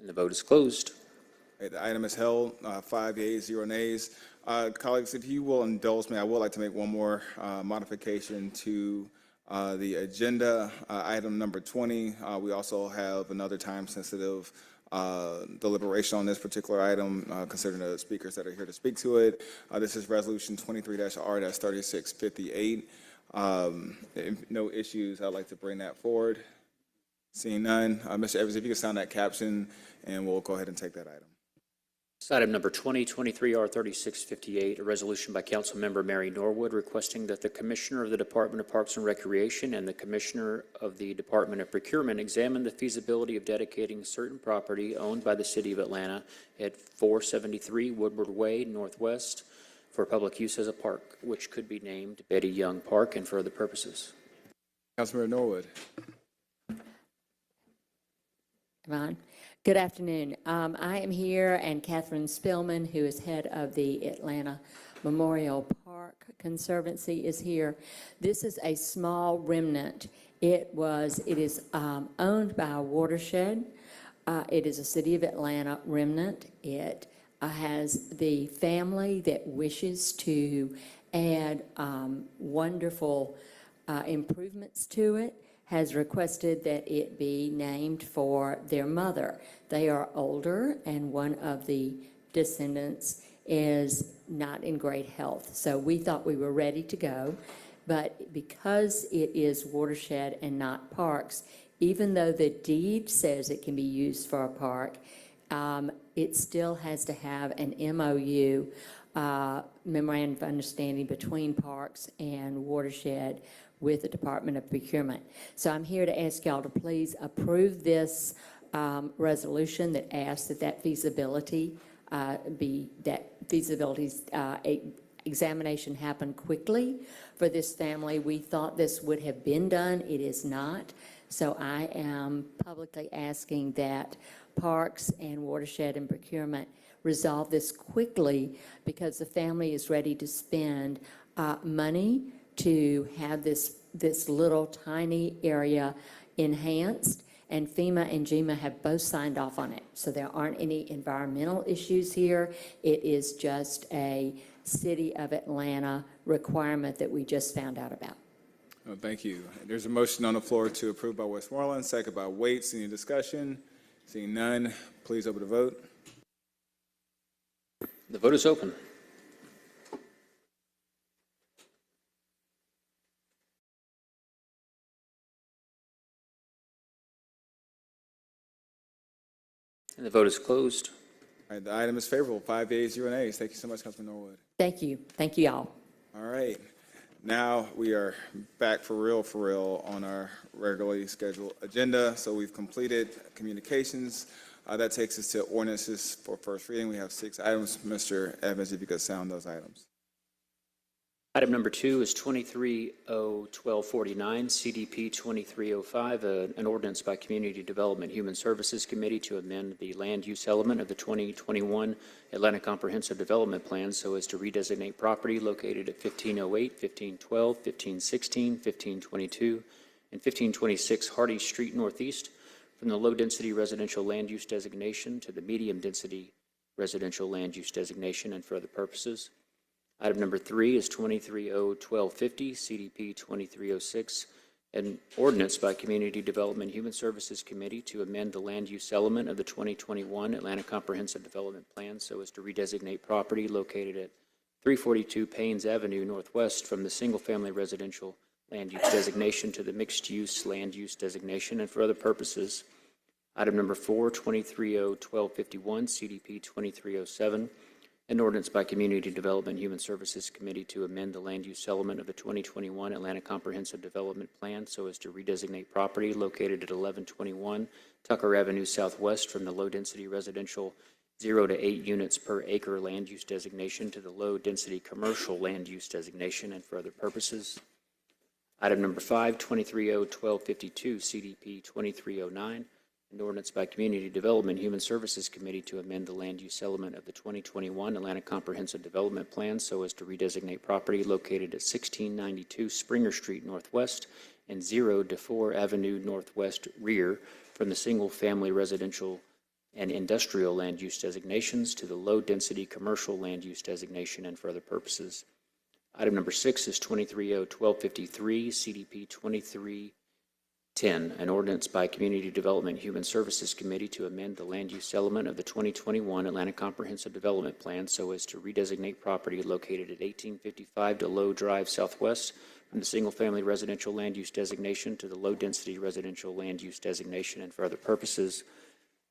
And the vote is closed. Okay, the item is held, 5 yeas, 0 nays. Colleagues, if you will indulge me, I would like to make one more modification to the agenda. Item number 20, we also have another time-sensitive deliberation on this particular item, considering the speakers that are here to speak to it. This is Resolution 23-R-3658. If no issues, I'd like to bring that forward. Seeing none, Mr. Evans, if you could sound that caption, and we'll go ahead and take that item. Item number 2023-R3658, a resolution by Councilmember Mary Norwood requesting that the Commissioner of the Department of Parks and Recreation and the Commissioner of the Department of Procurement examine the feasibility of dedicating certain property owned by the City of Atlanta at 473 Woodward Way Northwest for public use as a park, which could be named Betty Young Park and for other purposes. Councilmember Norwood. Ron. Good afternoon. I am here, and Catherine Spillman, who is head of the Atlanta Memorial Park Conservancy, is here. This is a small remnant. It is owned by a watershed. It is a City of Atlanta remnant. It has the family that wishes to add wonderful improvements to it, has requested that it be named for their mother. They are older, and one of the descendants is not in great health. So we thought we were ready to go, but because it is watershed and not parks, even though the deed says it can be used for a park, it still has to have an MOU, memorandum of understanding between parks and watershed with the Department of Procurement. So I'm here to ask y'all to please approve this resolution that asks that feasibility examination happen quickly for this family. We thought this would have been done. It is not. So I am publicly asking that Parks and Watershed and Procurement resolve this quickly, because the family is ready to spend money to have this little tiny area enhanced, and FEMA and GEMA have both signed off on it. So there aren't any environmental issues here. It is just a City of Atlanta requirement that we just found out about. Oh, thank you. There's a motion on the floor to approve by Westmoreland, second by Waits. Any discussion? Seeing none, please open the vote. The vote is open. And the vote is closed. All right, the item is favorable, 5 yeas, 0 nays. Thank you so much, Councilman Norwood. Thank you. Thank you all. All right, now we are back for real on our regularly scheduled agenda. So we've completed communications. That takes us to ordinances for first reading. We have 6 items. Mr. Evans, if you could sound those items. Item number 2 is 23-0-1249, CDP 2305, an ordinance by Community Development Human Services Committee to amend the land use element of the 2021 Atlanta Comprehensive Development Plan so as to redesignate property located at 1508, 1512, 1516, 1522, and 1526 Hardy Street Northeast from the low-density residential land use designation to the medium-density residential land use designation and for other purposes. Item number 3 is 23-0-1250, CDP 2306, an ordinance by Community Development Human Services Committee to amend the land use element of the 2021 Atlanta Comprehensive Development Plan so as to redesignate property located at 342 Paynes Avenue Northwest from the single-family residential land use designation to the mixed-use land use designation and for other purposes. Item number 4, 23-0-1251, CDP 2307, an ordinance by Community Development Human Services Committee to amend the land use element of the 2021 Atlanta Comprehensive Development Plan so as to redesignate property located at 1121 Tucker Avenue Southwest from the low-density residential 0 to 8 units per acre land use designation to the low-density commercial land use designation and for other purposes. Item number 5, 23-0-1252, CDP 2309, an ordinance by Community Development Human Services Committee to amend the land use element of the 2021 Atlanta Comprehensive Development Plan so as to redesignate property located at 1692 Springer Street Northwest and 0 to 4 Avenue Northwest rear from the single-family residential and industrial land use designations to the low-density commercial land use designation and for other purposes. Item number 6 is 23-0-1253, CDP 2310, an ordinance by Community Development Human Services Committee to amend the land use element of the 2021 Atlanta Comprehensive Development Plan so as to redesignate property located at 1855 DeLoe Drive Southwest from the single-family residential land use designation to the low-density residential land use designation and for other purposes.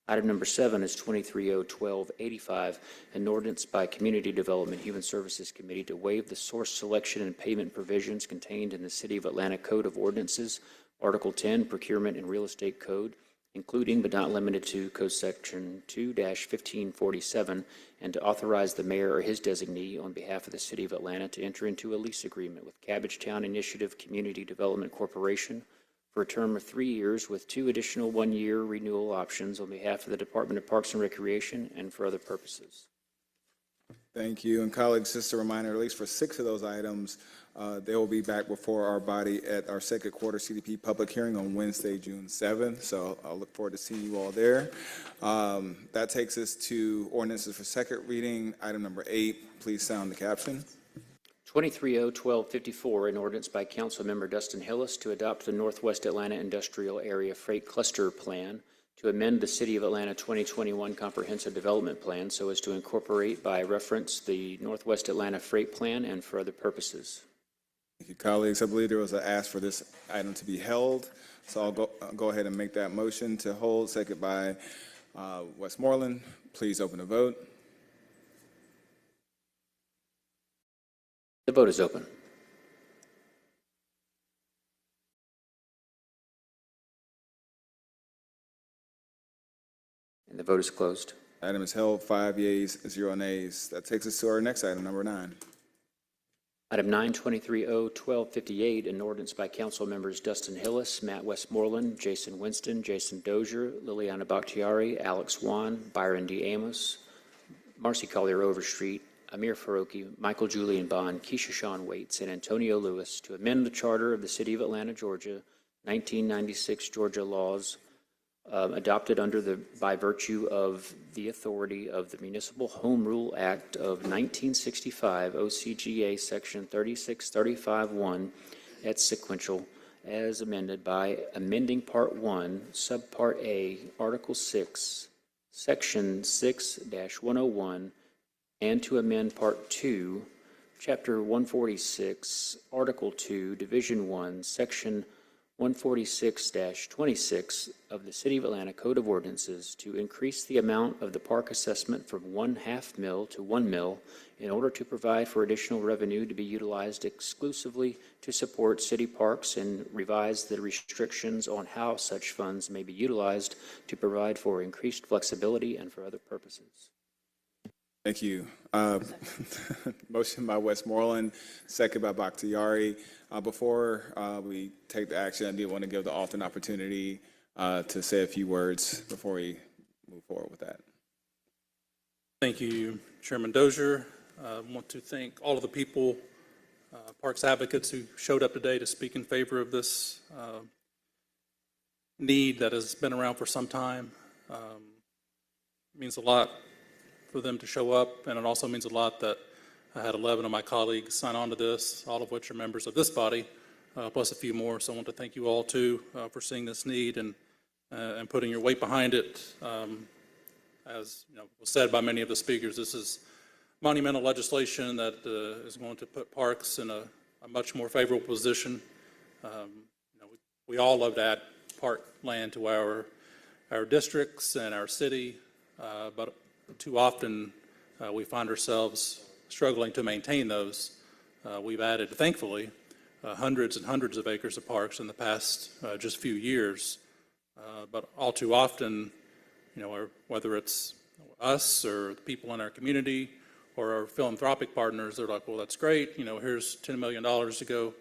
Item number 7 is 2301285, an ordinance by Community Development Human Services Committee to waive the source selection and payment provisions contained in the City of Atlanta Code of Ordinances, Article 10, Procurement and Real Estate Code, including but not limited to Code Section 2-1547, and to authorize the mayor or his designee on behalf of the City of Atlanta to enter into a lease agreement with Cabbagetown Initiative Community Development Corporation for a term of 3 years with 2 additional 1-year renewal options on behalf of the Department of Parks and Recreation and for other purposes. Thank you. And colleagues, just a reminder, at least for 6 of those items, they will be back before our body at our second quarter CDP public hearing on Wednesday, June 7th. So I'll look forward to seeing you all there. That takes us to ordinances for second reading. Item number 8, please sound the caption. 2301254, an ordinance by Councilmember Dustin Hillis to adopt the Northwest Atlanta Industrial Area Freight Cluster Plan to amend the City of Atlanta 2021 Comprehensive Development Plan so as to incorporate by reference the Northwest Atlanta Freight Plan and for other purposes. Thank you, colleagues. I believe there was an ask for this item to be held, so I'll go ahead and make that motion to hold, second by Westmoreland. Please open the vote. The vote is open. And the vote is closed. Item is held, 5 yeas, 0 nays. That takes us to our next item, number 9. Item 923-01258, an ordinance by council members Dustin Hillis, Matt Westmoreland, Jason Winston, Jason Dozier, Liliana Bakhtiari, Alex Wan, Byron D. Amos, Marcy Collier Overstreet, Amir Faroki, Michael Julian Bond, Keisha Shawn Waits, and Antonio Lewis to amend the charter of the City of Atlanta, Georgia, 1996 Georgia laws adopted by virtue of the authority of the Municipal Home Rule Act of 1965, OCGA Section 3635-1, et sequential, as amended by amending Part 1, Subpart A, Article 6, Section 6-101, and to amend Part 2, Chapter 146, Article 2, Division 1, Section 146-26 of the City of Atlanta Code of Ordinances to increase the amount of the park assessment from 1/2 mil to 1 mil in order to provide for additional revenue to be utilized exclusively to support city parks and revise the restrictions on how such funds may be utilized to provide for increased flexibility and for other purposes. Thank you. Motion by Westmoreland, second by Bakhtiari. Before we take the action, I did want to give the author an opportunity to say a few words before we move forward with that. Thank you, Chairman Dozier. I want to thank all of the people, parks advocates who showed up today to speak in favor of this need that has been around for some time. It means a lot for them to show up, and it also means a lot that I had 11 of my colleagues sign on to this, all of which are members of this body, plus a few more. So I want to thank you all, too, for seeing this need and putting your weight behind it. As was said by many of the speakers, this is monumental legislation that is going to put parks in a much more favorable position. We all love to add park land to our districts and our city, but too often we find ourselves struggling to maintain those. We've added, thankfully, hundreds and hundreds of acres of parks in the past just few years, but all too often, whether it's us or the people in our community or our philanthropic partners, they're like, well, that's great, here's $10 million to go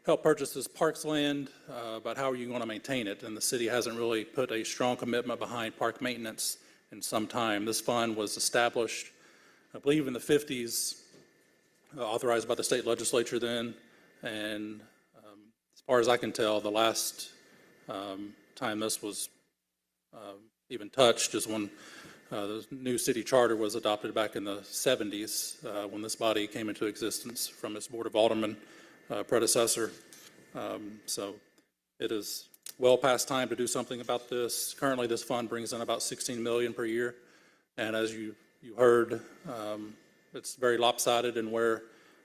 help purchase this parks land, but how are you going to maintain it? And the city hasn't really put a strong commitment behind park maintenance in some time. This fund was established, I believe, in the 50s, authorized by the state legislature then, and as far as I can tell, the last time this was even touched is when the new city charter was adopted back in the 70s, when this body came into existence from its Board of Aldermen predecessor. So it is well past time to do something about this. Currently, this fund brings in about $16 million per year, and as you heard, it's very lopsided in where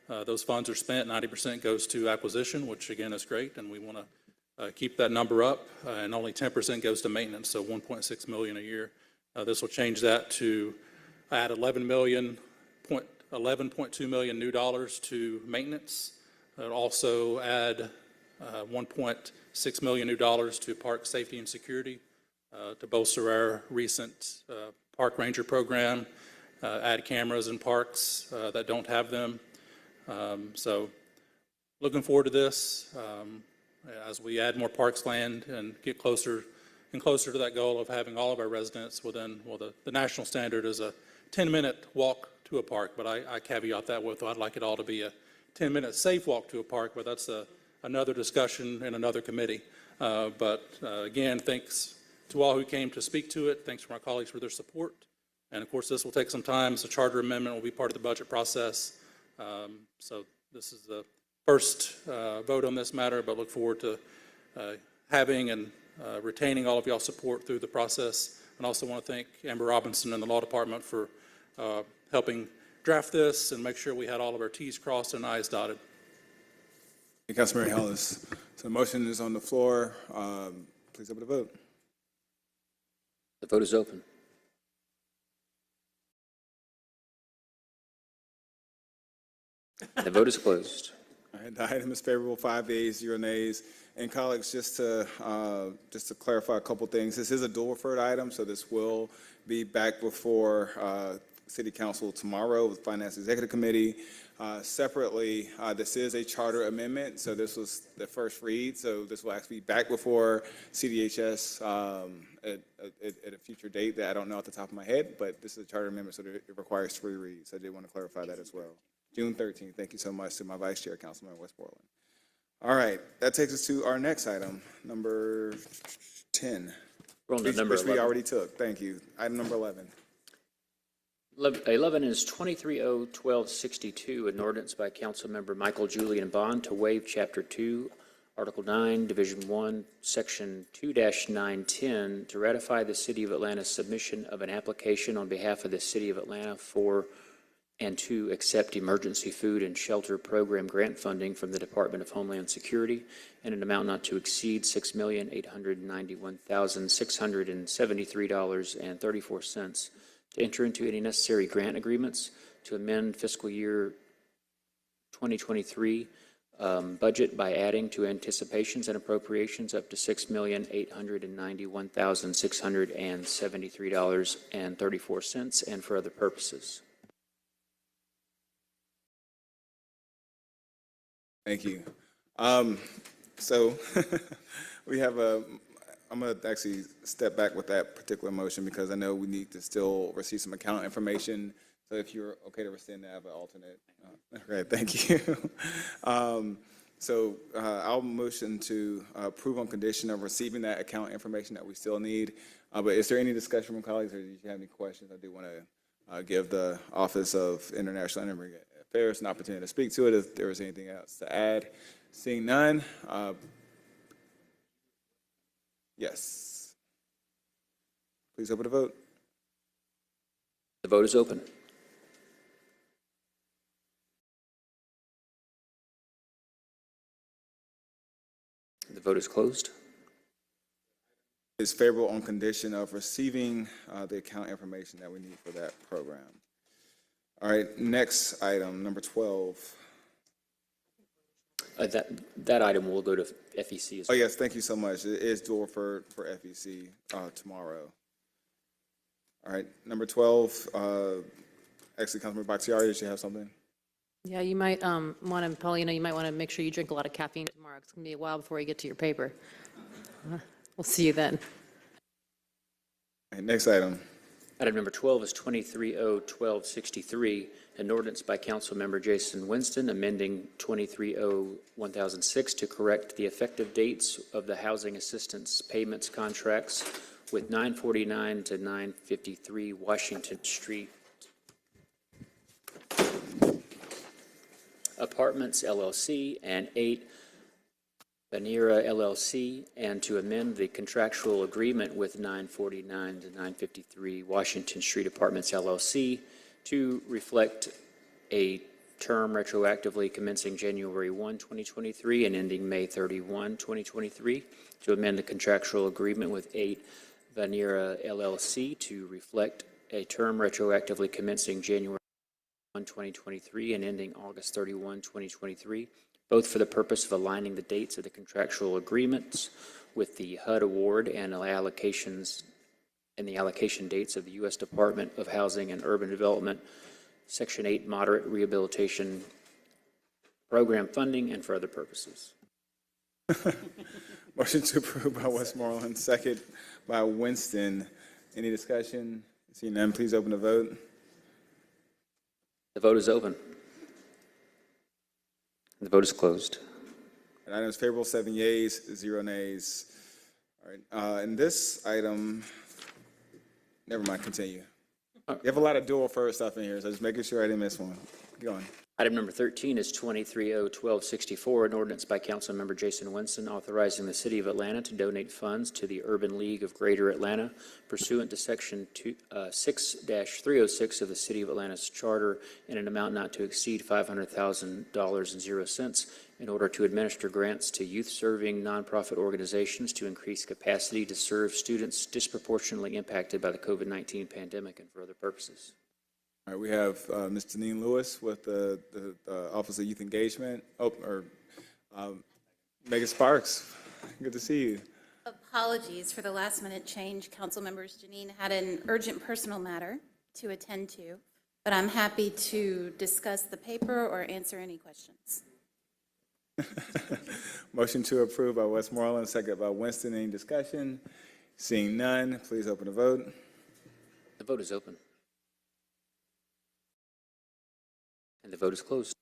those funds are spent. 90% goes to acquisition, which again is great, and we want to keep that number up, and only 10% goes to maintenance, so $1.6 million a year This will change that to add $11.2 million new dollars to maintenance. It'll also add $1.6 million new dollars to park safety and security to bolster our recent park ranger program, add cameras in parks that don't have them. So looking forward to this as we add more parks land and get closer and closer to that goal of having all of our residents within, well, the national standard is a 10-minute walk to a park, but I caveat that with, I'd like it all to be a 10-minute safe walk to a park, but that's another discussion in another committee. Again, thanks to all who came to speak to it. Thanks to my colleagues for their support. And of course, this will take some time. It's a charter amendment, will be part of the budget process. So this is the first vote on this matter, but look forward to having and retaining all of y'all's support through the process. And also want to thank Amber Robinson and the Law Department for helping draft this and make sure we had all of our T's crossed and I's dotted. Thank you, Councilmember Ellis. So the motion is on the floor. Please open the vote. The vote is open. The vote is closed. All right, the item is favorable, 5 yeas, 0 nays. And colleagues, just to clarify a couple things, this is a dual referred item, so this will be back before City Council tomorrow with Finance Executive Committee. Separately, this is a charter amendment, so this was the first read, so this will actually be back before CDHS at a future date that I don't know off the top of my head, but this is a charter amendment, so it requires 3 reads. I did want to clarify that as well. June 13th. Thank you so much to my Vice Chair, Councilmember West Portland. All right, that takes us to our next item, number 10. We're on to number which 11. we already took. Thank you. Item number 11. 11 is 23-0-1262, an ordinance by Councilmember Michael Julian Bond to waive Chapter 2, Article 9, Division 1, Section 2-910, to ratify the City of Atlanta's submission of an application on behalf of the City of Atlanta for and to accept emergency food and shelter program grant funding from the Department of Homeland Security in an amount not to exceed $6,891,673.34 to enter into any necessary grant agreements to amend fiscal year 2023 budget by adding to anticipations and appropriations up to $6,891,673.34 and for other purposes. Thank you. So we have I'm going to actually step back with that particular motion because I know we need to still receive some account information. So if you're okay to rescind that, I have an alternate. Okay, thank you. I'll motion to approve on condition of receiving that account information that we still need. But is there any discussion from colleagues or did you have any questions? I do want to give the Office of International Immigrant Affairs an opportunity to speak to it if there is anything else to add. Seeing none, yes. Please open the vote. The vote is open. The vote is closed. Is favorable on condition of receiving the account information that we need for that program. All right, next item, number 12. That item will go to FEC as well. Oh, yes, thank you so much. It is dual for FEC tomorrow. All right, number 12, actually, Councilmember Bakhtiari, did you have something? Yeah, you might want to, Paulina, you might want to make sure you drink a lot of caffeine tomorrow. It's going to be a while before you get to your paper. We'll see you then. All right, next item. Item number 12 is 23-0-1263, an ordinance by Councilmember Jason Winston amending 23-0-1006 to correct the effective dates of the housing assistance payments contracts with 949 to 953 Washington Street Apartments LLC and 8 Banera LLC, and to amend the contractual agreement with 949 to 953 Washington Street Apartments LLC to reflect a term retroactively commencing January 1, 2023 and ending May 31, 2023, to amend the contractual agreement with 8 Vanera LLC to reflect a term retroactively commencing January 1, 2023 and ending August 31, 2023, both for the purpose of aligning the dates of the contractual agreements with the HUD award and allocations and the allocation dates of the U.S. Department of Housing and Urban Development, Section 8 Moderate Rehabilitation Program funding, and for other purposes. Motion to approve by Westmoreland, second by Winston. Any discussion? Seeing none, please open the vote. The vote is open. The vote is closed. And item is favorable, 7 yeas, 0 nays. All right, and this item, never mind, continue. You have a lot of dual first stuff in here, so just making sure I didn't miss one. Go on. Item number 13 is 23-01264, an ordinance by Councilmember Jason Winston authorizing the City of Atlanta to donate funds to the Urban League of Greater Atlanta pursuant to Section 6-306 of the City of Atlanta's Charter in an amount not to exceed $500,000.00 in order to administer grants to youth-serving nonprofit organizations to increase capacity to serve students disproportionately impacted by the COVID-19 pandemic and for other purposes. All right, we have Ms. Janine Lewis with the Office of Youth Engagement. Megan Sparks, good to see you. Apologies for the last minute change. Council members, Janine had an urgent personal matter to attend to, but I'm happy to discuss the paper or answer any questions. Motion to approve by Westmoreland, second by Winston. Any discussion? Seeing none, please open the vote. The vote is open. And the vote is closed.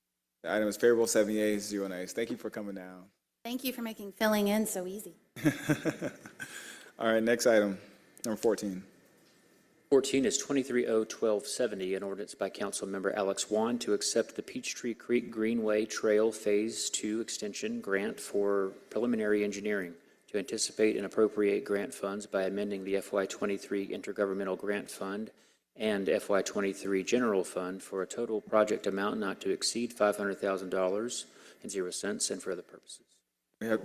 The item is favorable, 7 yeas, 0 nays. Thank you for coming down. Thank you for making filling in so easy. All right, next item, number 14. 14 is 23-01270, an ordinance by Councilmember Alex Wan to accept the Peachtree Creek Greenway Trail Phase 2 Extension Grant for preliminary engineering to anticipate and appropriate grant funds by amending the FY23 Intergovernmental Grant Fund and FY23 General Fund for a total project amount not to exceed $500,000.00 and for other purposes. We have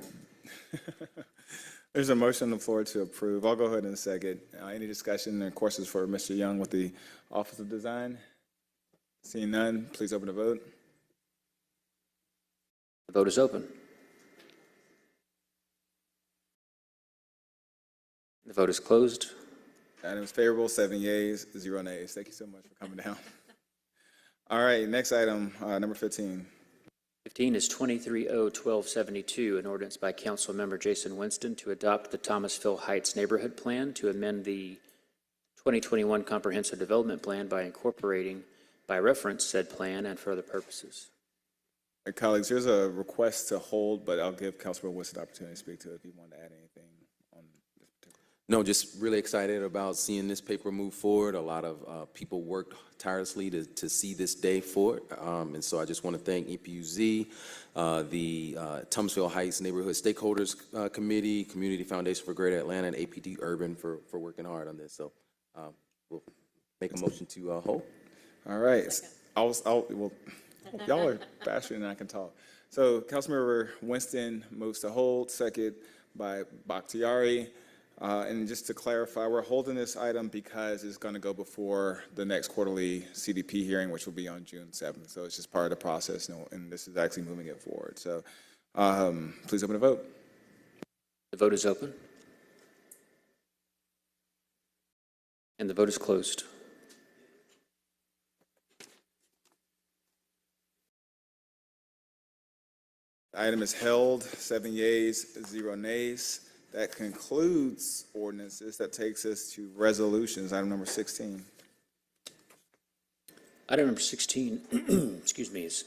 There's a motion on the floor to approve. I'll go ahead and second. Any discussion and questions for Mr. Young with the Office of Design? Seeing none, please open the vote. The vote is open. The vote is closed. Item is favorable, 7 yeas, 0 nays. Thank you so much for coming down. All right, next item, number 15. 15 is 23-01272, an ordinance by Councilmember Jason Winston to adopt the Thomasville Heights Neighborhood Plan to amend the 2021 Comprehensive Development Plan by incorporating, by reference, said plan and for other purposes. Hey, colleagues, there's a request to hold, but I'll give Councilman Winston the opportunity to speak to it if you want to add anything on this particular. No, just really excited about seeing this paper move forward. A lot of people worked tirelessly to see this day forward. And so I just want to thank EPUZ, the Thomasville Heights Neighborhood Stakeholders Committee, Community Foundation for Greater Atlanta, and APD Urban for working hard on this. So we'll make a motion to hold. All right. Well, y'all are faster than I can talk. So Councilmember Winston moves to hold, second by Bakhtiari. And just to clarify, we're holding this item because it's going to go before the next quarterly CDP hearing, which will be on June 7th. So it's just part of the process, and this is actually moving it forward. So please open the vote. The vote is open. And the vote is closed. The item is held, 7 yeas, 0 nays. That concludes ordinances. That takes us to resolutions, item number 16. Item number 16, excuse me, is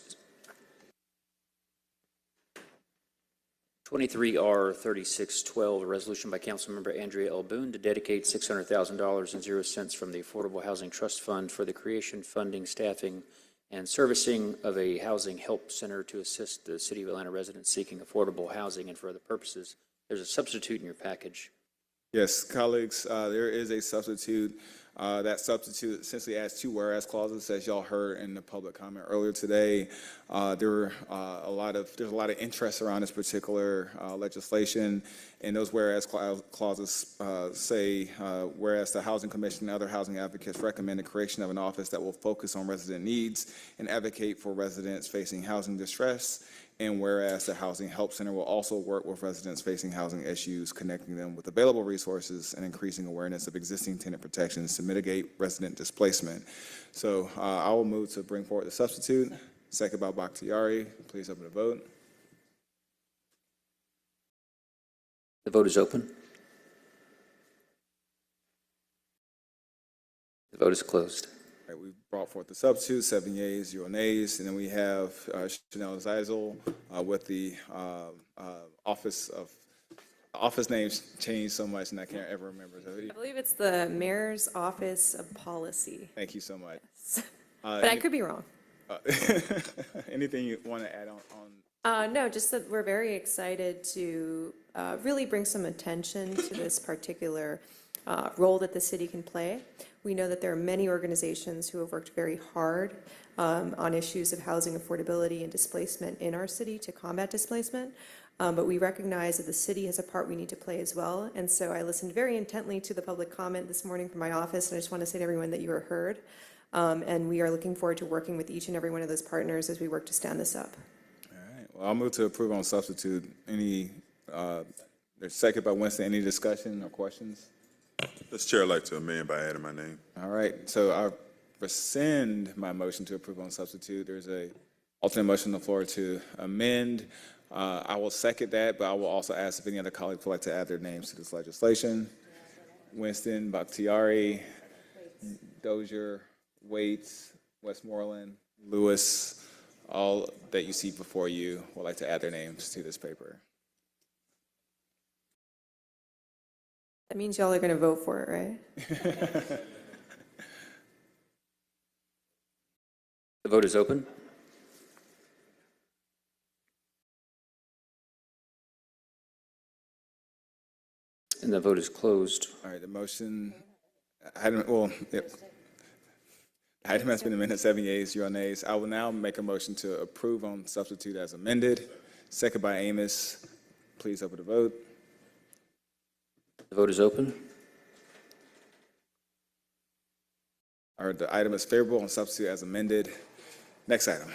23R3612, a resolution by Councilmember Andrea L. Boone to dedicate $600,000.00 from the Affordable Housing Trust Fund for the creation, funding, staffing, and servicing of a housing help center to assist the City of Atlanta residents seeking affordable housing and for other purposes. There's a substitute in your package. Yes, colleagues, there is a substitute. That substitute essentially adds two whereas clauses, as y'all heard in the public comment earlier today. There's a lot of interest around this particular legislation, and those whereas clauses say, whereas the Housing Commission and other housing advocates recommend the creation of an office that will focus on resident needs and advocate for residents facing housing distress. And whereas the Housing Help Center will also work with residents facing housing issues, connecting them with available resources and increasing awareness of existing tenant protections to mitigate resident displacement. So I will move to bring forward the substitute. Second by Bakhtiari. Please open the vote. The vote is open. The vote is closed. All right, we brought forth the substitute, 7 yeas, 0 nays, and then we have Chanel Zeisel with the office names changed so much and I can't ever remember. I believe it's the Mayor's Office of Policy, Thank you so much. but I could be wrong. Anything you want to add on? No, just that we're very excited to really bring some attention to this particular role that the city can play. We know that there are many organizations who have worked very hard on issues of housing affordability and displacement in our city to combat displacement. But we recognize that the city has a part we need to play as well. And so I listened very intently to the public comment this morning from my office, and I just want to say to everyone that you are heard. And we are looking forward to working with each and every one of those partners as we work to stand this up. All right, well, I'll move to approve on substitute. There's second by Winston. Any discussion or questions? Mr. Chair, I'd like to amend by adding my name. All right, so I'll rescind my motion to approve on substitute. There's a alternate motion on the floor to amend. I will second that, but I will also ask if any other colleagues would like to add their names to this legislation. Winston, Bakhtiari, Dozier, Waits, Westmoreland, Lewis, all that you see before you would like to add their names to this paper. That means y'all are going to vote for it, right? The vote is open. And the vote is closed. All right, the motion, item has been amended, 7 yeas, 0 nays. I will now make a motion to approve on substitute as amended. Second by Amos. Please open the vote. The vote is open. All right, the item is favorable on substitute as amended. Next item.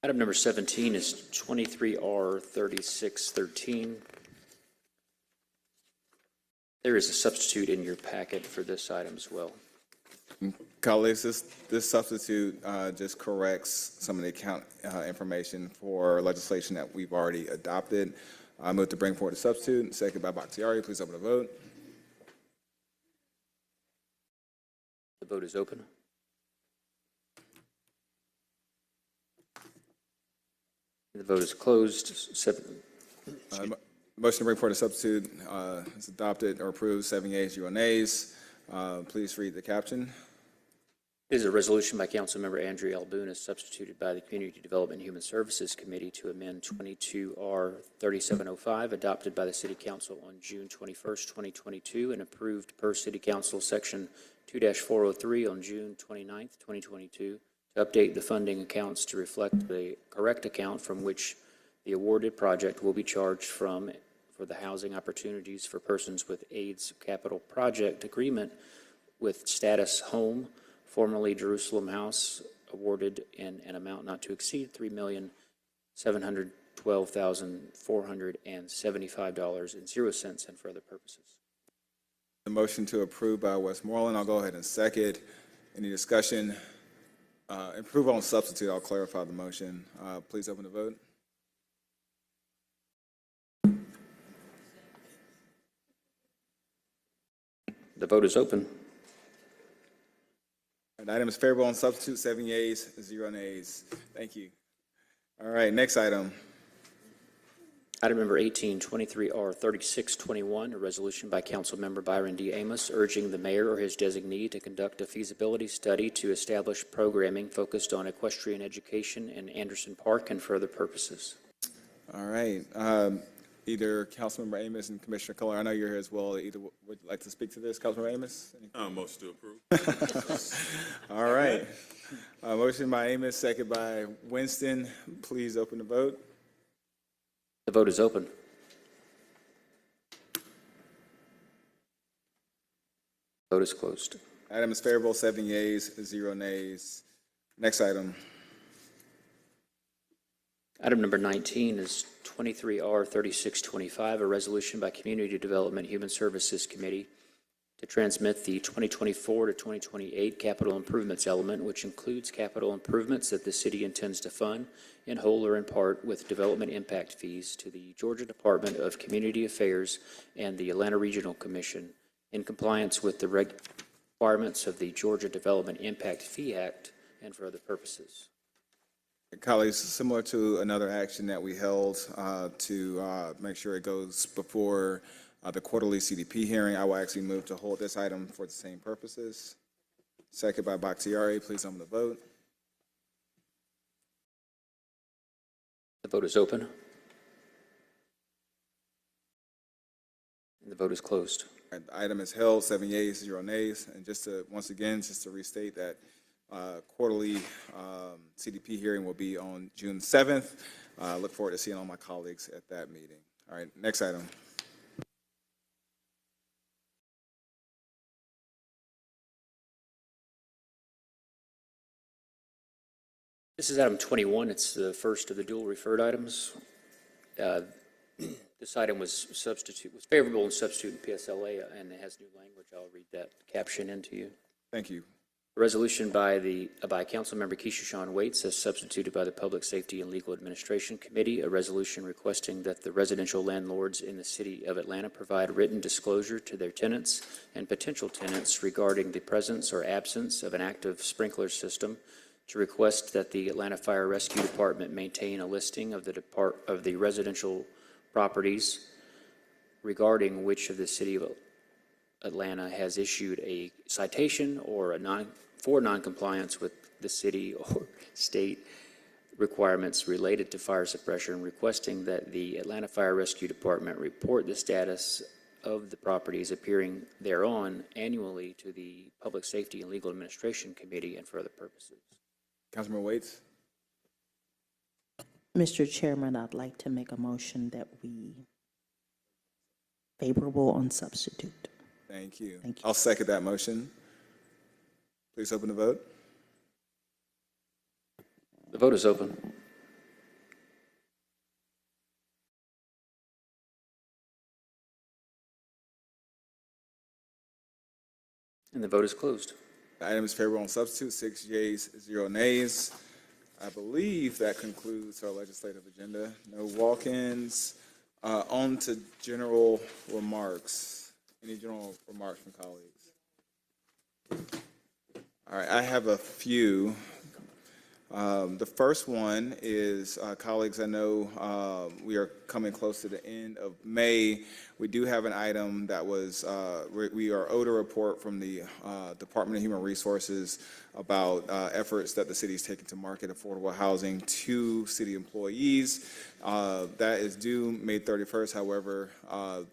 Item number 17 is 23R 3613. There is a substitute in your packet for this item as well. Colleagues, this substitute just corrects some of the account information for legislation that we've already adopted. I move to bring forward the substitute. Second by Bakhtiari. Please open the vote. The vote is open. The vote is closed. Motion to bring forward the substitute is adopted or approved, 7 yeas, 0 nays. Please read the caption. It is a resolution by Councilmember Andrea Albunis, substituted by the Community Development and Human Services Committee to amend 22R 3705, adopted by the City Council on June 21st, 2022, and approved per City Council Section 2-403 on June 29th, 2022, to update the funding accounts to reflect the correct account from which the awarded project will be charged from for the Housing Opportunities for Persons with AIDS Capital Project Agreement with Status Home, formerly Jerusalem House, awarded in an amount not to exceed $3,712,475.00 and for other purposes. The motion to approve by Westmoreland. I'll go ahead and second. Any discussion? Approve on substitute. I'll clarify the motion. Please open the vote. The vote is open. The item is favorable on substitute, 7 yeas, 0 nays. Thank you. All right, next item. Item number 18, 23R 3621, a resolution by Councilmember Byron D. Amos urging the mayor or his designee to conduct a feasibility study to establish programming focused on equestrian education in Anderson Park and for other purposes. All right. Either Councilmember Amos and Commissioner Kohler, I know you're here as well. Either would like to speak to this, Councilmember Amos? Motion to approve. All right. Motion by Amos, second by Winston. Please open the vote. The vote is open. Vote is closed. Item is favorable, 7 yeas, 0 nays. Next item. Item number 19 is 23R3625, a resolution by Community Development Human Services Committee to transmit the 2024 to 2028 capital improvements element, which includes capital improvements that the city intends to fund in whole or in part with development impact fees to the Georgia Department of Community Affairs and the Atlanta Regional Commission in compliance with the requirements of the Georgia Development Impact Fee Act and for other purposes. Colleagues, similar to another action that we held to make sure it goes before the quarterly CDP hearing, I will actually move to hold this item for the same purposes. Second by Bakhtiari. Please open the vote. The vote is open. And the vote is closed. The item is held, 7 yeas, 0 nays. And just to, once again, just to restate that quarterly CDP hearing will be on June 7th. Look forward to seeing all my colleagues at that meeting. All right, next item. This is item 21. It's the first of the dual referred items. This item was favorable in substitute in PSLA, and it has new language. I'll read that caption into you. Thank you. A resolution by Councilmember Keisha Shawn Waits as substituted by the Public Safety and Legal Administration Committee, a resolution requesting that the residential landlords in the city of Atlanta provide written disclosure to their tenants and potential tenants regarding the presence or absence of an active sprinkler system, to request that the Atlanta Fire Rescue Department maintain a listing of the residential properties regarding which of the city of Atlanta has issued a citation or for noncompliance with the city or state requirements related to fire suppression, requesting that the Atlanta Fire Rescue Department report the status of the properties appearing thereon annually to the Public Safety and Legal Administration Committee and for other purposes. Councilmember Waits. Mr. Chairman, I'd like to make a motion that we favorable on substitute. Thank you. Thank you. I'll second that motion. Please open the vote. The vote is open. And the vote is closed. The item is favorable on substitute, 6 yeas, 0 nays. I believe that concludes our legislative agenda. No walk-ins. On to general remarks. Any general remarks from colleagues? All right, I have a few. The first one is, colleagues, I know we are coming close to the end of May. We do have an item that was, we are owed a report from the Department of Human Resources about efforts that the city is taking to market affordable housing to city employees. That is due May 31st. However,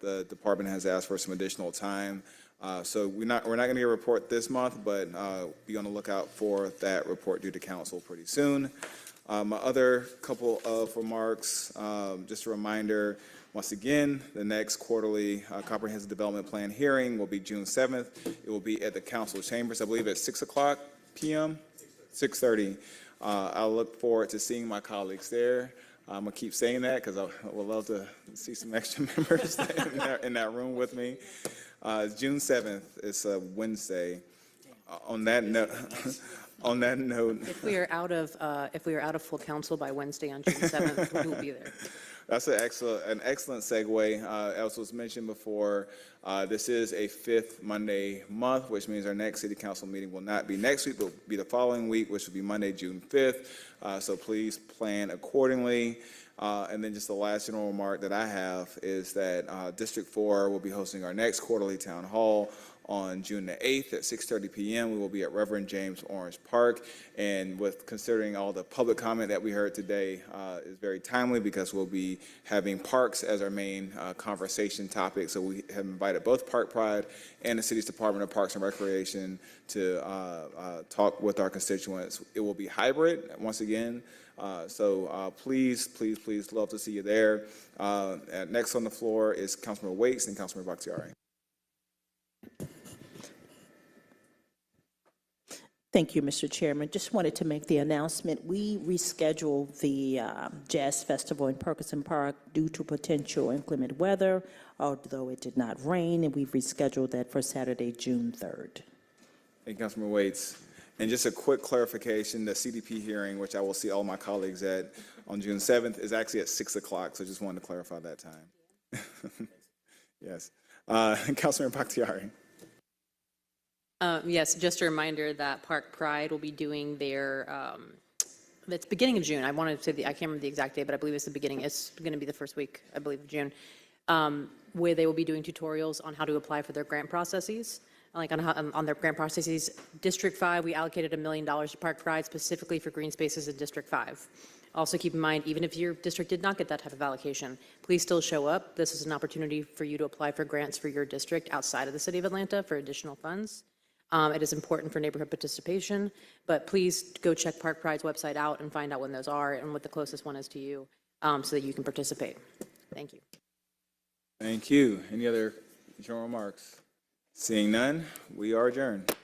the department has asked for some additional time. So we're not going to get a report this month, but be on the lookout for that report due to council pretty soon. My other couple of remarks, just a reminder, once again, the next quarterly comprehensive development plan hearing will be June 7th. It will be at the council chambers, I believe at 6 o'clock p.m., 6:30. I look forward to seeing my colleagues there. I'm going to keep saying that because I would love to see some extra members in that room with me. June 7th is a Wednesday. On that note, If we are out of full council by Wednesday on June 7th, we will be there. That's an excellent segue. As was mentioned before, this is a 5th Monday month, which means our next city council meeting will not be next week, but will be the following week, which will be Monday, June 5th. So please plan accordingly. And then just the last general remark that I have is that District 4 will be hosting our next quarterly town hall on June the 8th at 6:30 p.m. We will be at Reverend James Orange Park. And with considering all the public comment that we heard today is very timely because we'll be having parks as our main conversation topic. So we have invited both Park Pride and the city's Department of Parks and Recreation to talk with our constituents. It will be hybrid once again. So please, please, please, love to see you there. Next on the floor is Councilmember Waits and Councilmember Bakhtiari. Thank you, Mr. Chairman. Just wanted to make the announcement. We rescheduled the Jazz Festival in Perkinson Park due to potential inclement weather, although it did not rain, and we've rescheduled that for Saturday, June 3rd. Thank you, Councilmember Waits. And just a quick clarification, the CDP hearing, which I will see all my colleagues at on June 7th, is actually at 6 o'clock, so just wanted to clarify that time. Yes. Councilmember Bakhtiari. Yes, just a reminder that Park Pride will be doing their, it's beginning of June. I wanted to say, I can't remember the exact date, but I believe it's the beginning. It's going to be the first week, I believe, of June, where they will be doing tutorials on how to apply for their grant processes. Like on their grant processes. District 5, we allocated $1 million to Park Pride specifically for green spaces in District 5. Also keep in mind, even if your district did not get that type of allocation, please still show up. This is an opportunity for you to apply for grants for your district outside of the city of Atlanta for additional funds. It is important for neighborhood participation, but please go check Park Pride's website out and find out when those are and what the closest one is to you so that you can participate. Thank you. Thank you. Any other general remarks? Seeing none, we are adjourned.